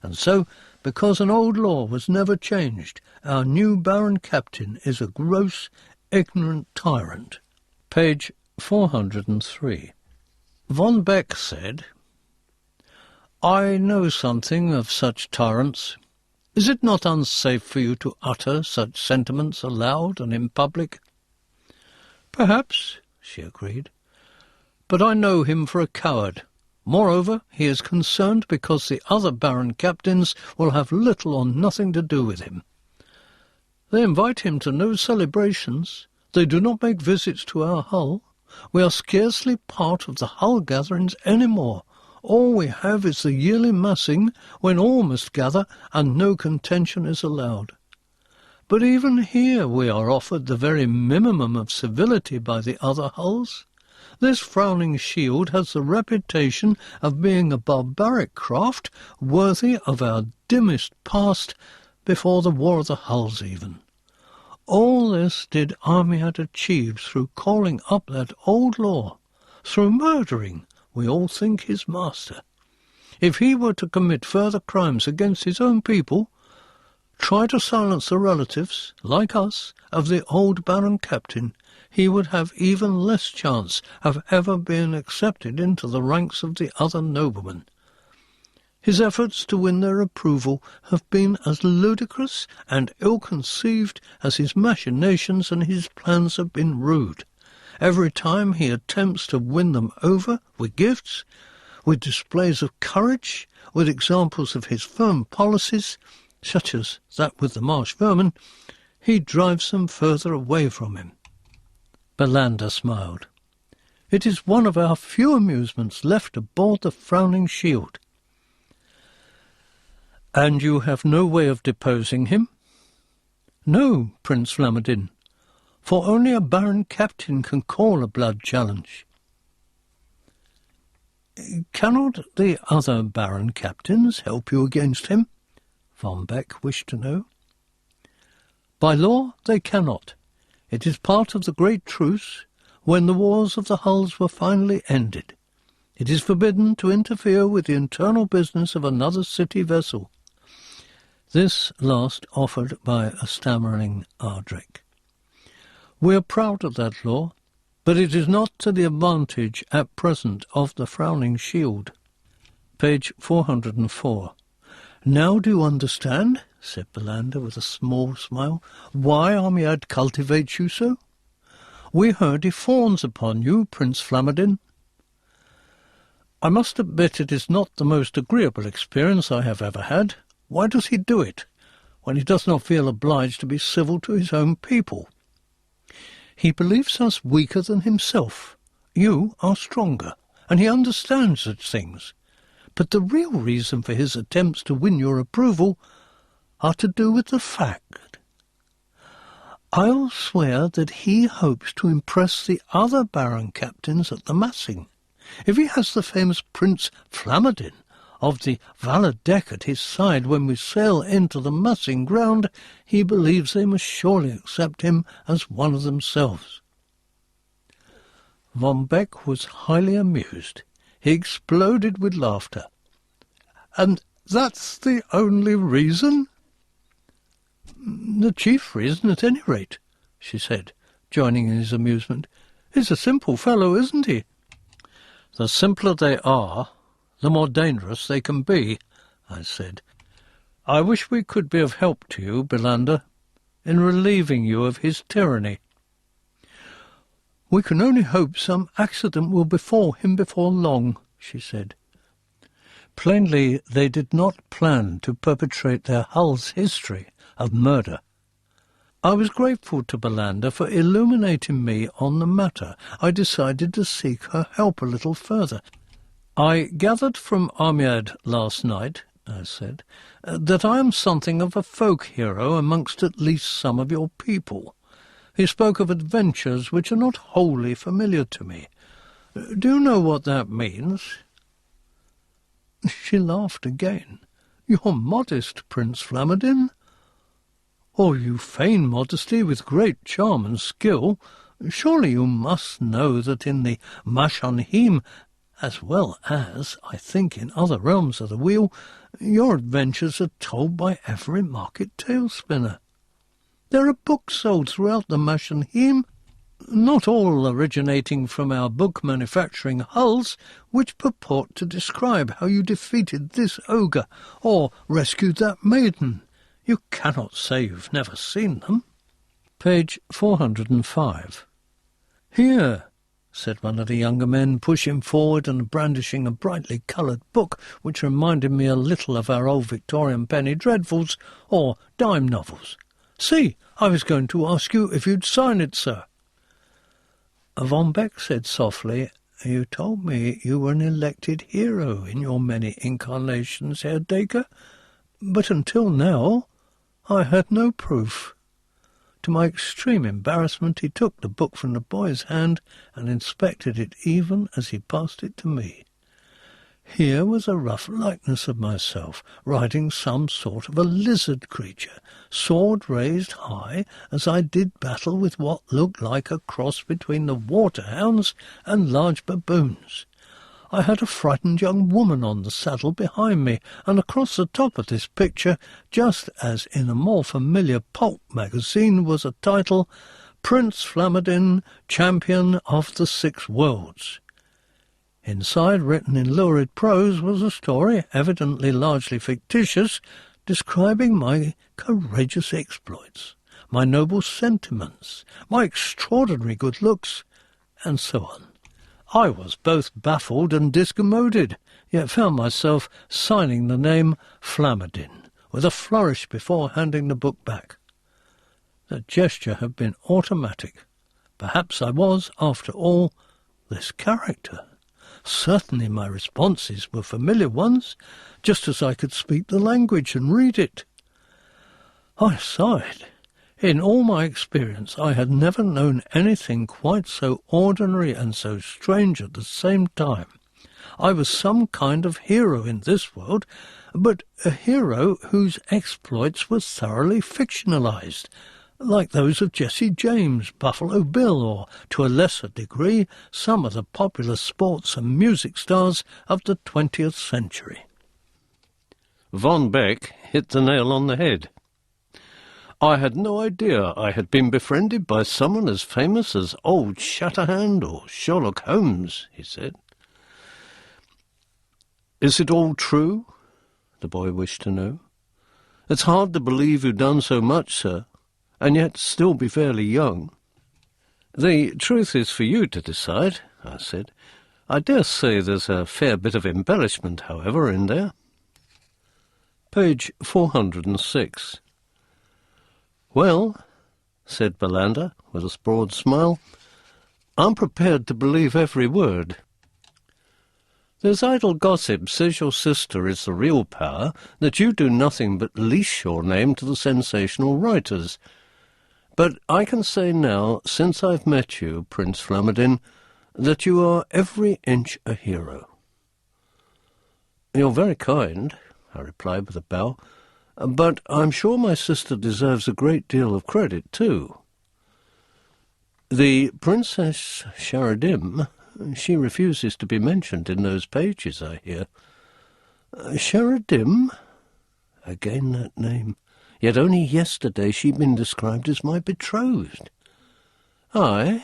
And so, because an old law was never changed, our new Baron Captain is a gross, ignorant tyrant." Page 403. Von Beck said, "I know something of such tyrants. Is it not unsafe for you to utter such sentiments aloud and in public?" "Perhaps," she agreed, "but I know him for a coward. Moreover, he is concerned because the other Baron captains will have little or nothing to do with him. They invite him to no celebrations. They do not make visits to our hull. We are scarcely part of the hull gatherings any more. All we have is the yearly massing, when all must gather, and no contention is allowed. But even here we are offered the very minimum of civility by the other hulls. This frowning shield has the reputation of being a barbaric craft worthy of our dimmest past, before the War of the Hulls even. All this did Armiad achieve through calling up that old law, through murdering, we all think, his master. If he were to commit further crimes against his own people, try to silence the relatives, like us, of the old Baron Captain, he would have even less chance of ever being accepted into the ranks of the other noblemen. His efforts to win their approval have been as ludicrous and ill-conceived as his machinations and his plans have been rude. Every time he attempts to win them over with gifts, with displays of courage, with examples of his firm policies, such as that with the marsh vermin, he drives them further away from him. Bellander smiled. It is one of our few amusements left aboard the Frowning Shield. And you have no way of deposing him? No, Prince Flamadin, for only a Baron Captain can call a blood challenge. Cannot the other Baron Captains help you against him? Von Beck wished to know. By law they cannot. It is part of the great truce, when the wars of the hulls were finally ended. It is forbidden to interfere with the internal business of another city vessel. This last offered by a stammering Ardric. We are proud of that law, but it is not to the advantage at present of the Frowning Shield. Page 404. Now do you understand, said Bellander with a small smile, why Armiad cultivates you so? We heard he fawns upon you, Prince Flamadin. I must admit it is not the most agreeable experience I have ever had. Why does he do it, when he does not feel obliged to be civil to his own people? He believes us weaker than himself. You are stronger, and he understands such things. But the real reason for his attempts to win your approval are to do with the fact. I'll swear that he hopes to impress the other Baron Captains at the massing. If he has the famous Prince Flamadin of the Valadeck at his side when we sail into the massing ground, he believes they must surely accept him as one of themselves. Von Beck was highly amused. He exploded with laughter. And that's the only reason? The chief reason, at any rate, she said, joining in his amusement. He's a simple fellow, isn't he? The simpler they are, the more dangerous they can be, I said. I wish we could be of help to you, Bellander, in relieving you of his tyranny. We can only hope some accident will befall him before long, she said. Plainly, they did not plan to perpetrate their hull's history of murder. I was grateful to Bellander for illuminating me on the matter. I decided to seek her help a little further. I gathered from Armiad last night, I said, that I am something of a folk hero amongst at least some of your people. He spoke of adventures which are not wholly familiar to me. Do you know what that means? She laughed again. You're modest, Prince Flamadin. Or you feign modesty with great charm and skill. Surely you must know that in the Mashanhim, as well as, I think, in other realms of the wheel, your adventures are told by every market tale-spinner. There are books sold throughout the Mashanhim, not all originating from our book-manufacturing hulls, which purport to describe how you defeated this ogre or rescued that maiden. You cannot say you've never seen them. Page 405. Here, said one of the younger men, pushing forward and brandishing a brightly coloured book which reminded me a little of our old Victorian penny dreadfuls or dime novels. "See, I was going to ask you if you'd sign it, sir." Von Beck said softly, "You told me you were an elected hero in your many incarnations, Herr Dacre, but until now I had no proof." To my extreme embarrassment, he took the book from the boy's hand and inspected it even as he passed it to me. Here was a rough likeness of myself, riding some sort of a lizard creature, sword raised high, as I did battle with what looked like a cross between the waterhounds and large baboons. I had a frightened young woman on the saddle behind me, and across the top of this picture, just as in a more familiar pulp magazine, was a title, "Prince Flamadin, Champion of the Six Worlds." Inside, written in lurid prose, was a story, evidently largely fictitious, describing my courageous exploits, my noble sentiments, my extraordinary good looks, and so on. I was both baffled and discommoded, yet found myself signing the name Flamadin, with a flourish before handing the book back. The gesture had been automatic. Perhaps I was, after all, this character. Certainly my responses were familiar ones, just as I could speak the language and read it. I sighed. In all my experience, I had never known anything quite so ordinary and so strange at the same time. I was some kind of hero in this world, but a hero whose exploits were thoroughly fictionalized, like those of Jesse James, Buffalo Bill, or, to a lesser degree, some of the popular sports and music stars of the 20th century. Von Beck hit the nail on the head. I had no idea I had been befriended by someone as famous as Old Shatterhand or Sherlock Holmes, he said. "Is it all true?" the boy wished to know. "It's hard to believe you've done so much, sir, and yet still be fairly young." "The truth is for you to decide," I said. "I dare say there's a fair bit of embellishment, however, in there." Page 406. "Well," said Belander, with a broad smile, "I'm prepared to believe every word. There's idle gossip says your sister is the real power, that you do nothing but leash your name to the sensational writers. But I can say now, since I've met you, Prince Flamadin, that you are every inch a hero." "You're very kind," I replied with a bow, "but I'm sure my sister deserves a great deal of credit, too." "The Princess Sharadim, she refuses to be mentioned in those pages, I hear." "Sharadim?" Again that name. Yet only yesterday she'd been described as my betrothed. "Aye?"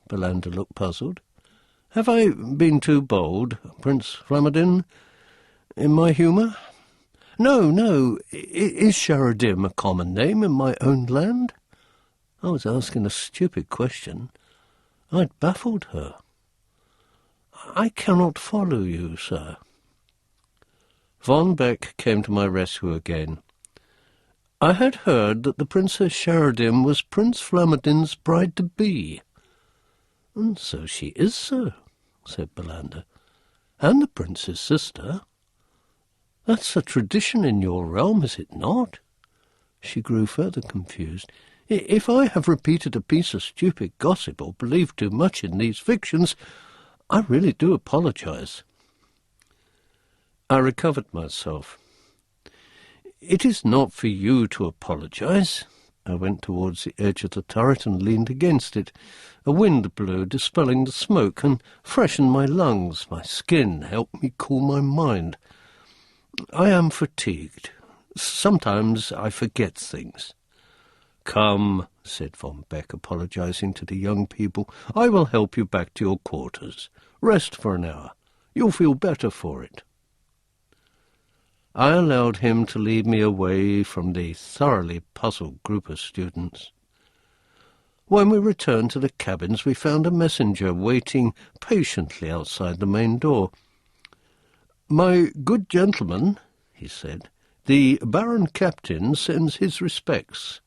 Belander looked puzzled. "Have I been too bold, Prince Flamadin, in my humour? No, is Sharadim a common name in my own land?" I was asking a stupid question. I'd baffled her. "I cannot follow you, sir." Von Beck came to my rescue again. "I had heard that the Princess Sharadim was Prince Flamadin's bride-to-be." "And so she is, sir," said Belander. "And the prince's sister. That's a tradition in your realm, is it not?" She grew further confused. "If I have repeated a piece of stupid gossip or believed too much in these fictions, I really do apologize." I recovered myself. "It is not for you to apologize." I went towards the edge of the turret and leaned against it. A wind blew, dispelling the smoke, and freshened my lungs. My skin helped me cool my mind. "I am fatigued. Sometimes I forget things." "Come," said Von Beck, apologizing to the young people, "I will help you back to your quarters. Rest for an hour. You'll feel better for it." I allowed him to lead me away from the thoroughly puzzled group of students. When we returned to the cabins, we found a messenger waiting patiently outside the main door. "My good gentleman," he said, "the Baron Captain sends his respects.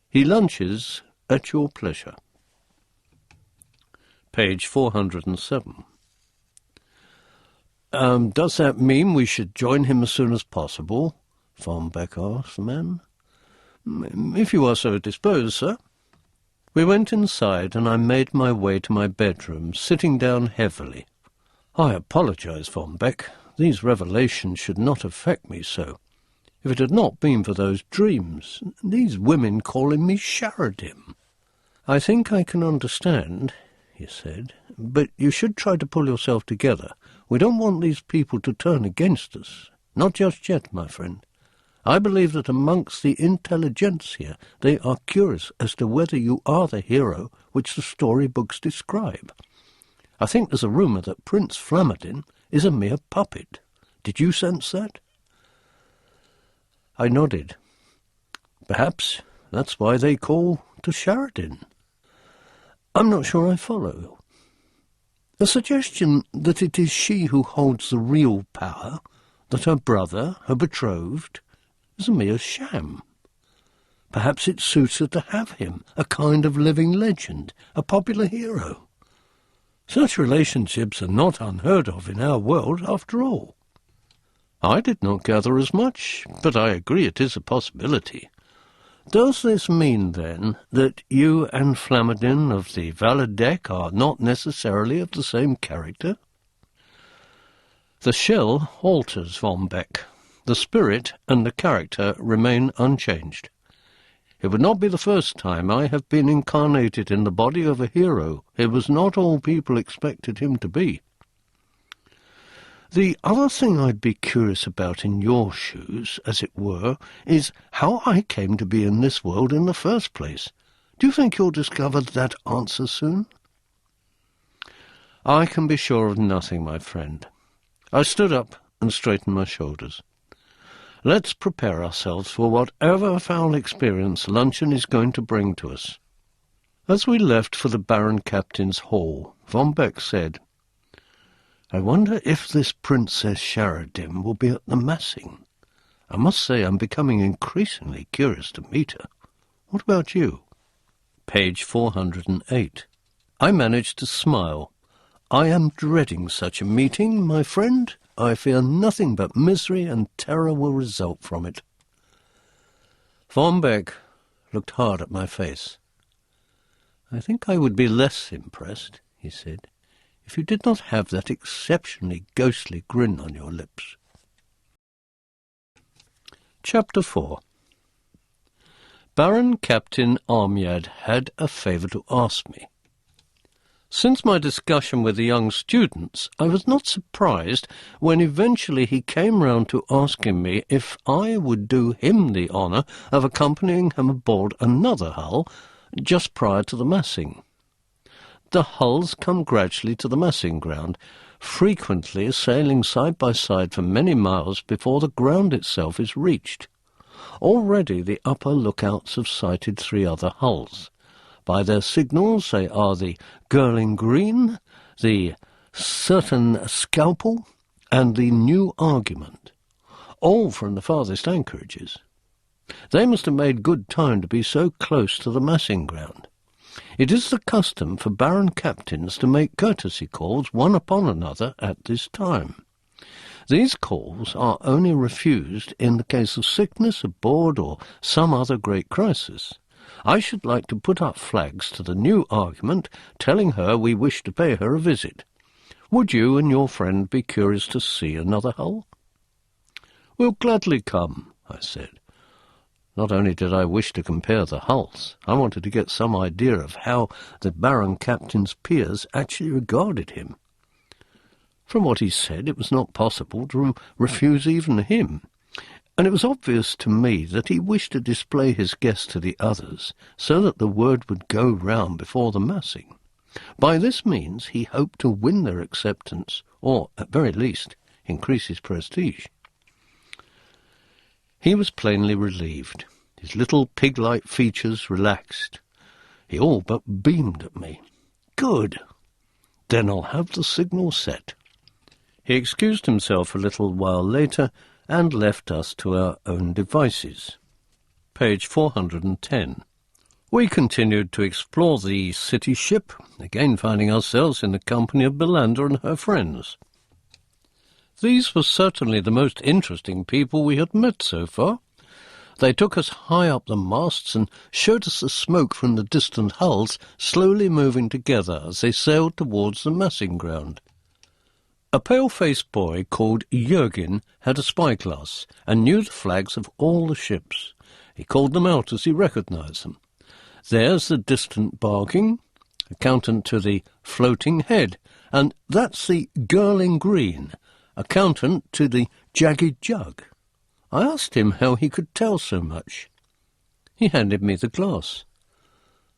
He lunches at your pleasure." Page 407. Does that mean we should join him as soon as possible?" Von Beck asked the man. "If you are so disposed, sir." We went inside, and I made my way to my bedroom, sitting down heavily. "I apologize, Von Beck. These revelations should not affect me so. If it had not been for those dreams, these women calling me Sheridan." "I think I can understand," he said, "but you should try to pull yourself together. We don't want these people to turn against us. Not just yet, my friend. I believe that amongst the intelligentsia they are curious as to whether you are the hero which the storybooks describe. I think there's a rumour that Prince Flamadin is a mere puppet. Did you sense that?" I nodded. "Perhaps that's why they call to Sheridan." "I'm not sure I follow. The suggestion that it is she who holds the real power, that her brother, her betrothed, is a mere sham. Perhaps it suits her to have him, a kind of living legend, a popular hero. Such relationships are not unheard of in our world, after all." "I did not gather as much, but I agree it is a possibility. "Does this mean, then, that you and Flamadin of the Valadeck are not necessarily of the same character?" "The shell alters, Von Beck. The spirit and the character remain unchanged. It would not be the first time I have been incarnated in the body of a hero. It was not all people expected him to be." "The other thing I'd be curious about in your shoes, as it were, is how I came to be in this world in the first place. Do you think you'll discover that answer soon?" "I can be sure of nothing, my friend." I stood up and straightened my shoulders. "Let's prepare ourselves for whatever foul experience luncheon is going to bring to us." As we left for the Baron Captain's hall, Von Beck said, "I wonder if this Princess Sheridan will be at the massing. I must say I'm becoming increasingly curious to meet her. What about you?" Page 408. I managed to smile. "I am dreading such a meeting, my friend. I fear nothing but misery and terror will result from it." Von Beck looked hard at my face. "I think I would be less impressed," he said, "if you did not have that exceptionally ghostly grin on your lips." Chapter 4. Baron Captain Armyad had a favour to ask me. Since my discussion with the young students, I was not surprised when eventually he came round to asking me if I would do him the honour of accompanying him aboard another hull just prior to the massing. The hulls come gradually to the massing ground, frequently sailing side by side for many miles before the ground itself is reached. Already the upper lookouts have sighted 3 other hulls. By their signals they are the Girling Green, the Certain Scalpel, and the New Argument, all from the farthest anchorages. They must have made good time to be so close to the massing ground. It is the custom for Baron Captains to make courtesy calls one upon another at this time. These calls are only refused in the case of sickness aboard or some other great crisis. I should like to put up flags to the New Argument, telling her we wish to pay her a visit. Would you and your friend be curious to see another hull?" "We'll gladly come," I said. Not only did I wish to compare the hulls, I wanted to get some idea of how the Baron Captain's peers actually regarded him. From what he said, it was not possible to refuse even him, and it was obvious to me that he wished to display his guest to the others so that the word would go round before the massing. By this means he hoped to win their acceptance, or, at very least, increase his prestige. He was plainly relieved. His little pig-like features relaxed. He all but beamed at me. "Good. Then I'll have the signal set." He excused himself a little while later and left us to our own devices. Page 410. We continued to explore the city ship, again finding ourselves in the company of Belinda and her friends. These were certainly the most interesting people we had met so far. They took us high up the masts and showed us the smoke from the distant hulls slowly moving together as they sailed towards the massing ground. A pale-faced boy called Jürgen had a spyglass and knew the flags of all the ships. He called them out as he recognised them. There's the distant barking, accountant to the floating head, and that's the girl in green, accountant to the jagged jug. I asked him how he could tell so much. He handed me the glass.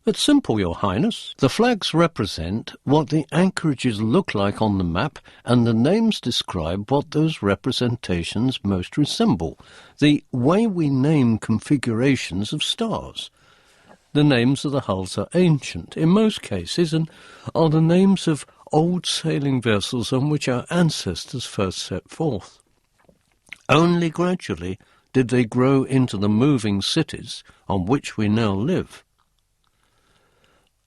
"It's simple, Your Highness. The flags represent what the anchorages look like on the map, and the names describe what those representations most resemble, the way we name configurations of stars. The names of the hulls are ancient, in most cases, and are the names of old sailing vessels on which our ancestors first set forth. Only gradually did they grow into the moving cities on which we now live."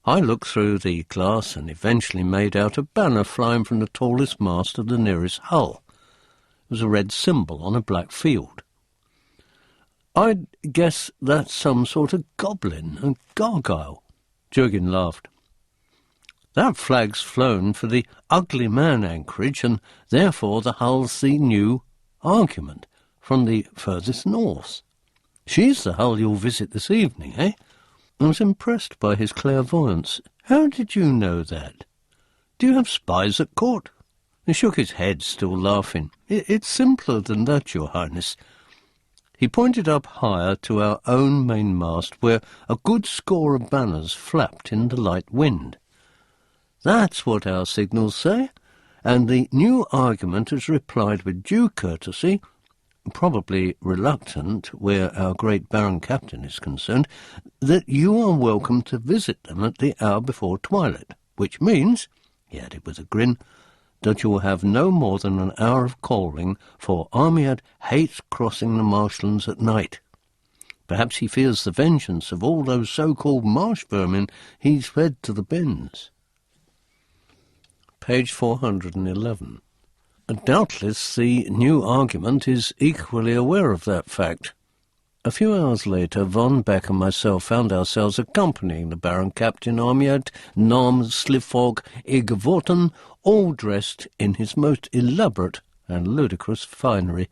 I looked through the glass and eventually made out a banner flying from the tallest mast of the nearest hull. It was a red symbol on a black field. "I'd guess that's some sort of goblin, a gargoyle." Jürgen laughed. "That flag's flown for the Ugly Man anchorage, and therefore the hull's the new argument from the furthest north. She's the hull you'll visit this evening, eh?" I was impressed by his clairvoyance. "How did you know that? Do you have spies at court?" He shook his head, still laughing. It's simpler than that, Your Highness." He pointed up higher to our own mainmast, where a good score of banners flapped in the light wind. "That's what our signals say, and the new argument has replied with due courtesy, probably reluctant where our great Baron Captain is concerned, that you are welcome to visit them at the hour before twilight, which means," he added with a grin, "that you will have no more than an hour of coaling, for Armiad hates crossing the marshlands at night. Perhaps he fears the vengeance of all those so-called marsh vermin he's fed to the bins." Page 411. Doubtless the new argument is equally aware of that fact. A few hours later, Von Beck and myself found ourselves accompanying the Baron Captain Armiad Nam Slifog Igvorten, all dressed in his most elaborate and ludicrous finery,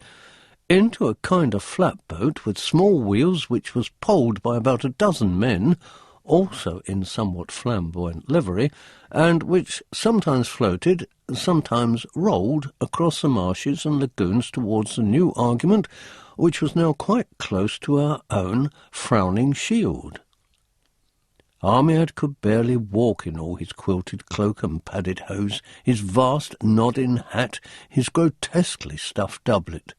into a kind of flatboat with small wheels which was poled by about a dozen men, also in somewhat flamboyant livery, and which sometimes floated, sometimes rolled across the marshes and lagoons towards the new argument, which was now quite close to our own frowning shield. Armiad could barely walk in all his quilted cloak and padded hose, his vast nodding hat, his grotesquely stuffed doublet.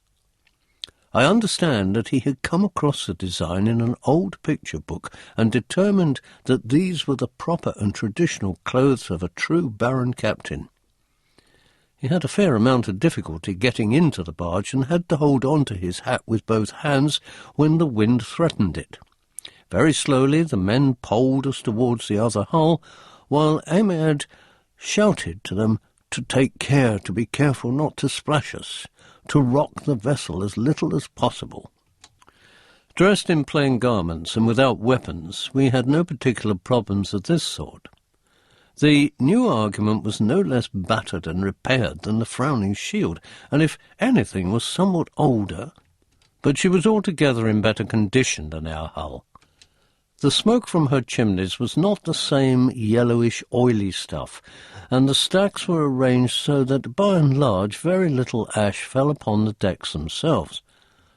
I understand that he had come across the design in an old picture book and determined that these were the proper and traditional clothes of a true Baron Captain. He had a fair amount of difficulty getting into the barge and had to hold on to his hat with both hands when the wind threatened it. Very slowly the men poled us towards the other hull, while Armiad shouted to them to take care, to be careful not to splash us, to rock the vessel as little as possible. Dressed in plain garments and without weapons, we had no particular problems of this sort. The new argument was no less battered and repaired than the frowning shield, and if anything was somewhat older, but she was altogether in better condition than our hull. The smoke from her chimneys was not the same yellowish, oily stuff, and the stacks were arranged so that, by and large, very little ash fell upon the decks themselves.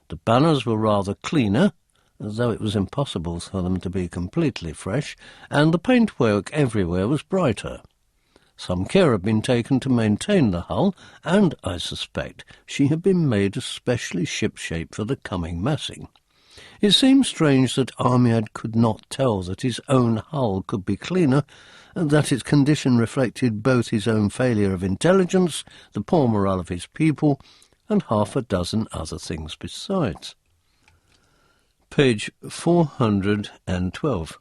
The banners were rather cleaner, though it was impossible for them to be completely fresh, and the paintwork everywhere was brighter. Some care had been taken to maintain the hull, and, I suspect, she had been made especially ship-shape for the coming massing. It seemed strange that Armiad could not tell that his own hull could be cleaner, and that its condition reflected both his own failure of intelligence, the poor morale of his people, and half a dozen other things besides. Page 412.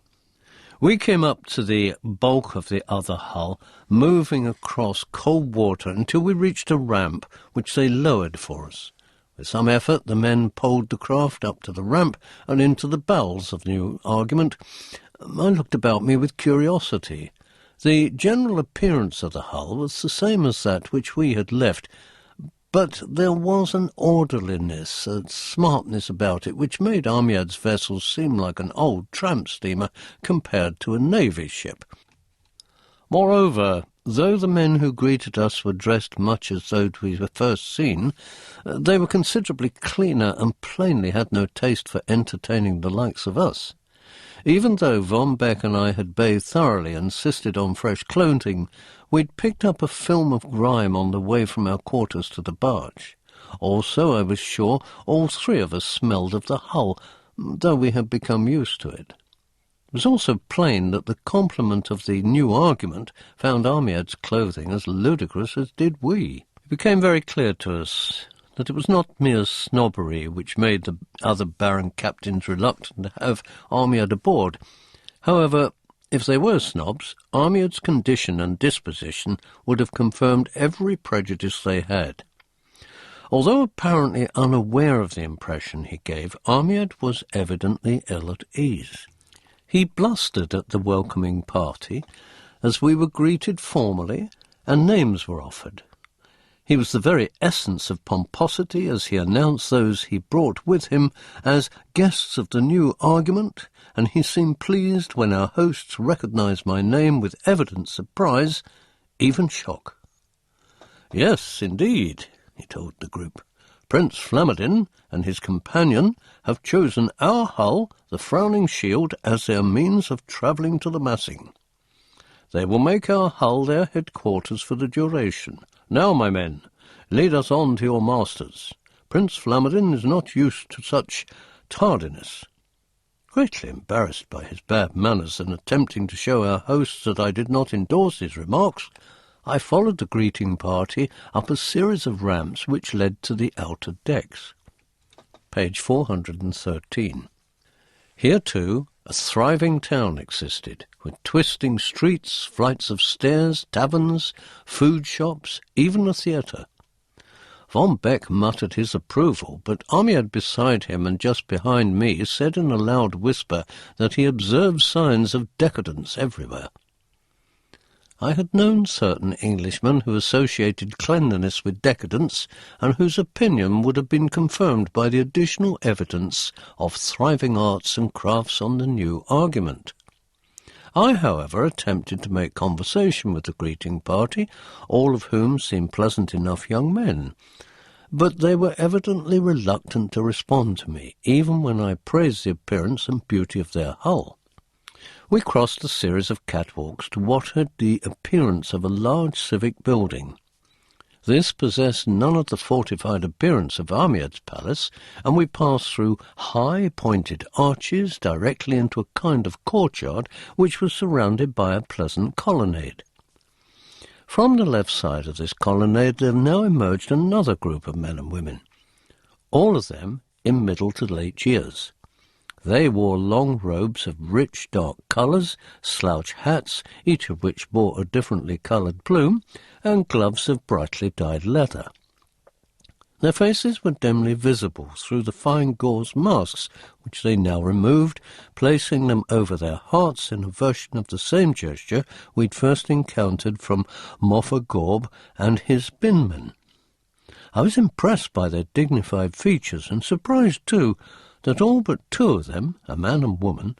We came up to the bulk of the other hull, moving across cold water until we reached a ramp which they lowered for us. With some effort the men poled the craft up to the ramp and into the bowels of the new argument. I looked about me with curiosity. The general appearance of the hull was the same as that which we had left, but there was an orderliness, a smartness about it, which made Armiad's vessel seem like an old tramp steamer compared to a navy ship. Moreover, though the men who greeted us were dressed much as though we were first seen, they were considerably cleaner and plainly had no taste for entertaining the likes of us. Even though Von Beck and I had bathed thoroughly and insisted on fresh clothing, we'd picked up a film of grime on the way from our quarters to the barge. Also, I was sure, all three of us smelled of the hull, though we had become used to it. It was also plain that the compliment of the new argument found Armiad's clothing as ludicrous as did we. It became very clear to us that it was not mere snobbery which made the other Baron captains reluctant to have Armiad aboard. However, if they were snobs, Armiad's condition and disposition would have confirmed every prejudice they had. Although apparently unaware of the impression he gave, Armiad was evidently ill at ease. He blustered at the welcoming party as we were greeted formally and names were offered. He was the very essence of pomposity as he announced those he brought with him as guests of the new argument, and he seemed pleased when our hosts recognized my name with evident surprise, even shock. "Yes, indeed," he told the group. "Prince Flamadin and his companion have chosen our hull, the Frowning Shield, as their means of travelling to the massing. They will make our hull their headquarters for the duration. Now, my men, lead us on to your masters. Prince Flamadin is not used to such tardiness." Greatly embarrassed by his bad manners and attempting to show our hosts that I did not endorse his remarks, I followed the greeting party up a series of ramps which led to the outer decks. Page 413. Here, too, a thriving town existed, with twisting streets, flights of stairs, taverns, food shops, even a theatre. Von Beck muttered his approval, but Armiad beside him and just behind me said in a loud whisper that he observed signs of decadence everywhere. I had known certain Englishmen who associated cleanliness with decadence, and whose opinion would have been confirmed by the additional evidence of thriving arts and crafts on the new argument. I, however, attempted to make conversation with the greeting party, all of whom seemed pleasant enough young men, but they were evidently reluctant to respond to me, even when I praised the appearance and beauty of their hull. We crossed a series of catwalks to what had the appearance of a large civic building. This possessed none of the fortified appearance of Armiad's palace, and we passed through high pointed arches directly into a kind of courtyard which was surrounded by a pleasant colonnade. From the left side of this colonnade there now emerged another group of men and women, all of them in middle to late years. They wore long robes of rich dark colours, slouch hats, each of which bore a differently coloured plume, and gloves of brightly dyed leather. Their faces were dimly visible through the fine gauze masks, which they now removed, placing them over their hearts in a version of the same gesture we'd first encountered from Moffa Gorb and his binmen. I was impressed by their dignified features, and surprised, too, that all but two of them, a man and woman,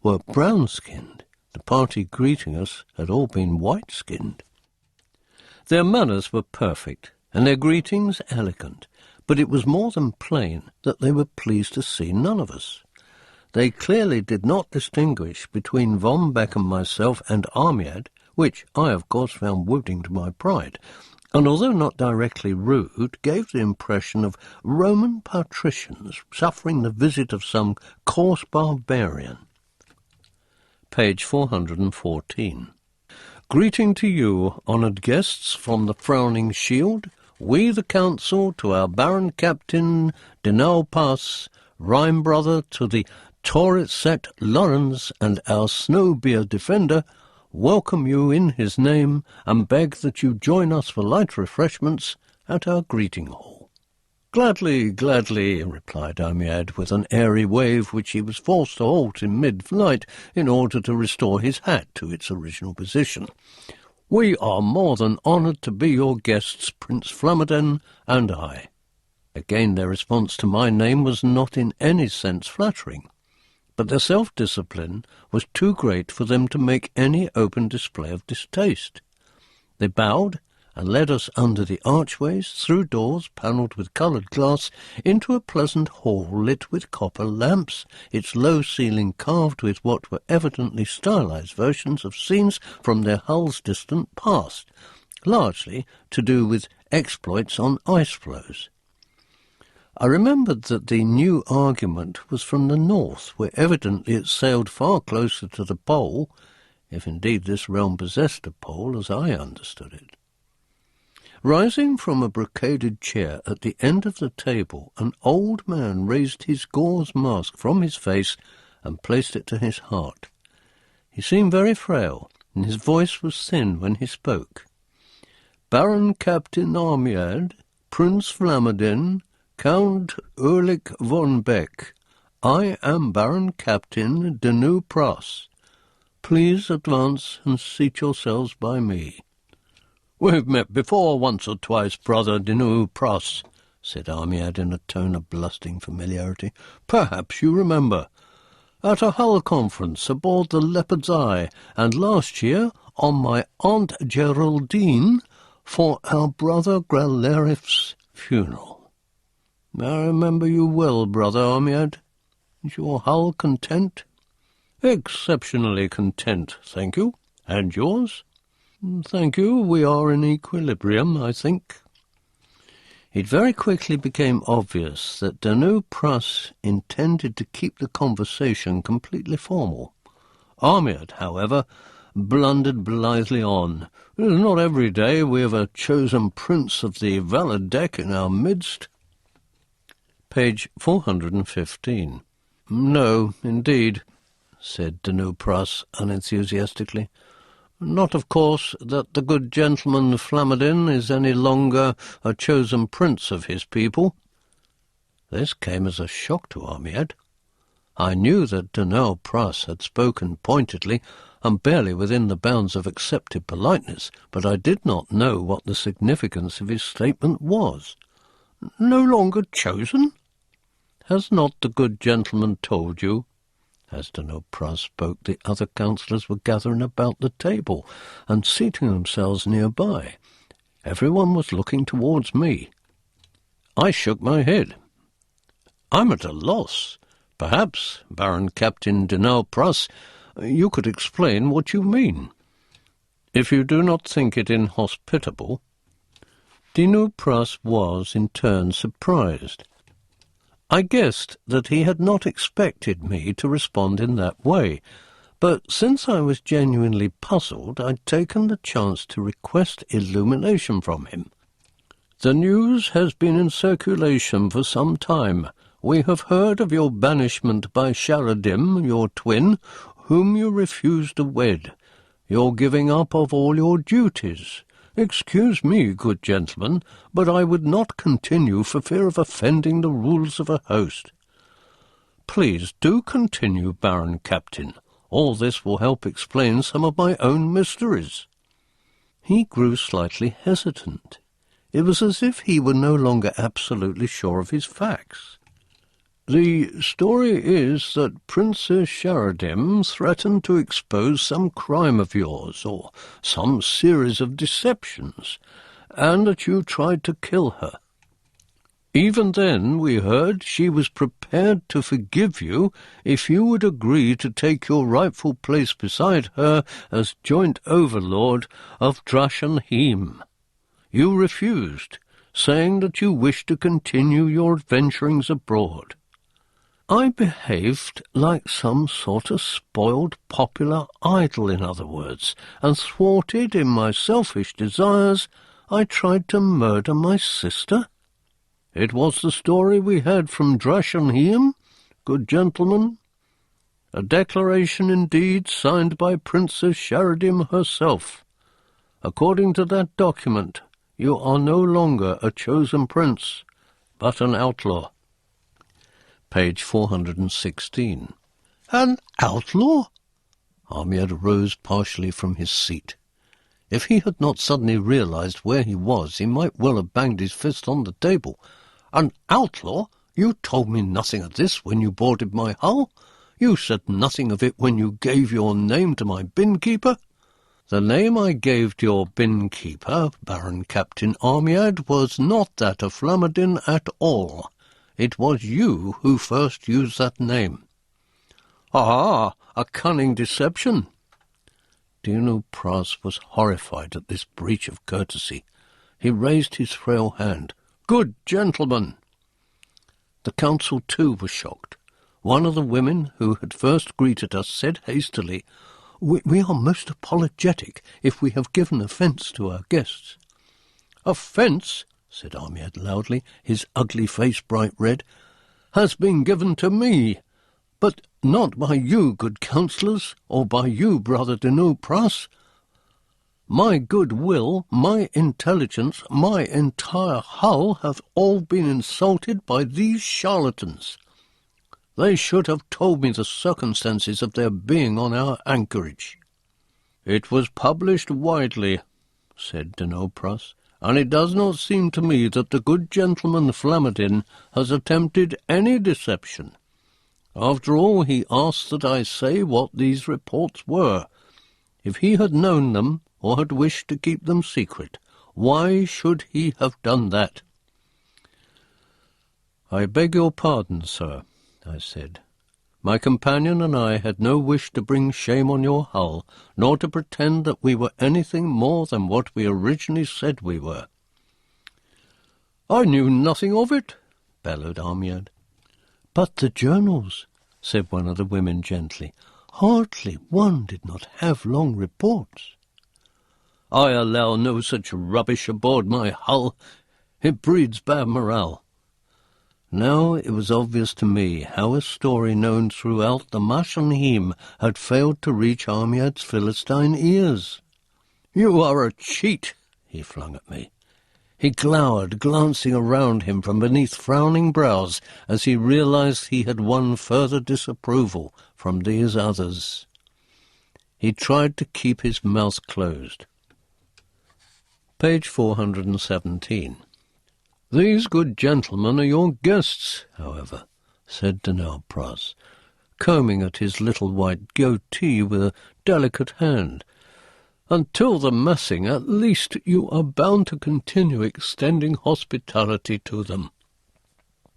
were brown-skinned. The party greeting us had all been white-skinned. Their manners were perfect, and their greetings elegant, but it was more than plain that they were pleased to see none of us. They clearly did not distinguish between Von Beck and myself and Armiad, which I, of course, found wounding to my pride, and although not directly rude, gave the impression of Roman patricians suffering the visit of some coarse barbarian. Page 414. Greeting to you, honoured guests, from the Frowning Shield, we the Council, to our Baron Captain Denau Pass, rhyme brother to the Taurit Set Lawrence and our Snowbeard Defender, welcome you in his name, and beg that you join us for light refreshments at our greeting hall. Gladly, gladly, replied Amiad, with an airy wave which he was forced to halt in mid-flight in order to restore his hat to its original position. We are more than honoured to be your guests, Prince Flamaden and I. Again their response to my name was not in any sense flattering, but their self-discipline was too great for them to make any open display of distaste. They bowed and led us under the archways, through doors panelled with coloured glass, into a pleasant hall lit with copper lamps, its low ceiling carved with what were evidently stylized versions of scenes from their hull's distant past, largely to do with exploits on ice floes. I remembered that the new argument was from the north, where evidently it sailed far closer to the pole, if indeed this realm possessed a pole as I understood it. Rising from a brocaded chair at the end of the table, an old man raised his gauze mask from his face and placed it to his heart. He seemed very frail, and his voice was thin when he spoke. Baron Captain Amiad, Prince Flamaden, Count Ulrich von Beck, I am Baron Captain Denau Prass. Please advance and seat yourselves by me. We've met before once or twice, brother Denau Prass, said Amiad in a tone of blustering familiarity. Perhaps you remember. At a Hull conference aboard the Leopard's Eye, and last year on my Aunt Geraldine for our brother Gralerif's funeral. I remember you well, brother Amiad. Is your Hull content? Exceptionally content, thank you. And yours? Thank you, we are in equilibrium, I think. It very quickly became obvious that Denau Prass intended to keep the conversation completely formal. Amiad, however, blundered blithely on. It is not every day we have a chosen prince of the Valadeck in our midst. Page 415. No, indeed, said Denau Prass unenthusiastically. Not, of course, that the good gentleman Flamaden is any longer a chosen prince of his people. This came as a shock to Amiad. I knew that Denau Prass had spoken pointedly and barely within the bounds of accepted politeness, but I did not know what the significance of his statement was. No longer chosen? Has not the good gentleman told you? As Denau Prass spoke, the other councillors were gathering about the table and seating themselves nearby. Everyone was looking towards me. I shook my head. I'm at a loss. Perhaps, Baron Captain Denau Prass, you could explain what you mean. If you do not think it inhospitable. Denau Prass was, in turn, surprised. I guessed that he had not expected me to respond in that way, but since I was genuinely puzzled, I'd taken the chance to request illumination from him. The news has been in circulation for some time. We have heard of your banishment by Sharadim, your twin, whom you refused to wed, your giving up of all your duties. Excuse me, good gentleman, but I would not continue for fear of offending the rules of a host. Please do continue, Baron Captain. All this will help explain some of my own mysteries. He grew slightly hesitant. It was as if he were no longer absolutely sure of his facts. The story is that Princess Sharadim threatened to expose some crime of yours, or some series of deceptions, and that you tried to kill her. Even then, we heard she was prepared to forgive you if you would agree to take your rightful place beside her as joint overlord of Drashenheim. You refused, saying that you wished to continue your adventurings abroad. I behaved like some sort of spoiled popular idol, in other words, and thwarted in my selfish desires, I tried to murder my sister. It was the story we had from Drachenheim, good gentlemen. A declaration indeed signed by Princess Sheridim herself. According to that document, you are no longer a chosen prince, but an outlaw. Page 416. An outlaw? Armiad rose partially from his seat. If he had not suddenly realized where he was, he might well have banged his fist on the table. An outlaw? You told me nothing of this when you boarded my hull. You said nothing of it when you gave your name to my bin-keeper. The name I gave to your bin-keeper, Baron Captain Armiad, was not that of Flamadin at all. It was you who first used that name. Ah, a cunning deception. Dino Pras was horrified at this breach of courtesy. He raised his frail hand. Good gentlemen! The council, too, was shocked. One of the women who had first greeted us said hastily, We are most apologetic if we have given offence to our guests. Offence, said Armiad loudly, his ugly face bright red, has been given to me, but not by you, good councillors, or by you, brother Dino Pras. My good will, my intelligence, my entire hull have all been insulted by these charlatans. They should have told me the circumstances of their being on our anchorage. It was published widely, said Dino Pras, and it does not seem to me that the good gentleman Flamadin has attempted any deception. After all, he asked that I say what these reports were. If he had known them, or had wished to keep them secret, why should he have done that? I beg your pardon, sir, I said. My companion and I had no wish to bring shame on your hull, nor to pretend that we were anything more than what we originally said we were. I knew nothing of it, bellowed Armiad. But the journals, said one of the women gently. Hardly one did not have long reports. I allow no such rubbish aboard my hull. It breeds bad morale. Now it was obvious to me how a story known throughout the Drachenheim had failed to reach Armiad's Philistine ears. You are a cheat, he flung at me. He glowered, glancing around him from beneath frowning brows as he realized he had won further disapproval from these others. He tried to keep his mouth closed. Page 417. These good gentlemen are your guests, however, said Dino Pras, combing at his little white goatee with a delicate hand. Until the massing, at least, you are bound to continue extending hospitality to them.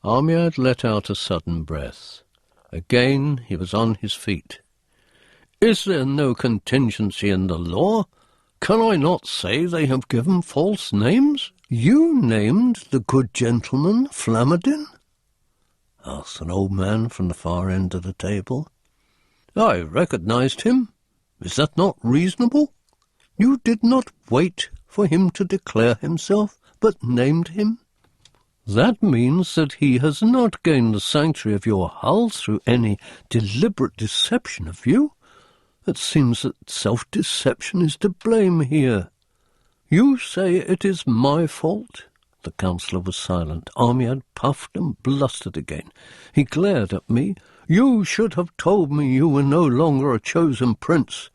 Armiad let out a sudden breath. Again he was on his feet. Is there no contingency in the law? Can I not say they have given false names? You named the good gentleman Flamadin? Asked an old man from the far end of the table. I recognized him. Is that not reasonable? You did not wait for him to declare himself, but named him. That means that he has not gained the sanctuary of your hull through any deliberate deception of you. It seems that self-deception is to blame here. You say it is my fault? The councillor was silent. Armiad puffed and blustered again. He glared at me. You should have told me you were no longer a chosen prince,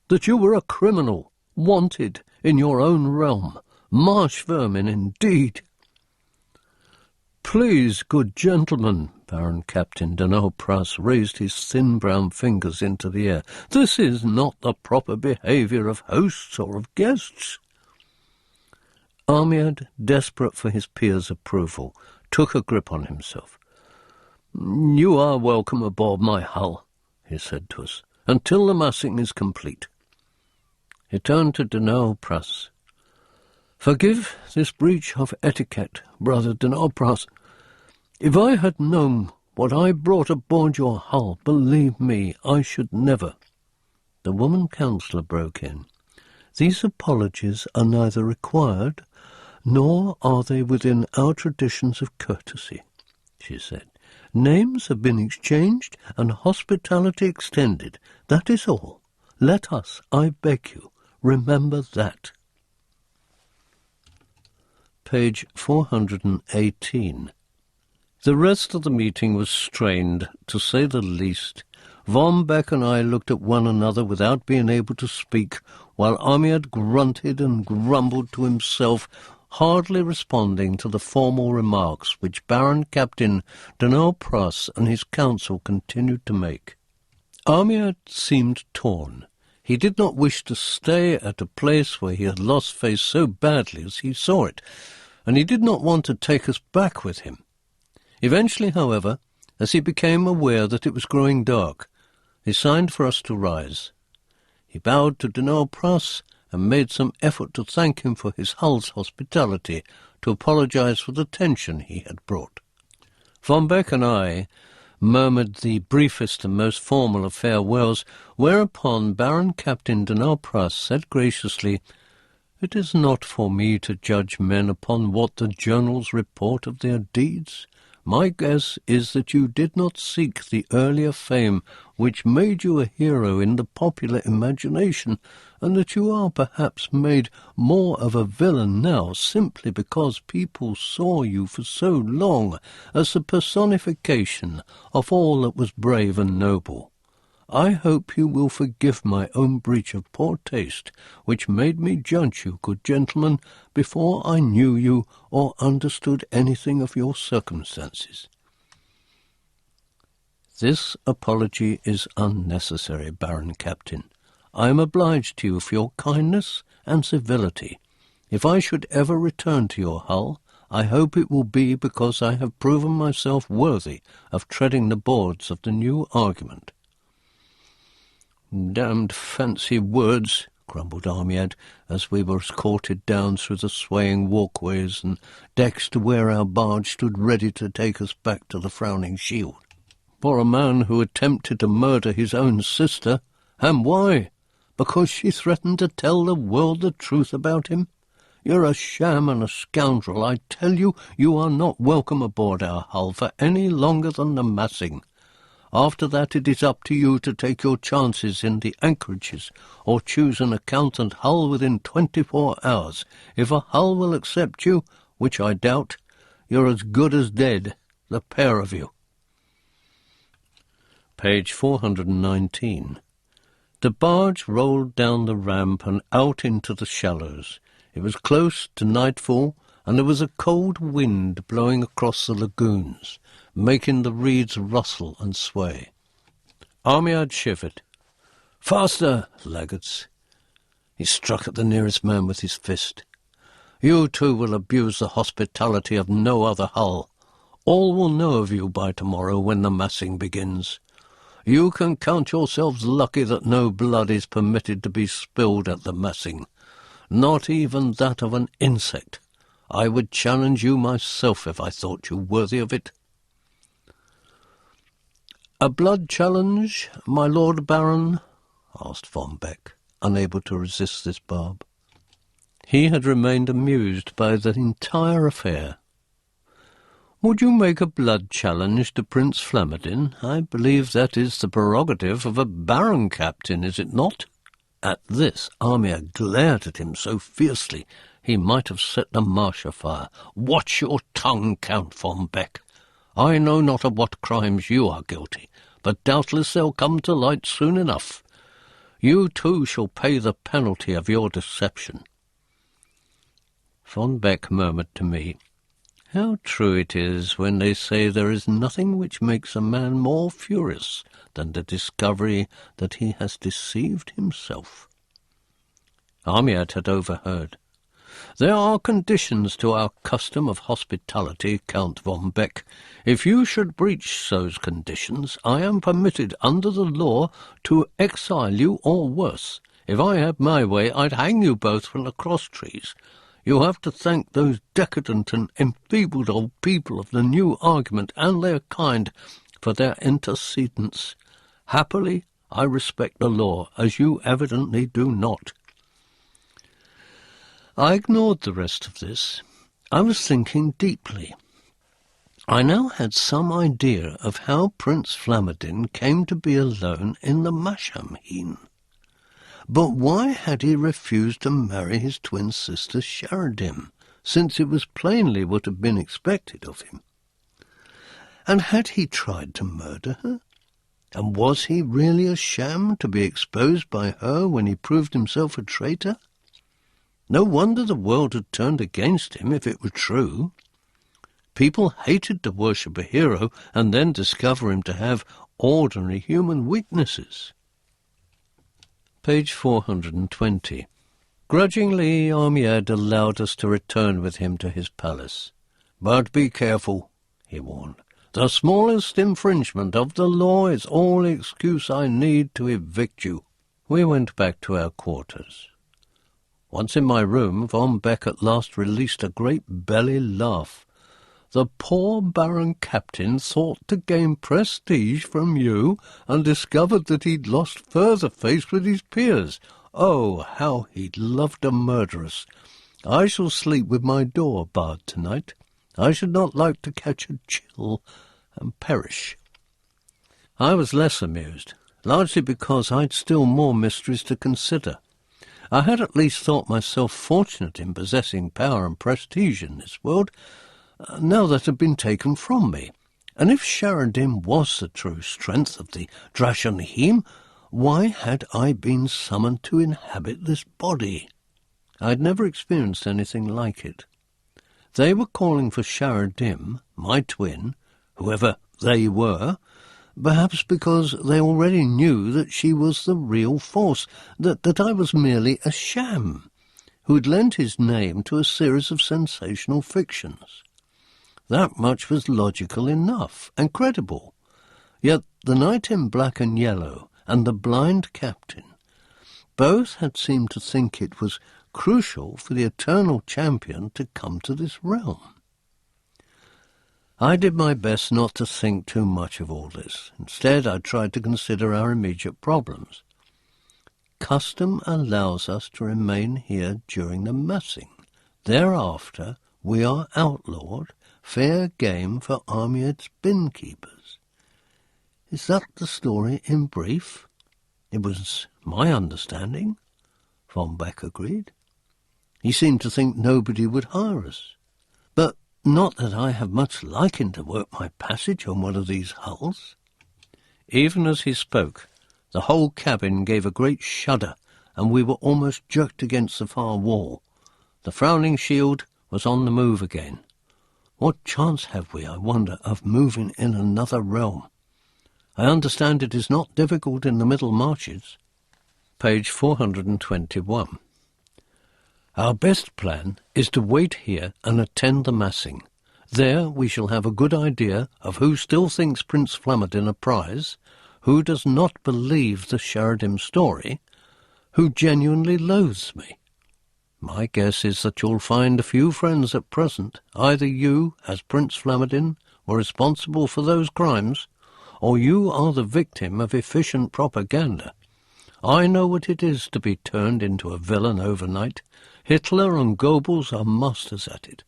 that you were a criminal, wanted in your own realm. Marsh vermin, indeed. Please, good gentlemen, Baron Captain Dino Pras raised his thin brown fingers into the air. This is not the proper behaviour of hosts or of guests. Armiad, desperate for his peers' approval, took a grip on himself. You are welcome aboard my hull, he said to us, until the massing is complete. He turned to Dino Pras. Forgive this breach of etiquette, Brother Denopras. If I had known what I brought aboard your hull, believe me, I should never. The woman counsellor broke in. These apologies are neither required, nor are they within our traditions of courtesy, she said. Names have been exchanged and hospitality extended. That is all. Let us, I beg you, remember that. Page 418. The rest of the meeting was strained, to say the least. Von Beck and I looked at one another without being able to speak, while Amiad grunted and grumbled to himself, hardly responding to the formal remarks which Baron Captain Denopras and his council continued to make. Amiad seemed torn. He did not wish to stay at a place where he had lost face so badly as he saw it, and he did not want to take us back with him. Eventually, however, as he became aware that it was growing dark, he signed for us to rise. He bowed to Denopras and made some effort to thank him for his hull's hospitality, to apologize for the tension he had brought. Von Beck and I murmured the briefest and most formal of farewells, whereupon Baron Captain Denopras said graciously, "It is not for me to judge men upon what the journals report of their deeds. My guess is that you did not seek the earlier fame which made you a hero in the popular imagination, and that you are perhaps made more of a villain now simply because people saw you for so long as the personification of all that was brave and noble. I hope you will forgive my own breach of poor taste, which made me judge you, good gentlemen, before I knew you or understood anything of your circumstances." "This apology is unnecessary, Baron Captain. I am obliged to you for your kindness and civility. If I should ever return to your hull, I hope it will be because I have proven myself worthy of treading the boards of the new argument." "Damned fancy words," grumbled Amiad, as we were escorted down through the swaying walkways and decks to where our barge stood ready to take us back to the Frowning Shield. "For a man who attempted to murder his own sister. And why? Because she threatened to tell the world the truth about him? You're a sham and a scoundrel. I tell you, you are not welcome aboard our hull for any longer than the massing. After that it is up to you to take your chances in the anchorages, or choose an accountant hull within 24 hours. If a hull will accept you, which I doubt, you're as good as dead, the pair of you." Page 419. The barge rolled down the ramp and out into the shallows. It was close to nightfall, and there was a cold wind blowing across the lagoons, making the reeds rustle and sway. Amiad shivered. "Faster, laggards!" He struck at the nearest man with his fist. "You two will abuse the hospitality of no other hull. All will know of you by tomorrow when the massing begins. You can count yourselves lucky that no blood is permitted to be spilled at the massing, not even that of an insect. I would challenge you myself if I thought you worthy of it." "A blood challenge, my Lord Baron?" asked Von Beck, unable to resist this barb. He had remained amused by the entire affair. "Would you make a blood challenge to Prince Flamadin? I believe that is the prerogative of a Baron Captain, is it not?" At this, Amiad glared at him so fiercely he might have set the marsh afire. "Watch your tongue, Count Von Beck. I know not of what crimes you are guilty, but doubtless they'll come to light soon enough. You too shall pay the penalty of your deception." Von Beck murmured to me, "How true it is when they say there is nothing which makes a man more furious than the discovery that he has deceived himself." Amiad had overheard. "There are conditions to our custom of hospitality, Count Von Beck. If you should breach those conditions, I am permitted under the law to exile you or worse. If I had my way, I'd hang you both from the cross trees. You have to thank those decadent and enfeebled old people of the new argument and their kind for their intercedence. Happily, I respect the law, as you evidently do not." I ignored the rest of this. I was thinking deeply. I now had some idea of how Prince Flamadin came to be alone in the Mashamheen. But why had he refused to marry his twin sister Sheridim, since it was plainly what had been expected of him? And had he tried to murder her? And was he really a sham to be exposed by her when he proved himself a traitor? No wonder the world had turned against him if it were true. People hated to worship a hero and then discover him to have ordinary human weaknesses. Page 420. Grudgingly, Armied allowed us to return with him to his palace. "But be careful," he warned. "The smallest infringement of the law is all the excuse I need to evict you." We went back to our quarters. Once in my room, Von Beck at last released a great belly laugh. "The poor Baron Captain thought to gain prestige from you and discovered that he'd lost further face with his peers. Oh, how he'd love to murder us. I shall sleep with my door barred tonight. I should not like to catch a chill and perish." I was less amused, largely because I'd still more mysteries to consider. I had at least thought myself fortunate in possessing power and prestige in this world. Now that had been taken from me. And if Sheridim was the true strength of the Drashanhim, why had I been summoned to inhabit this body? I had never experienced anything like it. They were calling for Sheridim, my twin, whoever they were, perhaps because they already knew that she was the real force, that I was merely a sham, who had lent his name to a series of sensational fictions. That much was logical enough and credible. Yet the knight in black and yellow and the blind captain both had seemed to think it was crucial for the eternal champion to come to this realm. I did my best not to think too much of all this. Instead, I tried to consider our immediate problems. Custom allows us to remain here during the massing. Thereafter, we are outlawed, fair game for Armied's binkeepers. Is that the story in brief? It was my understanding, Von Beck agreed. He seemed to think nobody would hire us. But not that I have much liking to work my passage on one of these hulls. Even as he spoke, the whole cabin gave a great shudder, and we were almost jerked against the far wall. The frowning shield was on the move again. What chance have we, I wonder, of moving in another realm? I understand it is not difficult in the Middle Marches. Page 421. Our best plan is to wait here and attend the massing. There we shall have a good idea of who still thinks Prince Flamadin a prize, who does not believe the Sheridim story, who genuinely loathes me. My guess is that you'll find a few friends at present. Either you, as Prince Flamadin, were responsible for those crimes, or you are the victim of efficient propaganda. I know what it is to be turned into a villain overnight. Hitler and Goebbels are masters at it.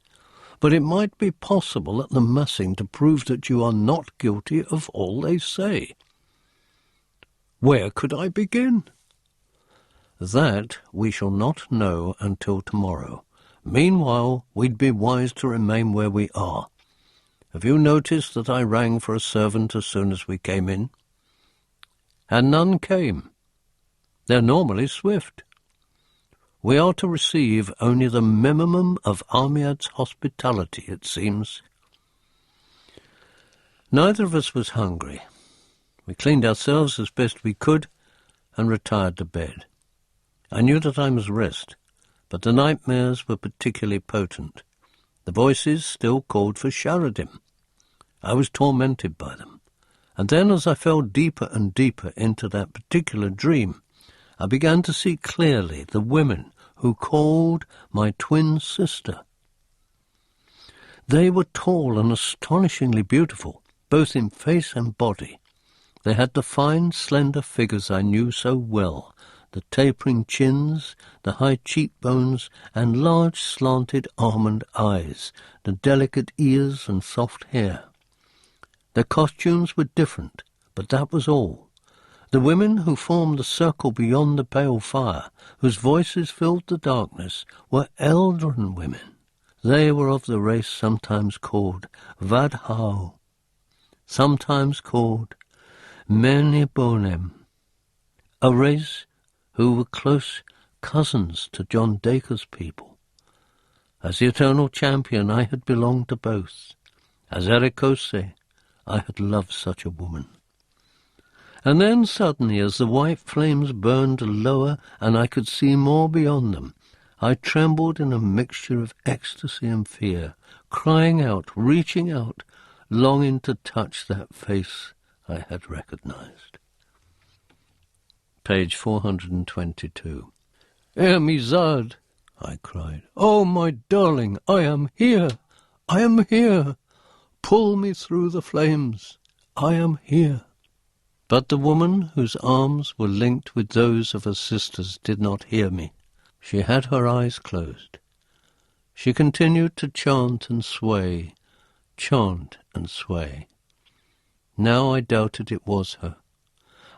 But it might be possible at the massing to prove that you are not guilty of all they say. Where could I begin? That we shall not know until tomorrow. Meanwhile, we'd be wise to remain where we are. Have you noticed that I rang for a servant as soon as we came in? And none came. They're normally swift. We are to receive only the minimum of Armied's hospitality, it seems. Neither of us was hungry. We cleaned ourselves as best we could and retired to bed. I knew that I must rest, but the nightmares were particularly potent. The voices still called for Sheridim. I was tormented by them, and then as I fell deeper and deeper into that particular dream, I began to see clearly the women who called my twin sister. They were tall and astonishingly beautiful, both in face and body. They had the fine, slender figures I knew so well, the tapering chins, the high cheekbones, and large slanted almond eyes, the delicate ears and soft hair. Their costumes were different, but that was all. The women who formed the circle beyond the pale fire, whose voices filled the darkness, were Eldrin women. They were of the race sometimes called Vadhau, sometimes called Menibonem, a race who were close cousins to John Dacre's people. As the eternal champion, I had belonged to both. As Erekose, I had loved such a woman. And then suddenly, as the white flames burned lower and I could see more beyond them, I trembled in a mixture of ecstasy and fear, crying out, reaching out, longing to touch that face I had recognized. Page 422. Ermizad, I cried. Oh, my darling, I am here. I am here. Pull me through the flames. I am here. But the woman whose arms were linked with those of her sisters did not hear me. She had her eyes closed. She continued to chant and sway, chant and sway. Now I doubted it was her,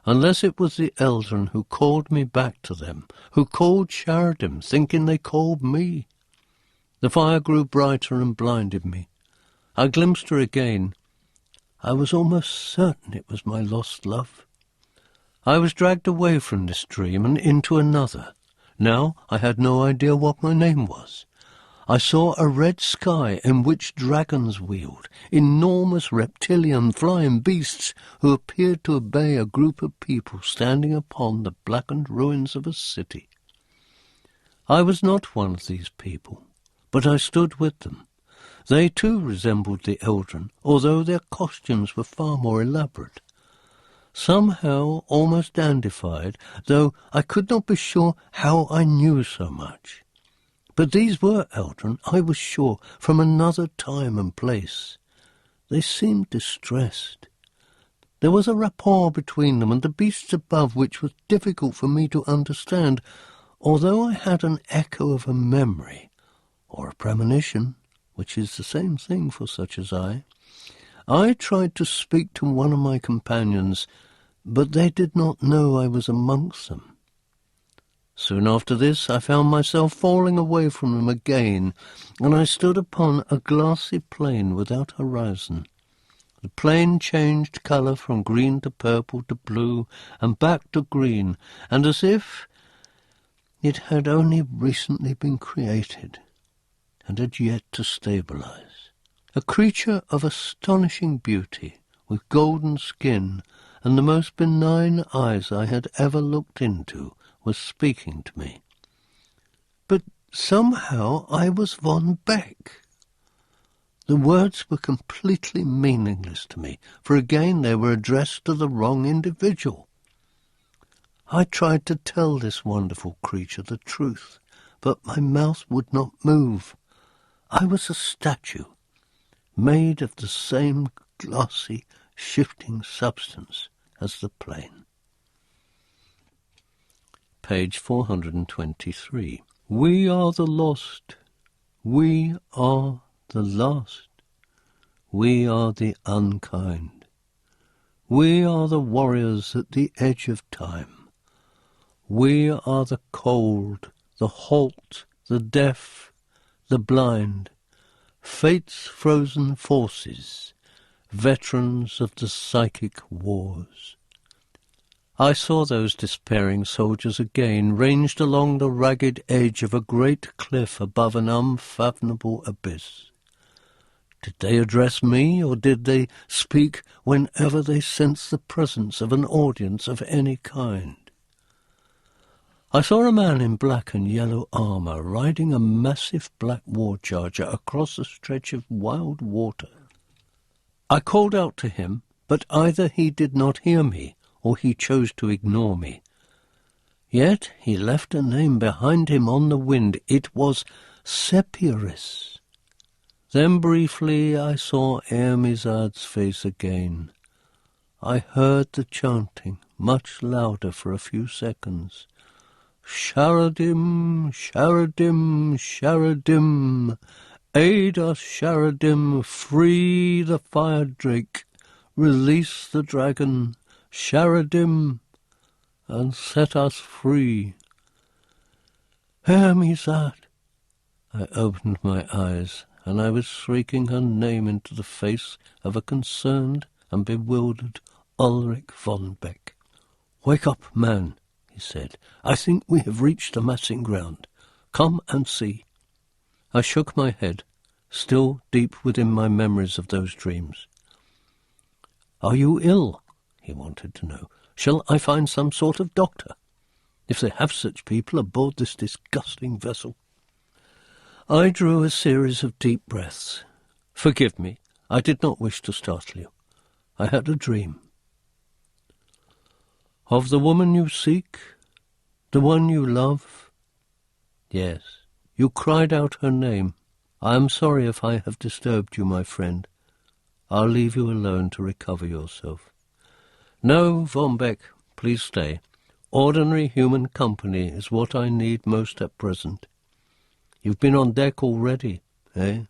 unless it was the Eldrin who called me back to them, who called Sheridan, thinking they called me. The fire grew brighter and blinded me. I glimpsed her again. I was almost certain it was my lost love. I was dragged away from this dream and into another. Now I had no idea what my name was. I saw a red sky in which dragons wheeled, enormous reptilian flying beasts who appeared to obey a group of people standing upon the blackened ruins of a city. I was not one of these people, but I stood with them. They too resembled the Eldrin, although their costumes were far more elaborate. Somehow almost dandified, though I could not be sure how I knew so much. But these were Eldrin, I was sure, from another time and place. They seemed distressed. There was a rapport between them and the beasts above which was difficult for me to understand, although I had an echo of a memory, or a premonition, which is the same thing for such as I. I tried to speak to one of my companions, but they did not know I was amongst them. Soon after this I found myself falling away from them again, and I stood upon a glassy plain without horizon. The plain changed colour from green to purple to blue, and back to green, and as if it had only recently been created, and had yet to stabilize. A creature of astonishing beauty, with golden skin and the most benign eyes I had ever looked into, was speaking to me. But somehow I was von Beck. The words were completely meaningless to me, for again they were addressed to the wrong individual. I tried to tell this wonderful creature the truth, but my mouth would not move. I was a statue, made of the same glossy, shifting substance as the plain. Page 423. We are the lost. We are the last. We are the unkind. We are the warriors at the edge of time. We are the cold, the halt, the deaf, the blind, fate's frozen forces, veterans of the psychic wars. I saw those despairing soldiers again, ranged along the ragged edge of a great cliff above an unfathomable abyss. Did they address me, or did they speak whenever they sensed the presence of an audience of any kind? I saw a man in black and yellow armour riding a massive black war charger across a stretch of wild water. I called out to him, but either he did not hear me, or he chose to ignore me. Yet he left a name behind him on the wind. It was Seppieris. Then briefly I saw Ermizard's face again. I heard the chanting, much louder for a few seconds. Sharadim, Sharadim, Sharadim, aid us, Sharadim, free the fire drake, release the dragon, Sharadim, and set us free. Hermizard! I opened my eyes, and I was shrieking her name into the face of a concerned and bewildered Ulrich von Beck. "Wake up, man," he said. "I think we have reached the massing ground. Come and see." I shook my head, still deep within my memories of those dreams. "Are you ill?" he wanted to know. "Shall I find some sort of doctor? If they have such people aboard this disgusting vessel." I drew a series of deep breaths. "Forgive me, I did not wish to startle you. I had a dream." "Of the woman you seek? The one you love?" "Yes. You cried out her name. I am sorry if I have disturbed you, my friend. I'll leave you alone to recover yourself." "No, von Beck, please stay. Ordinary human company is what I need most at present. You've been on deck already, eh?"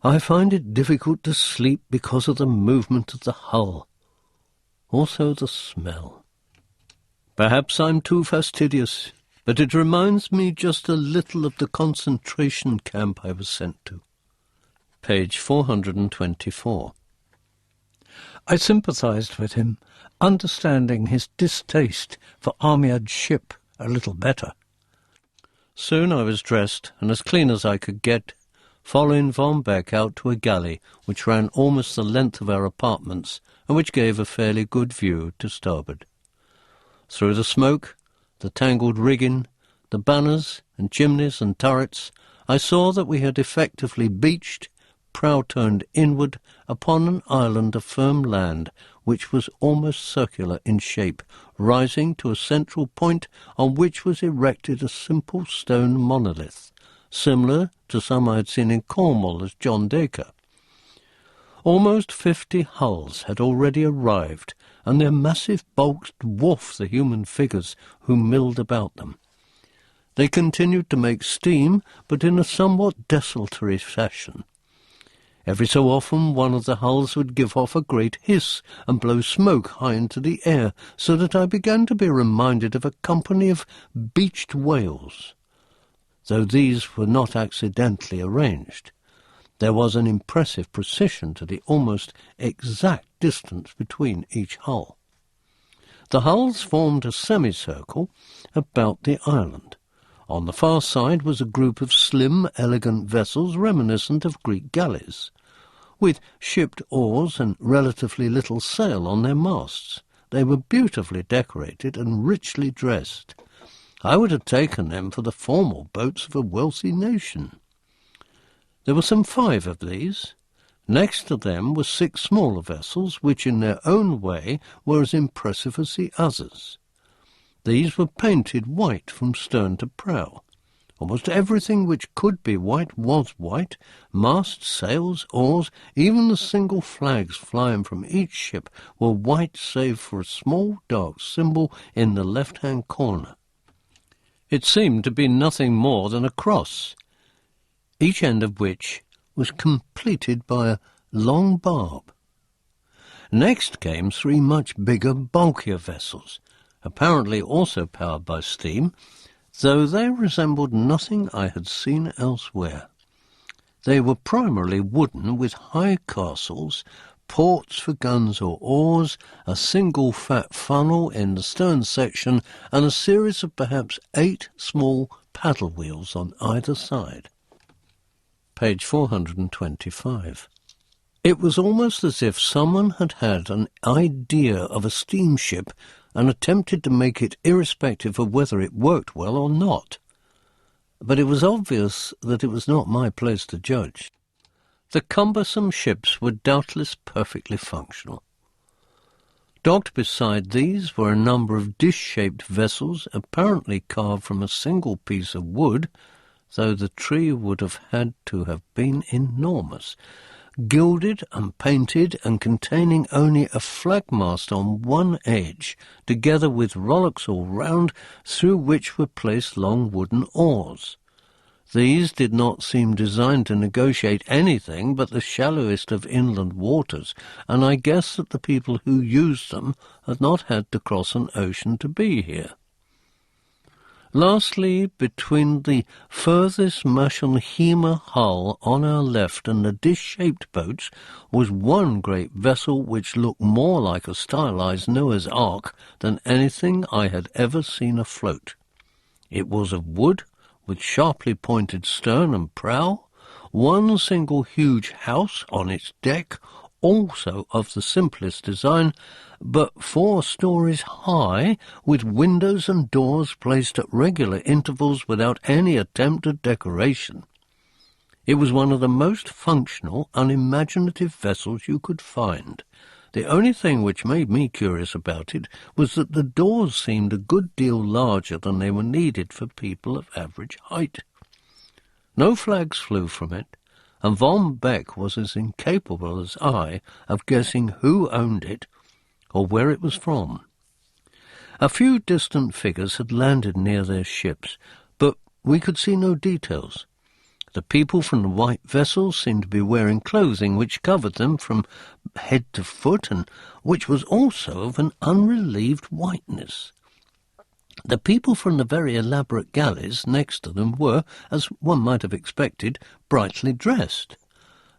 "I find it difficult to sleep because of the movement of the hull. Also the smell. Perhaps I'm too fastidious, but it reminds me just a little of the concentration camp I was sent to." Page 424. I sympathized with him, understanding his distaste for Armiad's ship a little better. Soon I was dressed and as clean as I could get, following von Beck out to a galley which ran almost the length of our apartments and which gave a fairly good view to starboard. Through the smoke, the tangled rigging, the banners and chimneys and turrets, I saw that we had effectively beached, prow turned inward, upon an island of firm land which was almost circular in shape, rising to a central point on which was erected a simple stone monolith, similar to some I had seen in Cornwall as John Dacre. Almost 50 hulls had already arrived, and their massive bulks dwarfed the human figures who milled about them. They continued to make steam, but in a somewhat desultory fashion. Every so often one of the hulls would give off a great hiss and blow smoke high into the air, so that I began to be reminded of a company of beached whales. Though these were not accidentally arranged, there was an impressive precision to the almost exact distance between each hull. The hulls formed a semicircle about the island. On the far side was a group of slim, elegant vessels reminiscent of Greek galleys, with shipped oars and relatively little sail on their masts. They were beautifully decorated and richly dressed. I would have taken them for the formal boats of a wealthy nation. There were some 5 of these. Next to them were 6 smaller vessels, which in their own way were as impressive as the others. These were painted white from stern to prow. Almost everything which could be white was white. Masts, sails, oars, even the single flags flying from each ship were white save for a small dark symbol in the left-hand corner. It seemed to be nothing more than a cross, each end of which was completed by a long barb. Next came 3 much bigger, bulkier vessels, apparently also powered by steam, though they resembled nothing I had seen elsewhere. They were primarily wooden, with high castles, ports for guns or oars, a single fat funnel in the stern section, and a series of perhaps 8 small paddle wheels on either side. Page 425. It was almost as if someone had had an idea of a steamship and attempted to make it irrespective of whether it worked well or not. But it was obvious that it was not my place to judge. The cumbersome ships were doubtless perfectly functional. Docked beside these were a number of dish-shaped vessels, apparently carved from a single piece of wood, though the tree would have had to have been enormous, gilded and painted and containing only a flagmast on one edge, together with rowlocks all round, through which were placed long wooden oars. These did not seem designed to negotiate anything but the shallowest of inland waters, and I guess that the people who used them had not had to cross an ocean to be here. Lastly, between the furthest Maschenheimer hull on our left and the dish-shaped boats was one great vessel which looked more like a stylized Noah's Ark than anything I had ever seen afloat. It was of wood, with sharply pointed stern and prow, one single huge house on its deck, also of the simplest design, but 4 stories high, with windows and doors placed at regular intervals without any attempt at decoration. It was one of the most functional, unimaginative vessels you could find. The only thing which made me curious about it was that the doors seemed a good deal larger than they were needed for people of average height. No flags flew from it, and Von Beck was as incapable as I of guessing who owned it or where it was from. A few distant figures had landed near their ships, but we could see no details. The people from the white vessels seemed to be wearing clothing which covered them from head to foot, and which was also of an unrelieved whiteness. The people from the very elaborate galleys next to them were, as one might have expected, brightly dressed.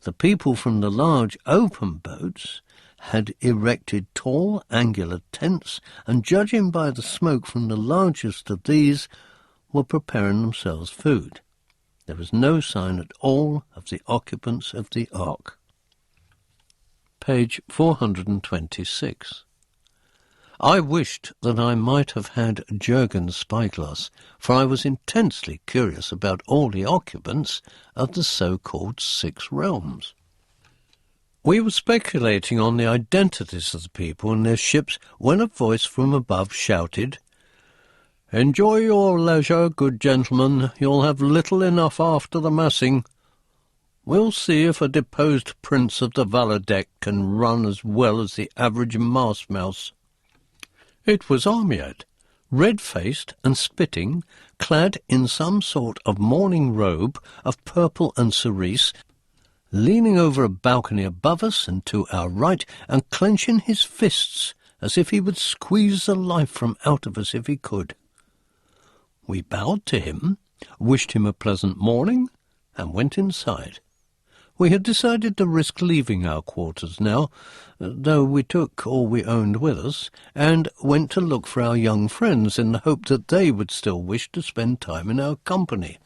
The people from the large open boats had erected tall, angular tents, and judging by the smoke from the largest of these, were preparing themselves food. There was no sign at all of the occupants of the Ark. Page 426. I wished that I might have had Jurgen's spyglass, for I was intensely curious about all the occupants of the so-called 6 realms. We were speculating on the identities of the people and their ships when a voice from above shouted, "Enjoy your leisure, good gentlemen. You'll have little enough after the massing. We'll see if a deposed prince of the Valadeck can run as well as the average mast-mouse." It was Armiad, red-faced and spitting, clad in some sort of morning robe of purple and cerise, leaning over a balcony above us and to our right, and clenching his fists as if he would squeeze the life from out of us if he could. We bowed to him, wished him a pleasant morning, and went inside. We had decided to risk leaving our quarters now, though we took all we owned with us, and went to look for our young friends in the hope that they would still wish to spend time in our company.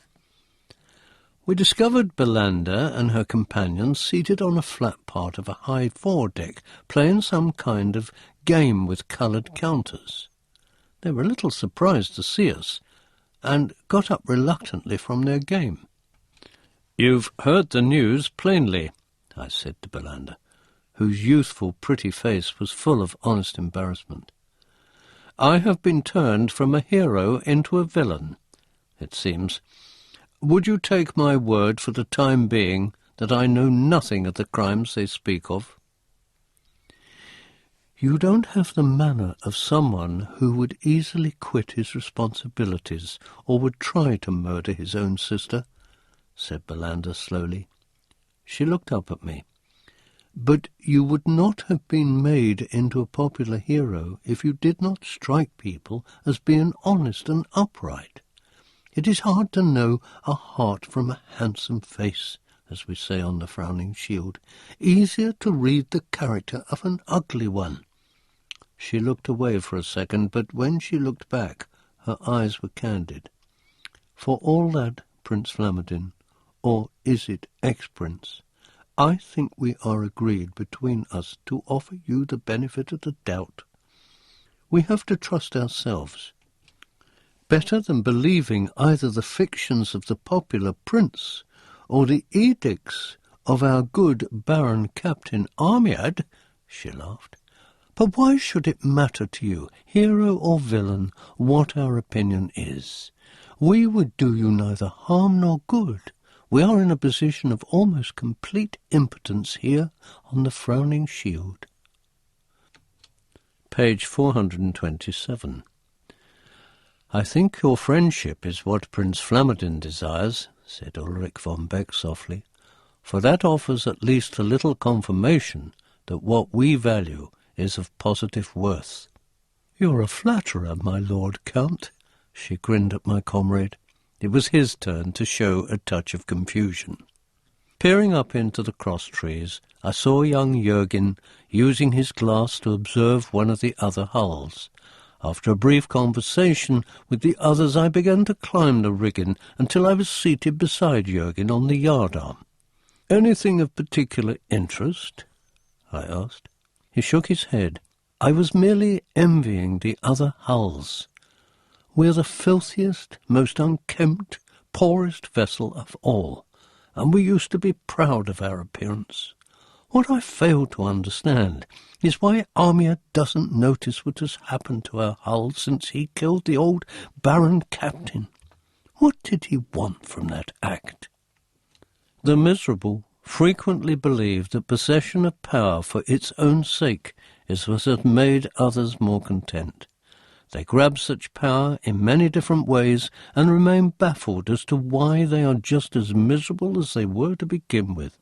We discovered Belanda and her companions seated on a flat part of a high foredeck, playing some kind of game with coloured counters. They were a little surprised to see us, and got up reluctantly from their game. "You've heard the news plainly," I said to Belanda, whose youthful, pretty face was full of honest embarrassment. "I have been turned from a hero into a villain, it seems. Would you take my word for the time being that I know nothing of the crimes they speak of?" "You don't have the manner of someone who would easily quit his responsibilities or would try to murder his own sister," said Belanda slowly. She looked up at me. "But you would not have been made into a popular hero if you did not strike people as being honest and upright. It is hard to know a heart from a handsome face, as we say on the frowning shield. Easier to read the character of an ugly one." She looked away for a second, but when she looked back, her eyes were candid. "For all that, Prince Flamadin, or is it ex-prince, I think we are agreed between us to offer you the benefit of the doubt. We have to trust ourselves. Better than believing either the fictions of the popular prince or the edicts of our good Baron Captain Armiad," she laughed, But why should it matter to you, hero or villain, what our opinion is? We would do you neither harm nor good. We are in a position of almost complete impotence here on the frowning shield. Page 427. I think your friendship is what Prince Flamadin desires, said Ulrich von Beck softly, for that offers at least a little confirmation that what we value is of positive worth. You're a flatterer, my Lord Count. She grinned at my comrade. It was his turn to show a touch of confusion. Peering up into the cross-trees, I saw young Jurgen using his glass to observe one of the other hulls. After a brief conversation with the others, I began to climb the rigging until I was seated beside Jurgen on the yardarm. "Anything of particular interest?" I asked. He shook his head. "I was merely envying the other hulls. We're the filthiest, most unkempt, poorest vessel of all, and we used to be proud of our appearance. What I fail to understand is why Armia doesn't notice what has happened to our hull since he killed the old Baron Captain. What did he want from that act?" The miserable frequently believe that possession of power for its own sake is what has made others more content. They grab such power in many different ways and remain baffled as to why they are just as miserable as they were to begin with.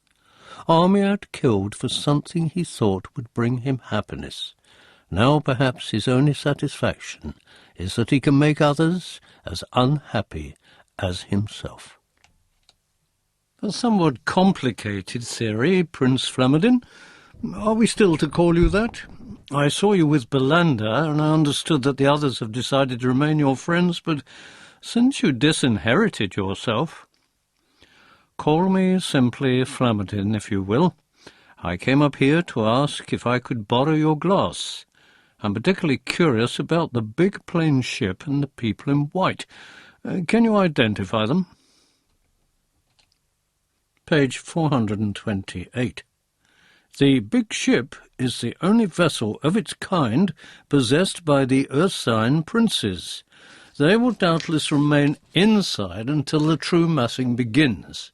Armiad killed for something he thought would bring him happiness. Now perhaps his only satisfaction is that he can make others as unhappy as himself. A somewhat complicated theory, Prince Flamadin. Are we still to call you that? I saw you with Belinda, and I understood that the others have decided to remain your friends, but since you disinherited yourself... Call me simply Flamadin, if you will. I came up here to ask if I could borrow your glass. I'm particularly curious about the big plain ship and the people in white. Can you identify them? Page 428. The big ship is the only vessel of its kind possessed by the Ursine princes. They will doubtless remain inside until the true massing begins.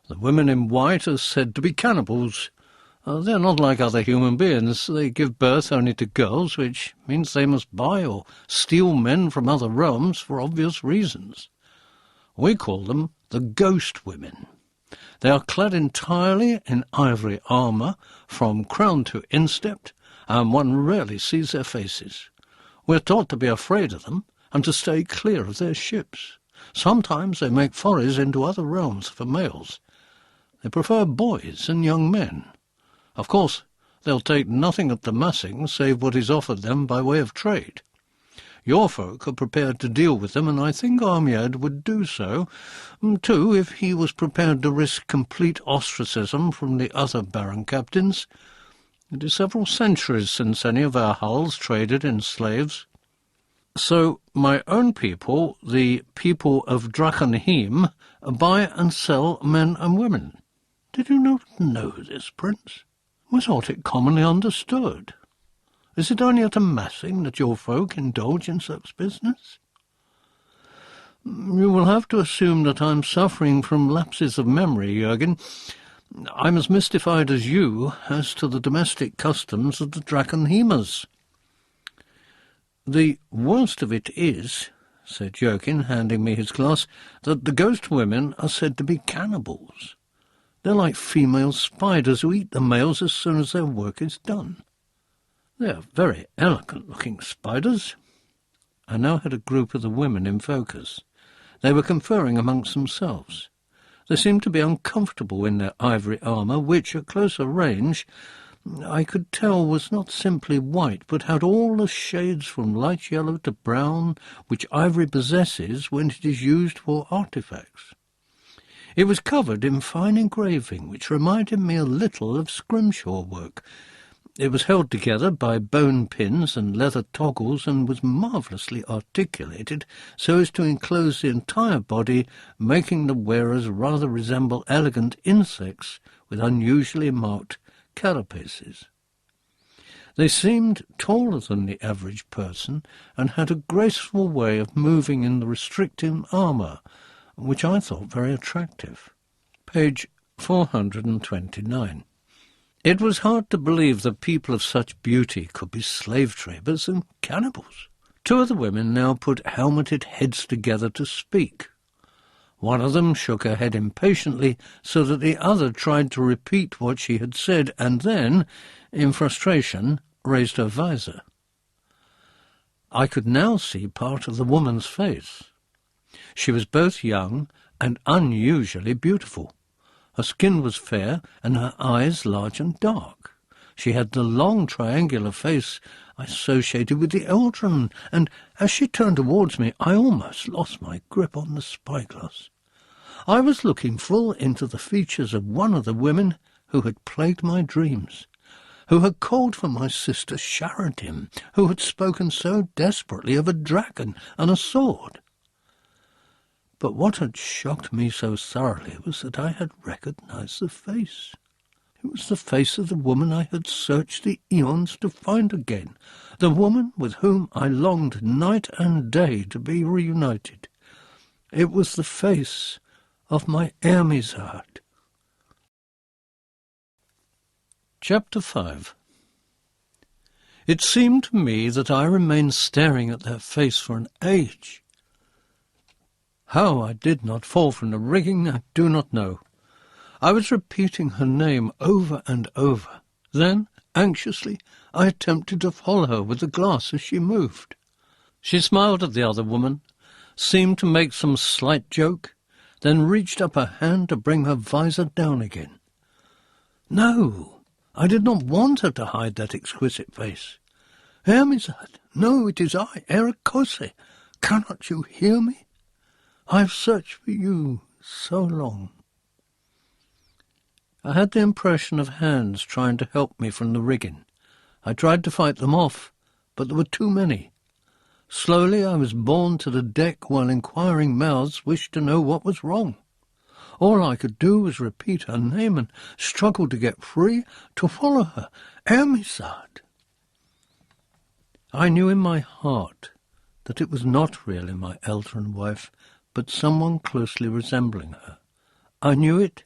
The women in white are said to be cannibals. They're not like other human beings. They give birth only to girls, which means they must buy or steal men from other realms for obvious reasons. We call them the ghost women. They are clad entirely in ivory armour, from crown to instep, and one rarely sees their faces. We're taught to be afraid of them, and to stay clear of their ships. Sometimes they make forays into other realms for males. They prefer boys and young men. Of course, they'll take nothing at the massing save what is offered them by way of trade. Your folk are prepared to deal with them, and I think Armiad would do so, too, if he was prepared to risk complete ostracism from the other Baron Captains. It is several centuries since any of our hulls traded in slaves. So my own people, the people of Drachenheim, buy and sell men and women. Did you not know this, Prince? We thought it commonly understood. Is it only at a massing that your folk indulge in such business? You will have to assume that I'm suffering from lapses of memory, Jurgen. I'm as mystified as you as to the domestic customs of the Drachenheimers. The worst of it is, said Jurgen, handing me his glass, that the ghost women are said to be cannibals. They're like female spiders who eat the males as soon as their work is done. They're very elegant-looking spiders. I now had a group of the women in focus. They were conferring amongst themselves. They seemed to be uncomfortable in their ivory armour, which, at closer range, I could tell was not simply white, but had all the shades from light yellow to brown which ivory possesses when it is used for artefacts. It was covered in fine engraving, which reminded me a little of scrimshaw work. It was held together by bone pins and leather toggles, and was marvellously articulated so as to enclose the entire body, making the wearers rather resemble elegant insects with unusually marked carapaces. They seemed taller than the average person and had a graceful way of moving in the restricting armour, which I thought very attractive. Page 429. It was hard to believe that people of such beauty could be slave traders and cannibals. Two of the women now put helmeted heads together to speak. One of them shook her head impatiently so that the other tried to repeat what she had said and then, in frustration, raised her visor. I could now see part of the woman's face. She was both young and unusually beautiful. Her skin was fair and her eyes large and dark. She had the long triangular face I associated with the Eldron, and as she turned towards me, I almost lost my grip on the spyglass. I was looking full into the features of one of the women who had plagued my dreams, who had called for my sister Sheridan, who had spoken so desperately of a dragon and a sword. But what had shocked me so thoroughly was that I had recognized the face. It was the face of the woman I had searched the eons to find again, the woman with whom I longed night and day to be reunited. It was the face of my Ermizard. Chapter 5. It seemed to me that I remained staring at that face for an age. How I did not fall from the rigging, I do not know. I was repeating her name over and over. Then, anxiously, I attempted to follow her with the glass as she moved. She smiled at the other woman, seemed to make some slight joke, then reached up her hand to bring her visor down again. No, I did not want her to hide that exquisite face. Ermizard, no, it is I, Erekose. Cannot you hear me? I have searched for you so long. I had the impression of hands trying to help me from the rigging. I tried to fight them off, but there were too many. Slowly I was borne to the deck while inquiring mouths wished to know what was wrong. All I could do was repeat her name and struggle to get free, to follow her. Ermizard. I knew in my heart that it was not really my Eldron wife, but someone closely resembling her. I knew it,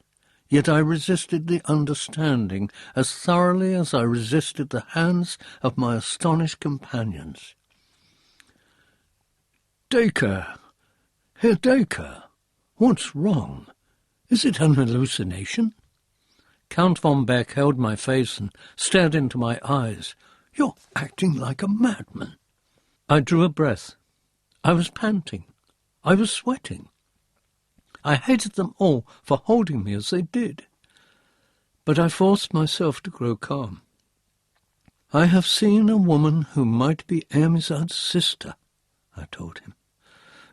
yet I resisted the understanding as thoroughly as I resisted the hands of my astonished companions. Dacre, Herr Dacre, what's wrong? Is it an hallucination? Count von Beck held my face and stared into my eyes. You're acting like a madman. I drew a breath. I was panting. I was sweating. I hated them all for holding me as they did. But I forced myself to grow calm. I have seen a woman who might be Ermizard's sister, I told him.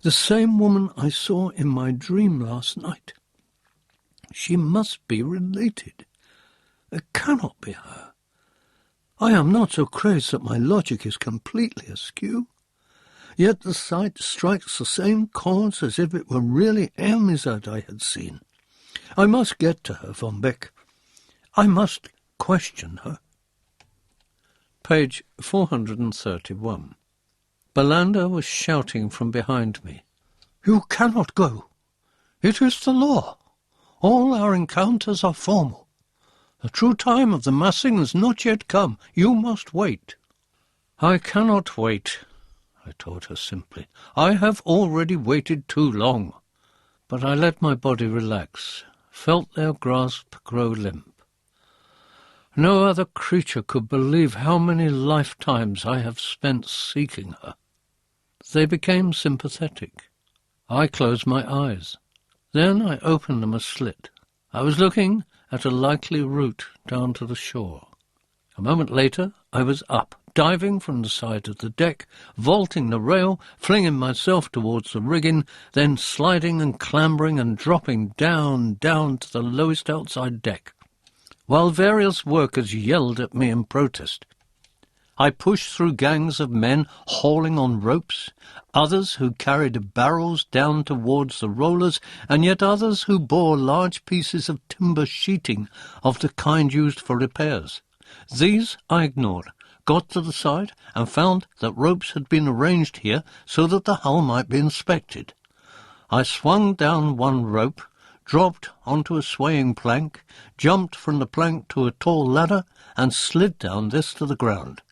The same woman I saw in my dream last night. She must be related. It cannot be her. I am not so crazed that my logic is completely askew. Yet the sight strikes the same chords as if it were really Ermizard I had seen. I must get to her, von Beck. I must question her. Page 431. Belander was shouting from behind me. You cannot go. It is the law. All our encounters are formal. The true time of the massing has not yet come. You must wait. I cannot wait, I told her simply. I have already waited too long. But I let my body relax, felt their grasp grow limp. No other creature could believe how many lifetimes I have spent seeking her. They became sympathetic. I closed my eyes. Then I opened them a slit. I was looking at a likely route down to the shore. A moment later I was up, diving from the side of the deck, vaulting the rail, flinging myself towards the rigging, then sliding and clambering and dropping down to the lowest outside deck, while various workers yelled at me in protest. I pushed through gangs of men hauling on ropes, others who carried barrels down towards the rollers, and yet others who bore large pieces of timber sheeting of the kind used for repairs. These I ignored, got to the side and found that ropes had been arranged here so that the hull might be inspected. I swung down one rope, dropped onto a swaying plank, jumped from the plank to a tall ladder, and slid down this to the ground.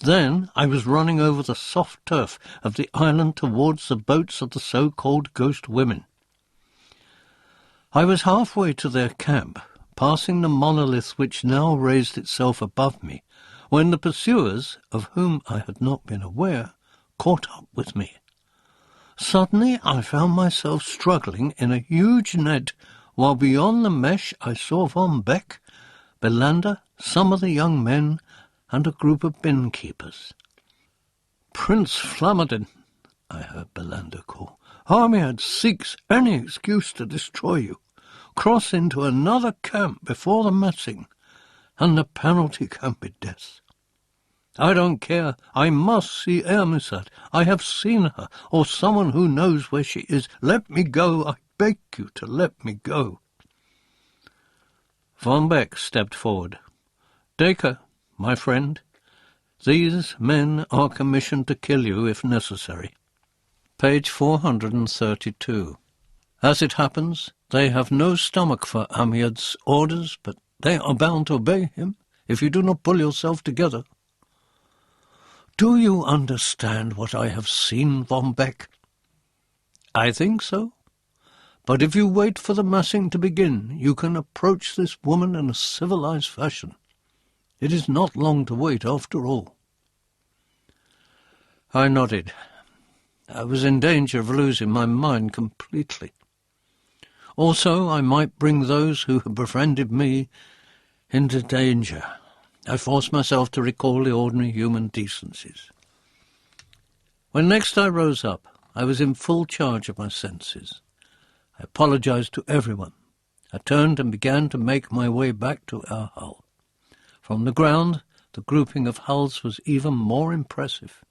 Then I was running over the soft turf of the island towards the boats of the so-called ghost women. I was halfway to their camp, passing the monolith which now raised itself above me, when the pursuers, of whom I had not been aware, caught up with me. Suddenly I found myself struggling in a huge net, while beyond the mesh I saw Von Beck, Belander, some of the young men, and a group of bin-keepers. "Prince Flamadin," I heard Belander call, "Armiad seeks any excuse to destroy you. Cross into another camp before the massing, and the penalty can be death. I don't care. I must see Ermesat. I have seen her, or someone who knows where she is. Let me go. I beg you to let me go." Von Beck stepped forward. "Dacre, my friend, these men are commissioned to kill you if necessary." Page 432. "As it happens, they have no stomach for Amiad's orders, but they are bound to obey him if you do not pull yourself together." "Do you understand what I have seen, Von Beck?" "I think so. But if you wait for the massing to begin, you can approach this woman in a civilized fashion. It is not long to wait, after all." I nodded. I was in danger of losing my mind completely. Also, I might bring those who had befriended me into danger. I forced myself to recall the ordinary human decencies. When next I rose up, I was in full charge of my senses. I apologized to everyone. I turned and began to make my way back to our hull. From the ground, the grouping of hulls was even more impressive.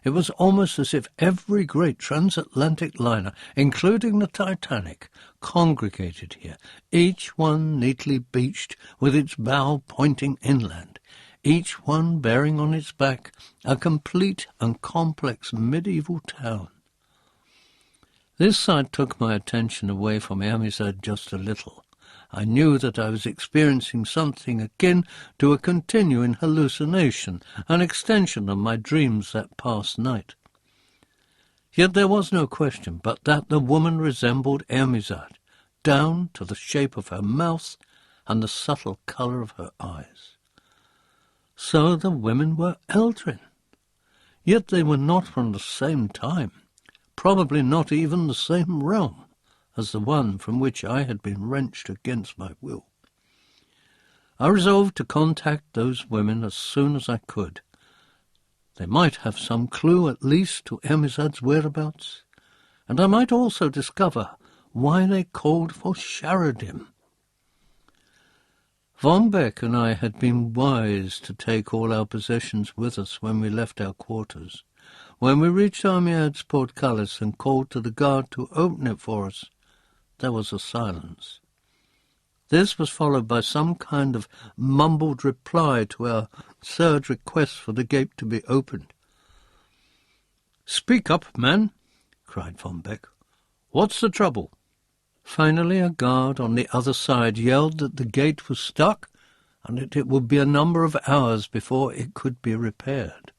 It was almost as if every great transatlantic liner, including the Titanic, congregated here, each one neatly beached with its bow pointing inland, each one bearing on its back a complete and complex medieval town. This sight took my attention away from Amistad just a little. I knew that I was experiencing something akin to a continuing hallucination, an extension of my dreams that past night. Yet there was no question but that the woman resembled Ermesad, down to the shape of her mouth and the subtle colour of her eyes. So the women were Eldrin. Yet they were not from the same time, probably not even the same realm, as the one from which I had been wrenched against my will. I resolved to contact those women as soon as I could. They might have some clue at least to Ermesad's whereabouts, and I might also discover why they called for Sheridan. Von Beck and I had been wise to take all our possessions with us when we left our quarters. When we reached Armiad's portcullis and called to the guard to open it for us, there was a silence. This was followed by some kind of mumbled reply to our third request for the gate to be opened. "Speak up, man," cried Von Beck. "What's the trouble?" Finally a guard on the other side yelled that the gate was stuck and that it would be a number of hours before it could be repaired.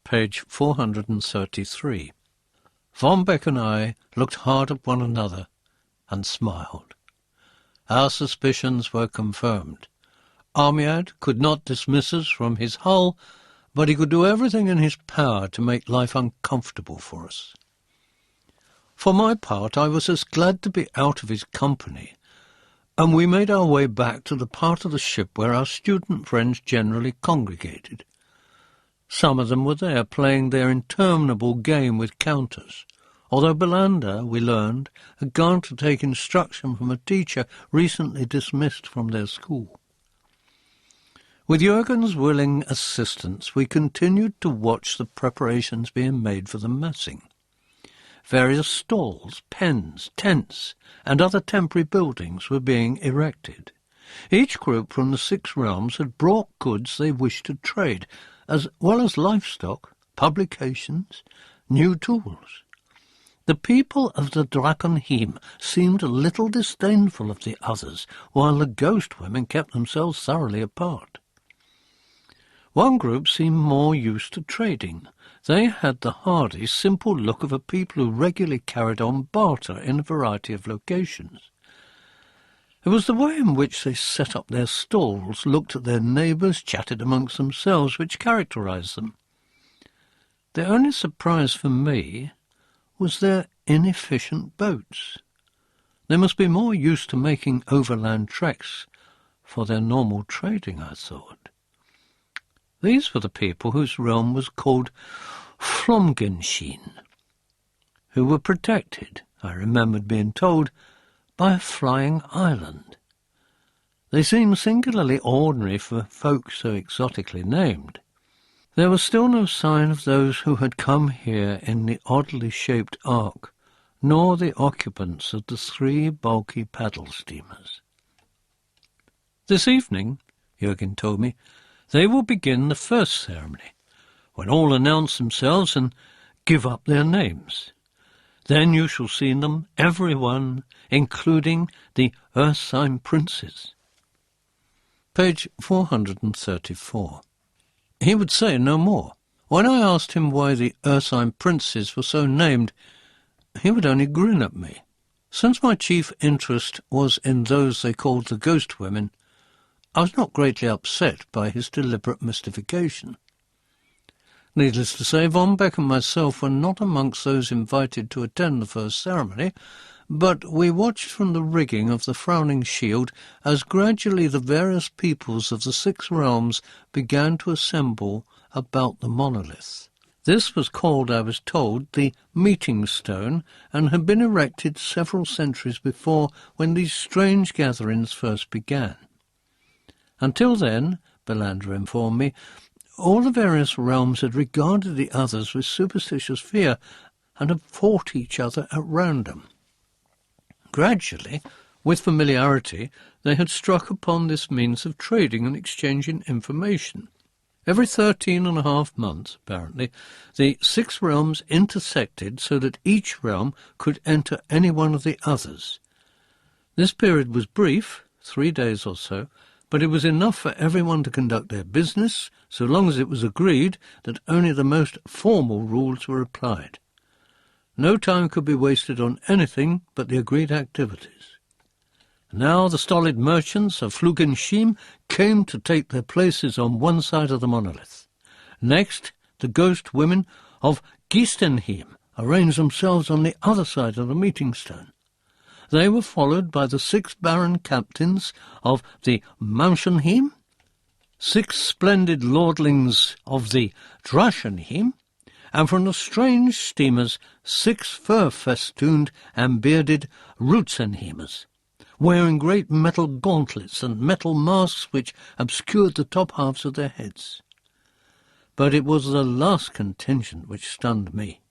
Page 433. Von Beck and I looked hard at one another and smiled. Our suspicions were confirmed. Armiad could not dismiss us from his hull, but he could do everything in his power to make life uncomfortable for us. For my part, I was as glad to be out of his company, and we made our way back to the part of the ship where our student friends generally congregated. Some of them were there playing their interminable game with counters, although Belander, we learned, had gone to take instruction from a teacher recently dismissed from their school. With Jurgen's willing assistance, we continued to watch the preparations being made for the massing. Various stalls, pens, tents, and other temporary buildings were being erected. Each group from the 6 realms had brought goods they wished to trade, as well as livestock, publications, new tools. The people of the Drakenheim seemed a little disdainful of the others, while the ghost women kept themselves thoroughly apart. One group seemed more used to trading. They had the hardy, simple look of a people who regularly carried on barter in a variety of locations. It was the way in which they set up their stalls, looked at their neighbours, chatted amongst themselves, which characterised them. The only surprise for me was their inefficient boats. They must be more used to making overland treks for their normal trading, I thought. These were the people whose realm was called Flomgenschien, who were protected, I remembered being told, by a flying island. They seemed singularly ordinary for folk so exotically named. There was still no sign of those who had come here in the oddly shaped ark, nor the occupants of the 3 bulky paddle steamers. This evening, Jürgen told me, they will begin the first ceremony, when all announce themselves and give up their names. Then you shall see them, every one, including the Ursine princes. Page 434. He would say no more. When I asked him why the Ursine princes were so named, he would only grin at me. Since my chief interest was in those they called the ghost women, I was not greatly upset by his deliberate mystification. Needless to say, Von Beck and myself were not amongst those invited to attend the first ceremony, but we watched from the rigging of the frowning shield as gradually the various peoples of the 6 realms began to assemble about the monolith. This was called, I was told, the meeting stone, and had been erected several centuries before, when these strange gatherings first began. Until then, Belander informed me, all the various realms had regarded the others with superstitious fear and had fought each other at random. Gradually, with familiarity, they had struck upon this means of trading and exchanging information. Every 13.5 months, apparently, the 6 realms intersected so that each realm could enter any one of the others. This period was brief, 3 days or so, but it was enough for everyone to conduct their business, so long as it was agreed that only the most formal rules were applied. No time could be wasted on anything but the agreed activities. Now the stolid merchants of Flugensheim came to take their places on one side of the monolith. Next, the ghost women of Gistenheim arranged themselves on the other side of the meeting stone. They were followed by the 6 baron captains of the Manschenheim, 6 splendid lordlings of the Drachenheim, and from the strange steamers 6 fur-festooned and bearded Rutzenheimers, wearing great metal gauntlets and metal masks which obscured the top halves of their heads. But it was the last contingent which stunned me.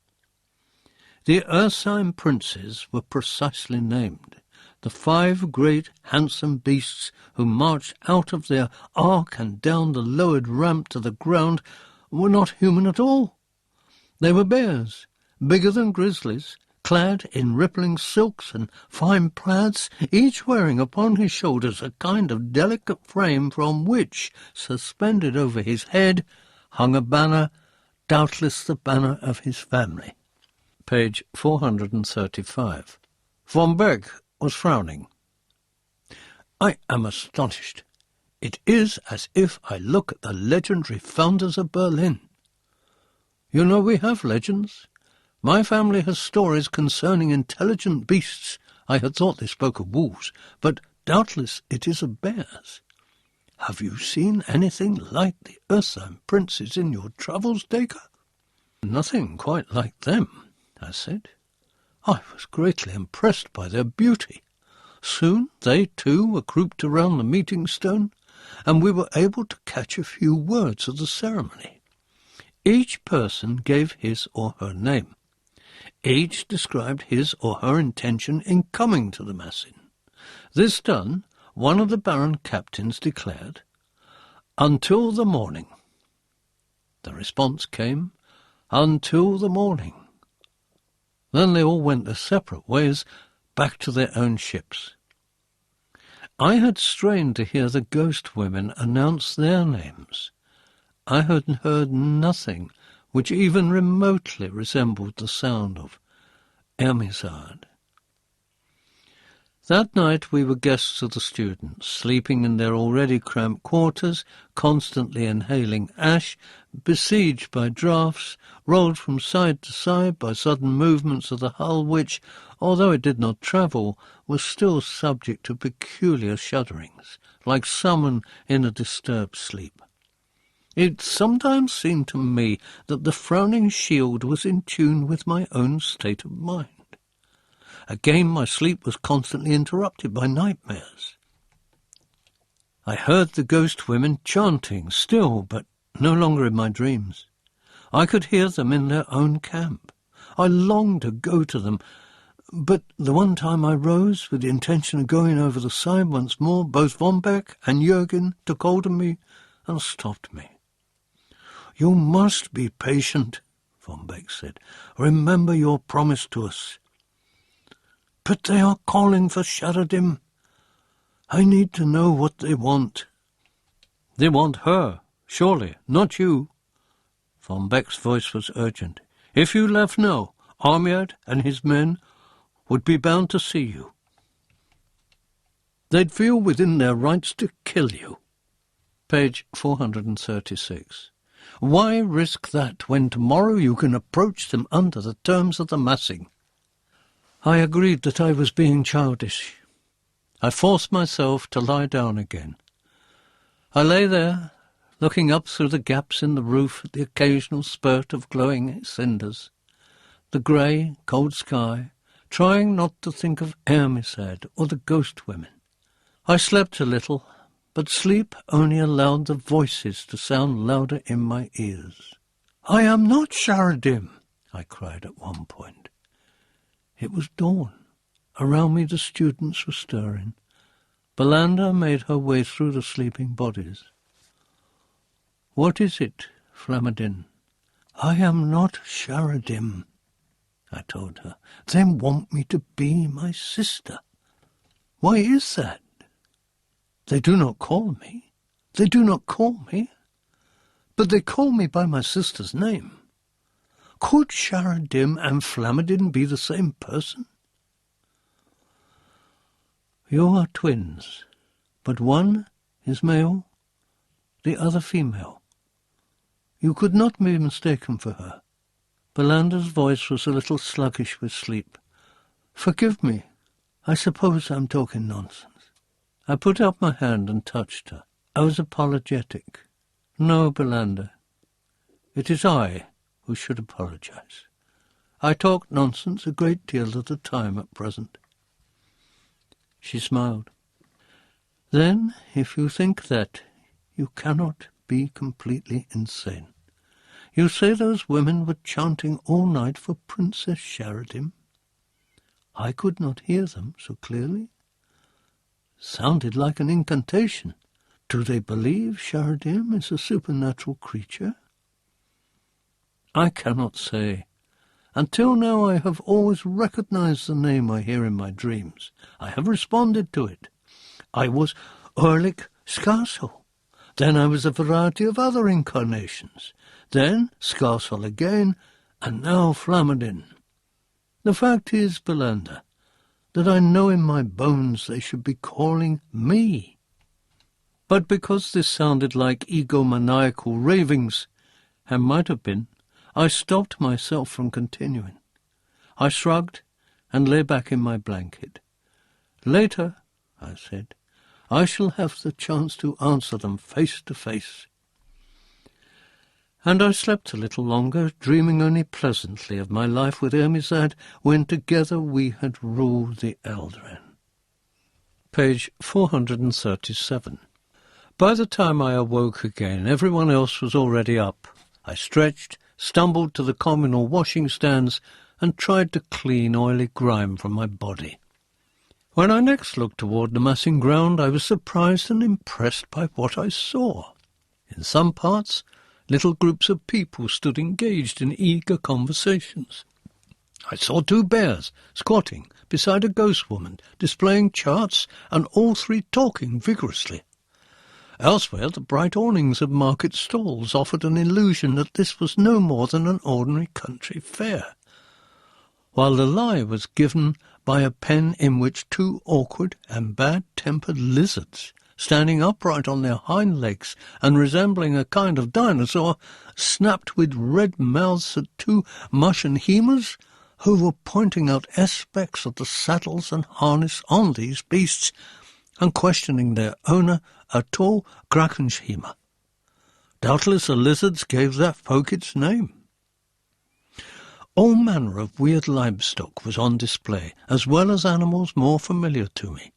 The Ursine princes were precisely named, the 5 great handsome beasts who marched out of their ark and down the lowered ramp to the ground were not human at all. They were bears, bigger than grizzlies, clad in rippling silks and fine plaids, each wearing upon his shoulders a kind of delicate frame from which, suspended over his head, hung a banner, doubtless the banner of his family. Page 435. Von Berg was frowning. I am astonished. It is as if I look at the legendary founders of Berlin. You know we have legends. My family has stories concerning intelligent beasts. I had thought they spoke of wolves, but doubtless it is of bears. Have you seen anything like the Ursine princes in your travels, Dacre? Nothing quite like them, I said. I was greatly impressed by their beauty. Soon they, too, were grouped around the meeting stone, and we were able to catch a few words of the ceremony. Each person gave his or her name. Each described his or her intention in coming to the Massin. This done, one of the Baron captains declared, "Until the morning." The response came, "Until the morning." Then they all went their separate ways, back to their own ships. I had strained to hear the ghost women announce their names. I had heard nothing which even remotely resembled the sound of Ermizard. That night we were guests of the students, sleeping in their already cramped quarters, constantly inhaling ash, besieged by draughts, rolled from side to side by sudden movements of the hull which, although it did not travel, was still subject to peculiar shudderings, like someone in a disturbed sleep. It sometimes seemed to me that the frowning shield was in tune with my own state of mind. Again my sleep was constantly interrupted by nightmares. I heard the ghost women chanting still, but no longer in my dreams. I could hear them in their own camp. I longed to go to them, but the one time I rose with the intention of going over the side once more, both von Beck and Jürgen took hold of me and stopped me. "You must be patient," von Beck said. "Remember your promise to us." "But they are calling for Sharadim. I need to know what they want." "They want her, surely, not you." Von Beck's voice was urgent. "If you left now, Armiad and his men would be bound to see you. They'd feel within their rights to kill you." Page 436. "Why risk that when tomorrow you can approach them under the terms of the massing?" I agreed that I was being childish. I forced myself to lie down again. I lay there, looking up through the gaps in the roof at the occasional spurt of glowing cinders, the grey, cold sky, trying not to think of Ermizard or the ghost women. I slept a little, but sleep only allowed the voices to sound louder in my ears. "I am not Sharadim," I cried at one point. It was dawn. Around me the students were stirring. Belanda made her way through the sleeping bodies. "What is it, Flamadin?" "I am not Sharadim," I told her. "They want me to be my sister." "Why is that?" "They do not call me. They do not call me. But they call me by my sister's name. Could Sharadim and Flamadin be the same person?" "You are twins, but one is male, the other female. You could not be mistaken for her." Belanda's voice was a little sluggish with sleep. "Forgive me. I suppose I'm talking nonsense." I put up my hand and touched her. I was apologetic. "No, Belanda. It is I who should apologize. I talk nonsense a great deal of the time at present." She smiled. "Then, if you think that, you cannot be completely insane. You say those women were chanting all night for Princess Sharadim? I could not hear them so clearly. Sounded like an incantation. Do they believe Sharadim is a supernatural creature?" "I cannot say. Until now I have always recognized the name I hear in my dreams. I have responded to it. I was Erlich Skarsel. Then I was a variety of other incarnations. Then Skarsel again, and now Flamadin. The fact is, Belanda, that I know in my bones they should be calling me. But because this sounded like egomaniacal ravings, and might have been, I stopped myself from continuing. I shrugged and lay back in my blanket. "Later," I said, "I shall have the chance to answer them face to face." And I slept a little longer, dreaming only pleasantly of my life with Ermizard when together we had ruled the Eldraine. Page 437. By the time I awoke again, everyone else was already up. I stretched, stumbled to the communal washing stands, and tried to clean oily grime from my body. When I next looked toward the massing ground, I was surprised and impressed by what I saw. In some parts, little groups of people stood engaged in eager conversations. I saw 2 bears squatting beside a ghost woman, displaying charts, and all 3 talking vigorously. Elsewhere, the bright awnings of market stalls offered an illusion that this was no more than an ordinary country fair, while the lie was given by a pen in which 2 awkward and bad-tempered lizards, standing upright on their hind legs and resembling a kind of dinosaur, snapped with red mouths at 2 Martian hemas who were pointing out aspects of the saddles and harness on these beasts and questioning their owner, a tall Krakenshema. Doubtless the lizards gave that folk its name. All manner of weird livestock was on display, as well as animals more familiar to me.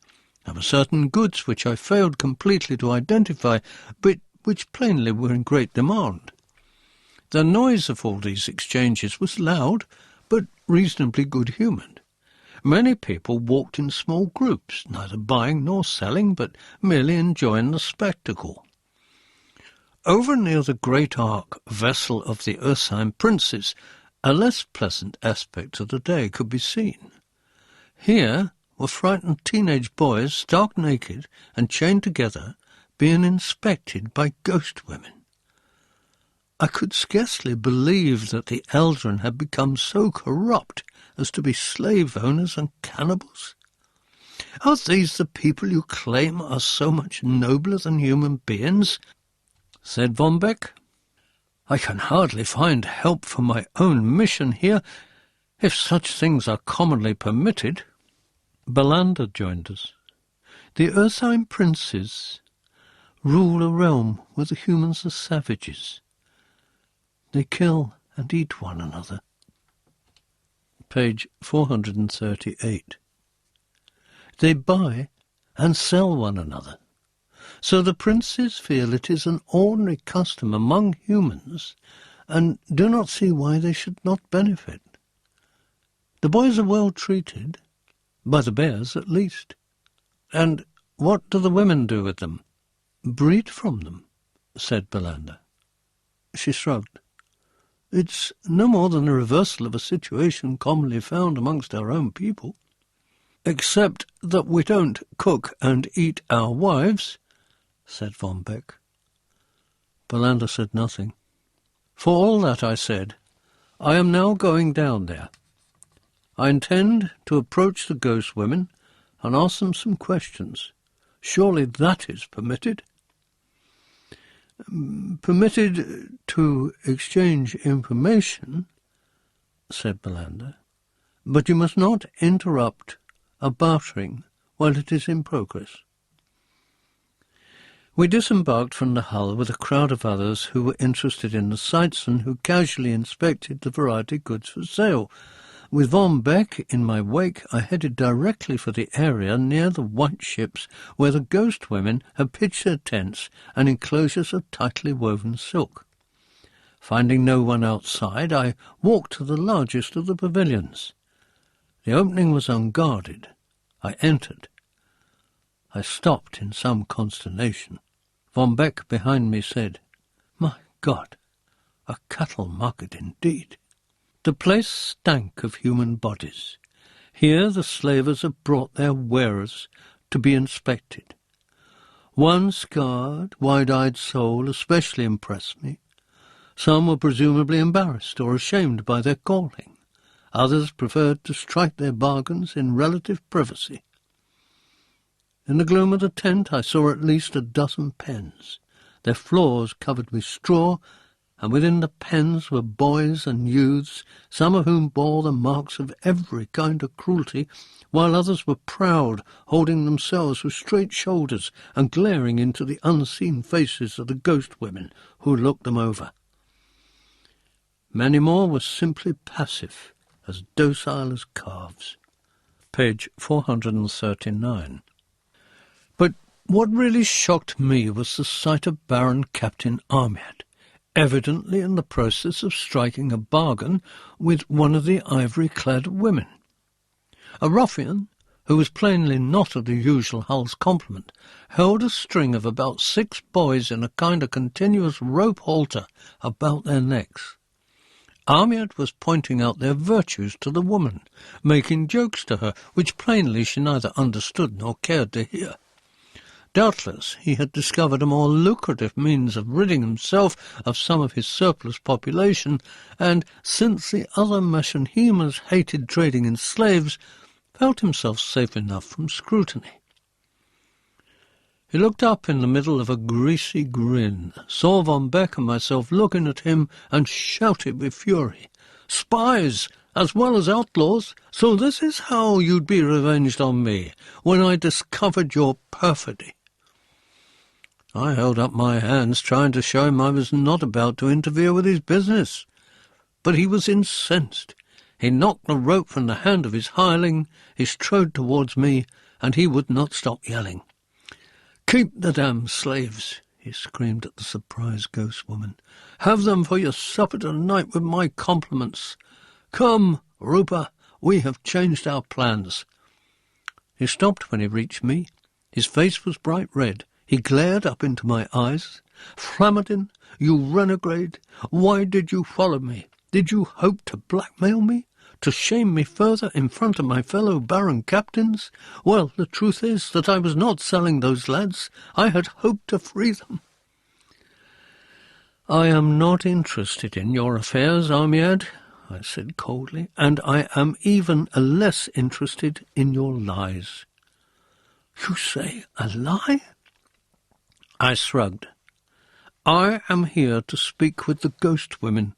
There were certain goods which I failed completely to identify, but which plainly were in great demand. The noise of all these exchanges was loud, but reasonably good-humoured. Many people walked in small groups, neither buying nor selling, but merely enjoying the spectacle. Over near the great ark vessel of the Ursine princes, a less pleasant aspect of the day could be seen. Here were frightened teenage boys, stark naked and chained together, being inspected by ghost women. I could scarcely believe that the Eldrin had become so corrupt as to be slave owners and cannibals. Are these the people you claim are so much nobler than human beings? Said Von Beck. I can hardly find help for my own mission here, if such things are commonly permitted. Belander joined us. The Ursine princes rule a realm where the humans are savages. They kill and eat one another. Page 438. They buy and sell one another. So the princes feel it is an ordinary custom among humans, and do not see why they should not benefit. The boys are well treated, by the bears at least. And what do the women do with them? Breed from them, said Belander. She shrugged. It's no more than a reversal of a situation commonly found amongst our own people. Except that we don't cook and eat our wives, said Von Beck. Belander said nothing. For all that, I said, I am now going down there. I intend to approach the ghost women and ask them some questions. Surely that is permitted? Permitted to exchange information, said Belander, but you must not interrupt a bartering while it is in progress. We disembarked from the hull with a crowd of others who were interested in the sights and who casually inspected the variety goods for sale. With Von Beck in my wake, I headed directly for the area near the white ships where the ghost women had pitched their tents and enclosures of tightly woven silk. Finding no one outside, I walked to the largest of the pavilions. The opening was unguarded. I entered. I stopped in some consternation. Von Beck behind me said, My God, a cattle market indeed. The place stank of human bodies. Here the slavers had brought their wearers to be inspected. One scarred, wide-eyed soul especially impressed me. Some were presumably embarrassed or ashamed by their calling. Others preferred to strike their bargains in relative privacy. In the gloom of the tent I saw at least a dozen pens, their floors covered with straw, and within the pens were boys and youths, some of whom bore the marks of every kind of cruelty, while others were proud, holding themselves with straight shoulders and glaring into the unseen faces of the ghost women who looked them over. Many more were simply passive, as docile as calves. Page 439. But what really shocked me was the sight of Baron Captain Ahmed, evidently in the process of striking a bargain with one of the ivory-clad women. A ruffian, who was plainly not of the usual Hull's complement, held a string of about 6 boys in a kind of continuous rope halter about their necks. Amiad was pointing out their virtues to the woman, making jokes to her, which plainly she neither understood nor cared to hear. Doubtless he had discovered a more lucrative means of ridding himself of some of his surplus population, and, since the other Meshenhemas hated trading in slaves, felt himself safe enough from scrutiny. He looked up in the middle of a greasy grin, saw Von Beck and myself looking at him, and shouted with fury, "Spies, as well as outlaws, so this is how you'd be revenged on me, when I discovered your perfidy." I held up my hands, trying to show him I was not about to interfere with his business. But he was incensed. He knocked the rope from the hand of his hireling, he strode towards me, and he would not stop yelling. "Keep the damned slaves," he screamed at the surprised ghost woman. "Have them for your supper tonight with my compliments. Come, Rupa, we have changed our plans." He stopped when he reached me. His face was bright red. He glared up into my eyes. "Flamadin, you renegade, why did you follow me? Did you hope to blackmail me? To shame me further in front of my fellow baron captains? Well, the truth is that I was not selling those lads. I had hoped to free them." "I am not interested in your affairs, Amiad," I said coldly, "and I am even less interested in your lies." "You say a lie?" I shrugged. "I am here to speak with the ghost women.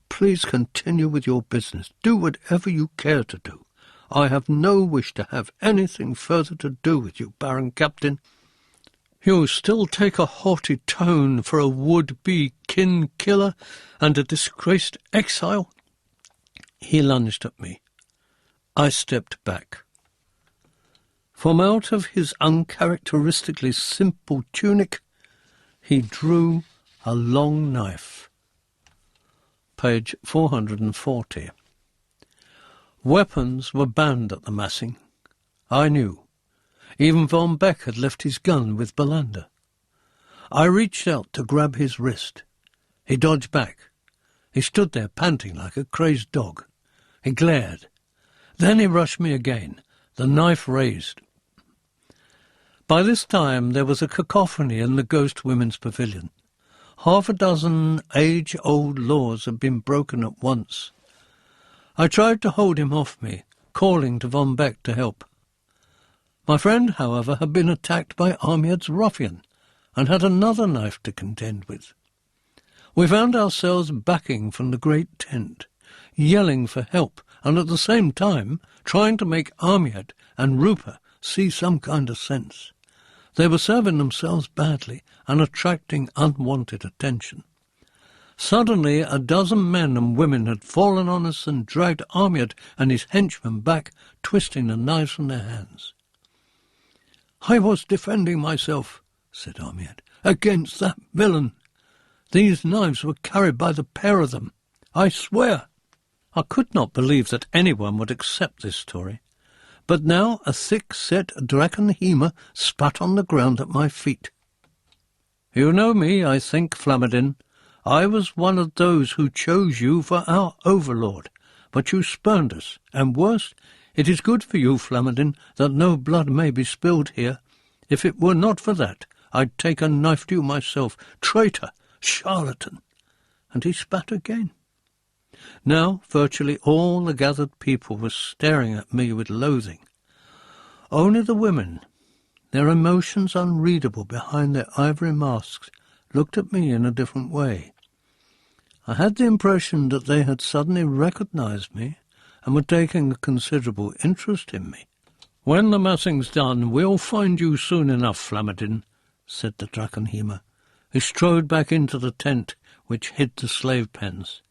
Please continue with your business. Do whatever you care to do. I have no wish to have anything further to do with you, Baron Captain." "You still take a haughty tone for a would-be kin-killer and a disgraced exile?" He lunged at me. I stepped back. From out of his uncharacteristically simple tunic, he drew a long knife. Page 440. Weapons were banned at the massing. I knew. Even Von Beck had left his gun with Belander. I reached out to grab his wrist. He dodged back. He stood there panting like a crazed dog. He glared. Then he rushed me again, the knife raised. By this time there was a cacophony in the ghost women's pavilion. 6 age-old laws had been broken at once. I tried to hold him off me, calling to Von Beck to help. My friend, however, had been attacked by Amiad's ruffian, and had another knife to contend with. We found ourselves backing from the great tent, yelling for help, and at the same time trying to make Amiad and Rupa see some kind of sense. They were serving themselves badly and attracting unwanted attention. Suddenly 12 men and women had fallen on us and dragged Amiad and his henchmen back, twisting the knives from their hands. "I was defending myself," said Amiad, "against that villain. These knives were carried by the pair of them. I swear." I could not believe that anyone would accept this story. But now a thick-set Drakenhema spat on the ground at my feet. "You know me, I think, Flamadin. I was one of those who chose you for our overlord, but you spurned us, and worse, it is good for you, Flamadin, that no blood may be spilled here. If it were not for that, I'd take a knife to you myself. Traitor! Charlatan!" And he spat again. Now virtually all the gathered people were staring at me with loathing. Only the women, their emotions unreadable behind their ivory masks, looked at me in a different way. I had the impression that they had suddenly recognized me and were taking a considerable interest in me. "When the massing's done, we'll find you soon enough, Flamadin," said the Drakenhema. He strode back into the tent which hid the slave pens.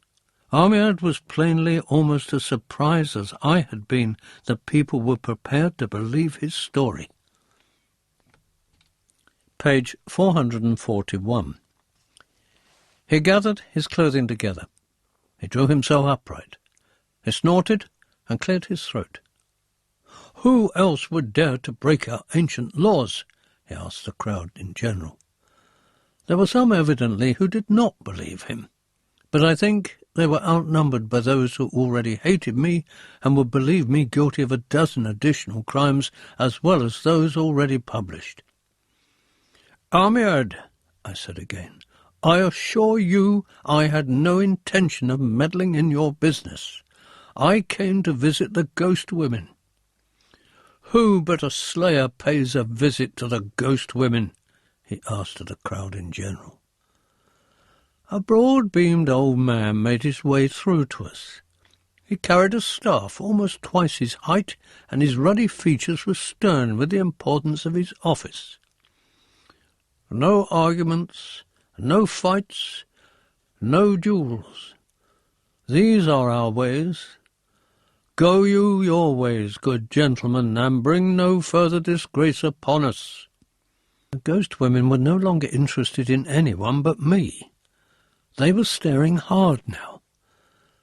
Amiad was plainly almost as surprised as I had been that people were prepared to believe his story. Page 441. He gathered his clothing together. He drew himself upright. He snorted and cleared his throat. Who else would dare to break our ancient laws? He asked the crowd in general. There were some evidently who did not believe him, but I think they were outnumbered by those who already hated me and would believe me guilty of a dozen additional crimes as well as those already published. Amiad, I said again, I assure you I had no intention of meddling in your business. I came to visit the ghost women. Who but a slayer pays a visit to the ghost women? He asked of the crowd in general. A broad-beamed old man made his way through to us. He carried a staff almost twice his height, and his ruddy features were stern with the importance of his office. No arguments, no fights, no duels. These are our ways. Go you your ways, good gentlemen, and bring no further disgrace upon us. The ghost women were no longer interested in anyone but me. They were staring hard now.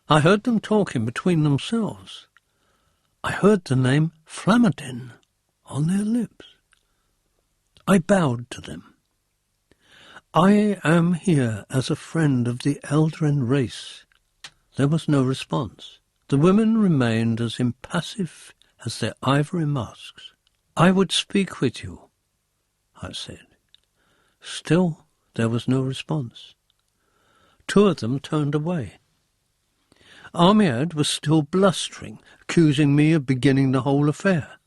I heard them talking between themselves. I heard the name Flamadin on their lips. I bowed to them. I am here as a friend of the Eldrin race. There was no response. The women remained as impassive as their ivory masks. I would speak with you, I said. Still, there was no response. Two of them turned away. Amiad was still blustering, accusing me of beginning the whole affair.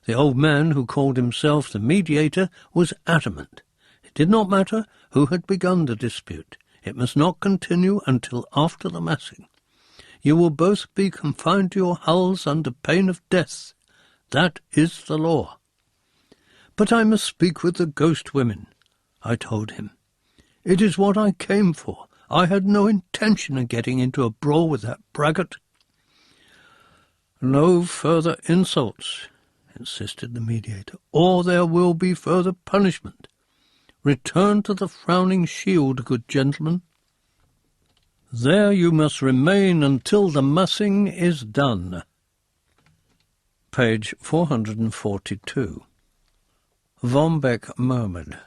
The old man who called himself the mediator was adamant. It did not matter who had begun the dispute. It must not continue until after the massing. You will both be confined to your hulls under pain of death. That is the law. But I must speak with the ghost women, I told him. It is what I came for. I had no intention of getting into a brawl with that braggart. No further insults, insisted the mediator, or there will be further punishment. Return to the frowning shield, good gentlemen. There you must remain until the massing is done. Page 442. Von Beck murmured,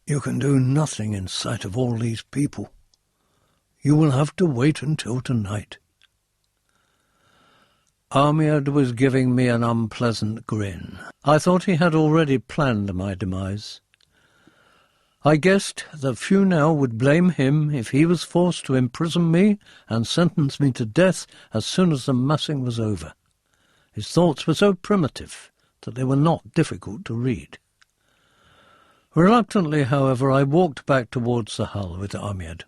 You can do nothing in sight of all these people. You will have to wait until tonight. Amiad was giving me an unpleasant grin. I thought he had already planned my demise. I guessed that few now would blame him if he was forced to imprison me and sentence me to death as soon as the massing was over. His thoughts were so primitive that they were not difficult to read. Reluctantly, however, I walked back towards the hull with Amiad.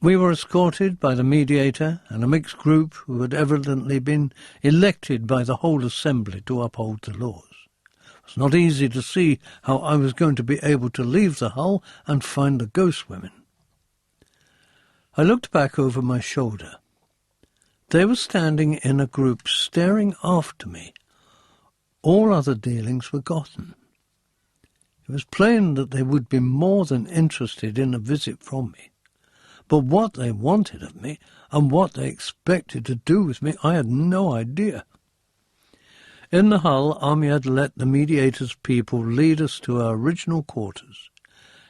We were escorted by the mediator and a mixed group who had evidently been elected by the whole assembly to uphold the laws. It was not easy to see how I was going to be able to leave the hull and find the ghost women. I looked back over my shoulder. They were standing in a group staring after me. All other dealings were gotten. It was plain that they would be more than interested in a visit from me. But what they wanted of me and what they expected to do with me, I had no idea. In the hull, Amiad let the mediator's people lead us to our original quarters.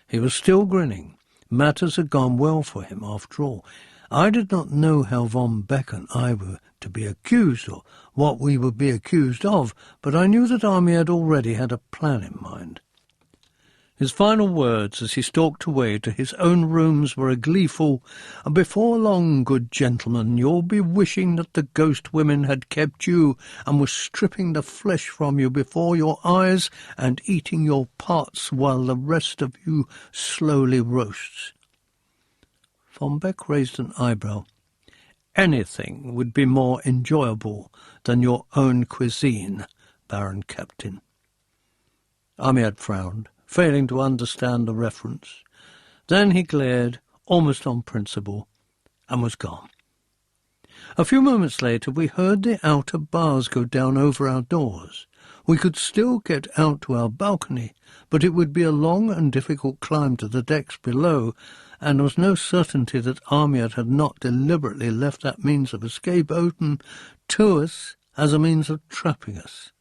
He was still grinning. Matters had gone well for him, after all. I did not know how Von Beck and I were to be accused, or what we would be accused of, but I knew that Amiad already had a plan in mind. His final words as he stalked away to his own rooms were a gleeful, "Before long, good gentlemen, you'll be wishing that the ghost women had kept you and were stripping the flesh from you before your eyes and eating your parts while the rest of you slowly roasts." Von Beck raised an eyebrow. "Anything would be more enjoyable than your own cuisine, Baron Captain." Amiad frowned, failing to understand the reference. Then he glared, almost on principle, and was gone. A few moments later we heard the outer bars go down over our doors. We could still get out to our balcony, but it would be a long and difficult climb to the decks below, and there was no certainty that Amiad had not deliberately left that means of escape open to us as a means of trapping us.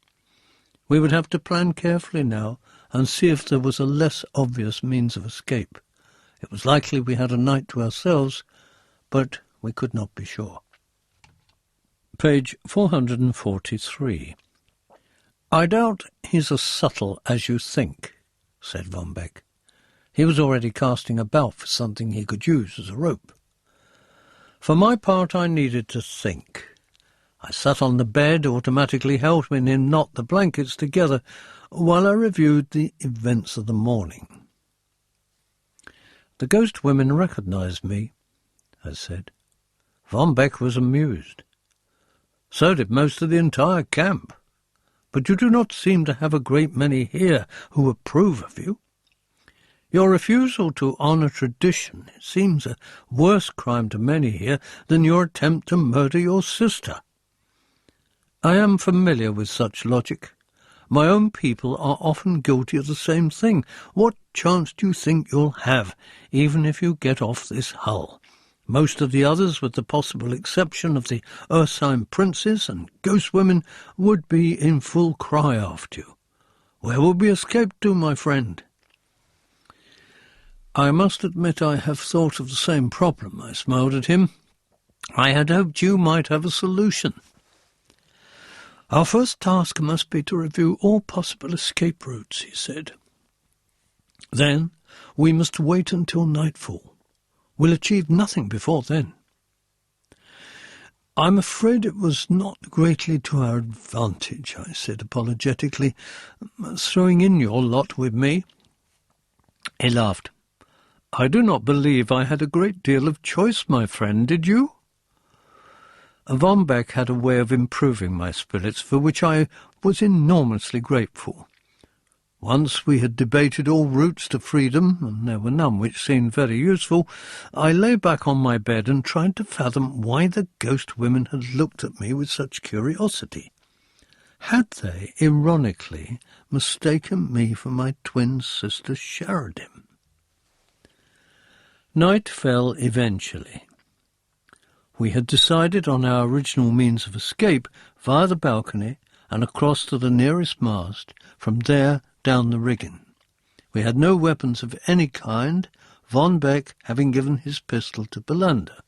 We would have to plan carefully now and see if there was a less obvious means of escape. It was likely we had a night to ourselves, but we could not be sure. Page 443. "I doubt he's as subtle as you think," said Von Beck. He was already casting about for something he could use as a rope. For my part, I needed to think. I sat on the bed, automatically helping him knot the blankets together while I reviewed the events of the morning. "The ghost women recognized me," I said. Von Beck was amused. "So did most of the entire camp. But you do not seem to have a great many here who approve of you. Your refusal to honour tradition seems a worse crime to many here than your attempt to murder your sister. I am familiar with such logic. My own people are often guilty of the same thing. What chance do you think you'll have, even if you get off this hull? Most of the others, with the possible exception of the Ursine princes and ghost women, would be in full cry after you. Where will we escape to, my friend?" "I must admit I have thought of the same problem," I smiled at him. "I had hoped you might have a solution." "Our first task must be to review all possible escape routes," he said. "Then we must wait until nightfall. We'll achieve nothing before then." "I'm afraid it was not greatly to our advantage," I said apologetically, "throwing in your lot with me." He laughed. "I do not believe I had a great deal of choice, my friend, did you?" Von Beck had a way of improving my spirits, for which I was enormously grateful. Once we had debated all routes to freedom, and there were none which seemed very useful, I lay back on my bed and tried to fathom why the ghost women had looked at me with such curiosity. Had they, ironically, mistaken me for my twin sister Sheridan? Night fell eventually. We had decided on our original means of escape via the balcony and across to the nearest mast, from there down the rigging. We had no weapons of any kind, Von Beck having given his pistol to Belander.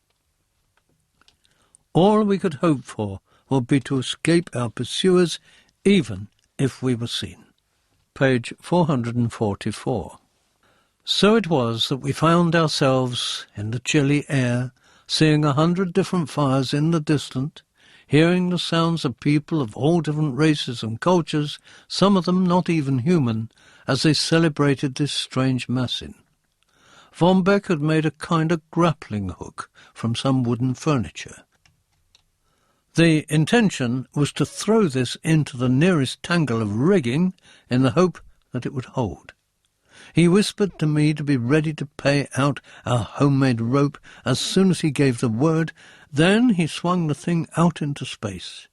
All we could hope for would be to escape our pursuers, even if we were seen. Page 444. So it was that we found ourselves in the chilly air, seeing 100 different fires in the distance, hearing the sounds of people of all different races and cultures, some of them not even human, as they celebrated this strange massing. Von Beck had made a kind of grappling hook from some wooden furniture. The intention was to throw this into the nearest tangle of rigging in the hope that it would hold. He whispered to me to be ready to pay out our homemade rope as soon as he gave the word. Then he swung the thing out into space.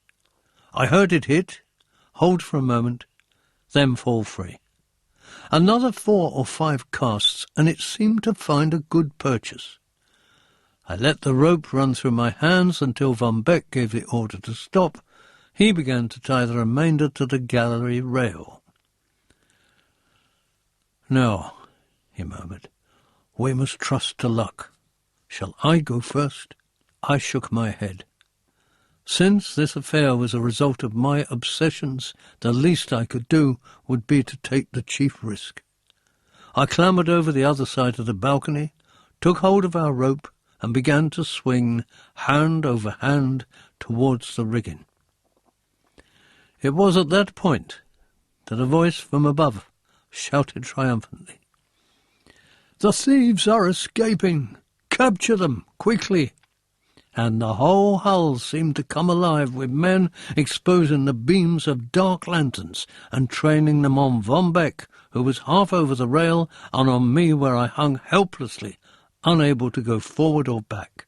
I heard it hit, hold for a moment, then fall free. Another 4 or 5 casts, and it seemed to find a good purchase. I let the rope run through my hands until Von Beck gave the order to stop. He began to tie the remainder to the gallery rail. "Now," he murmured, "we must trust to luck. Shall I go first?" I shook my head. Since this affair was a result of my obsessions, the least I could do would be to take the chief risk. I clambered over the other side of the balcony, took hold of our rope, and began to swing hand over hand towards the rigging. It was at that point that a voice from above shouted triumphantly, "The thieves are escaping! Capture them, quickly!" And the whole hull seemed to come alive with men exposing the beams of dark lanterns and training them on Von Beck, who was half over the rail, and on me where I hung helplessly, unable to go forward or back.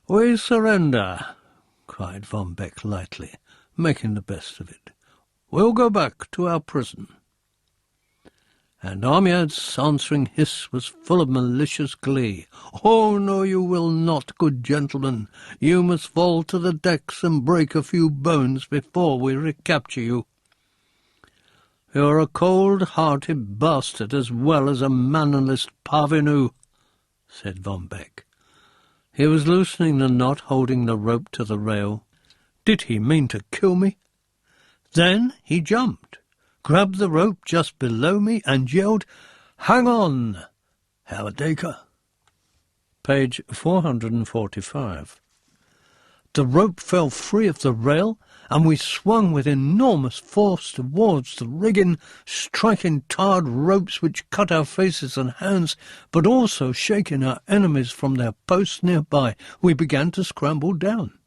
"We surrender," cried Von Beck lightly, making the best of it. "We'll go back to our prison." And Armiad's answering hiss was full of malicious glee. "Oh, no, you will not, good gentlemen. You must fall to the decks and break a few bones before we recapture you." "You're a cold-hearted bastard as well as a mannerless parvenu," said Von Beck. He was loosening the knot holding the rope to the rail. Did he mean to kill me? Then he jumped, grabbed the rope just below me and yelled, "Hang on, Herr Dacre." Page 445. The rope fell free of the rail, and we swung with enormous force towards the rigging, striking tarred ropes which cut our faces and hands, but also shaking our enemies from their posts nearby. We began to scramble down.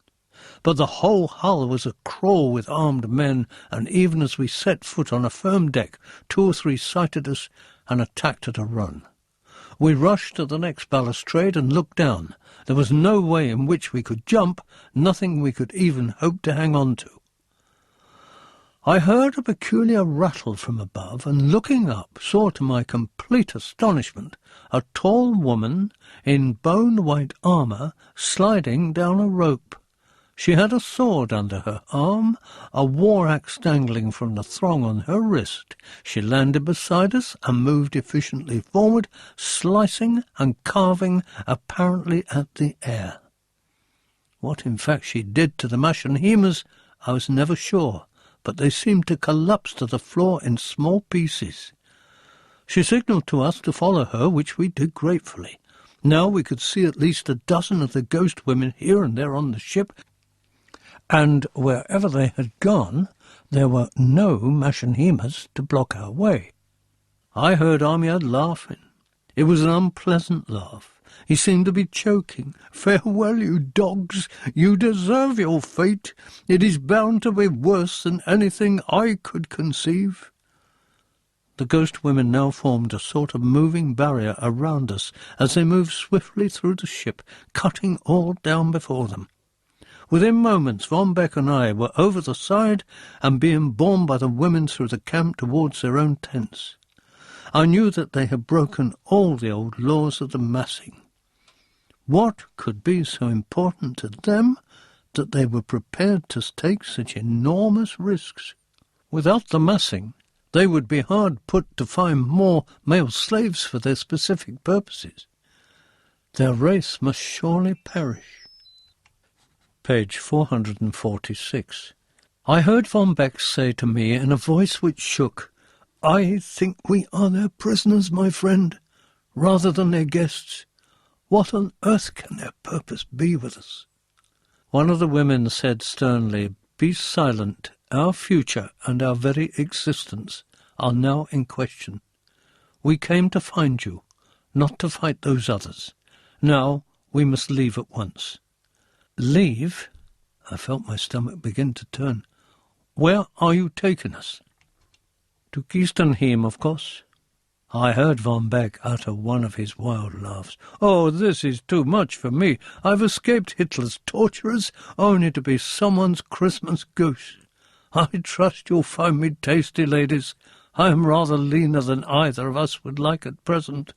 But the whole hull was a crawl with armed men, and even as we set foot on a firm deck, 2 or 3 sighted us and attacked at a run. We rushed to the next balustrade and looked down. There was no way in which we could jump, nothing we could even hope to hang on to. I heard a peculiar rattle from above, and looking up, saw to my complete astonishment a tall woman in bone-white armour sliding down a rope. She had a sword under her arm, a war-axe dangling from the thong on her wrist. She landed beside us and moved efficiently forward, slicing and carving apparently at the air. What in fact she did to the machinhemas, I was never sure, but they seemed to collapse to the floor in small pieces. She signalled to us to follow her, which we did gratefully. Now we could see at least a dozen of the ghost women here and there on the ship, and wherever they had gone, there were no machinhemas to block our way. I heard Armiad laughing. It was an unpleasant laugh. He seemed to be choking. "Farewell, you dogs. You deserve your fate. It is bound to be worse than anything I could conceive." The ghost women now formed a sort of moving barrier around us as they moved swiftly through the ship, cutting all down before them. Within moments, Von Beck and I were over the side and being borne by the women through the camp towards their own tents. I knew that they had broken all the old laws of the massing. What could be so important to them that they were prepared to take such enormous risks? Without the massing, they would be hard put to find more male slaves for their specific purposes. Their race must surely perish. Page 446. I heard Von Beck say to me in a voice which shook, "I think we are their prisoners, my friend, rather than their guests. What on earth can their purpose be with us?" One of the women said sternly, "Be silent. Our future and our very existence are now in question. We came to find you, not to fight those others. Now we must leave at once." "Leave?" I felt my stomach begin to turn. "Where are you taking us?" "To Keistenheim, of course." I heard Von Beck utter one of his wild laughs. "Oh, this is too much for me. I've escaped Hitler's torturers, only to be someone's Christmas goose. I trust you'll find me tasty, ladies. I am rather leaner than either of us would like at present."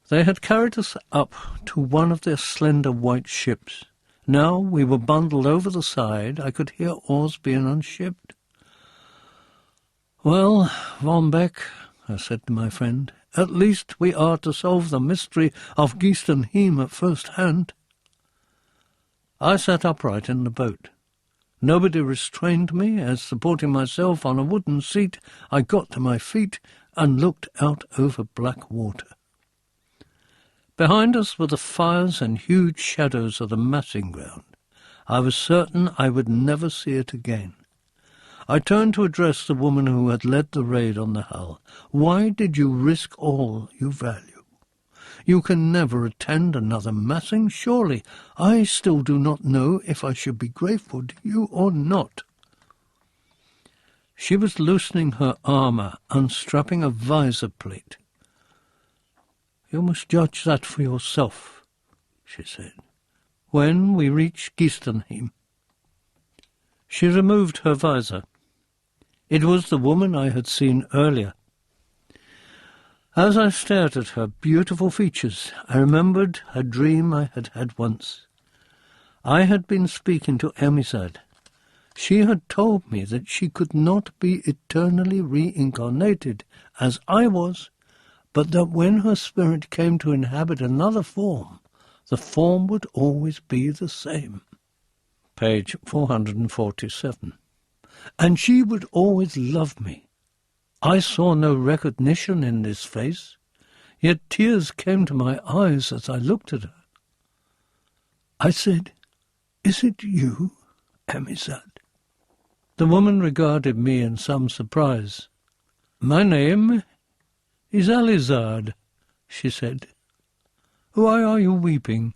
They had carried us up to one of their slender white ships. Now we were bundled over the side. I could hear oars being unshipped. "Well, Von Beck," I said to my friend, "at least we are to solve the mystery of Keistenheim at first hand." I sat upright in the boat. Nobody restrained me, as, supporting myself on a wooden seat, I got to my feet and looked out over black water. Behind us were the fires and huge shadows of the massing ground. I was certain I would never see it again. I turned to address the woman who had led the raid on the hull. "Why did you risk all you value? You can never attend another massing, surely. I still do not know if I should be grateful to you or not." She was loosening her armour, unstrapping a visor plate. "You must judge that for yourself," she said, "when we reach Keistenheim." She removed her visor. It was the woman I had seen earlier. As I stared at her beautiful features, I remembered a dream I had had once. I had been speaking to Amizad. She had told me that she could not be eternally reincarnated, as I was, but that when her spirit came to inhabit another form, the form would always be the same. Page 447. And she would always love me. I saw no recognition in this face, yet tears came to my eyes as I looked at her. I said, "Is it you, Amizad?" The woman regarded me in some surprise. "My name is Alizard," she said. "Why are you weeping?"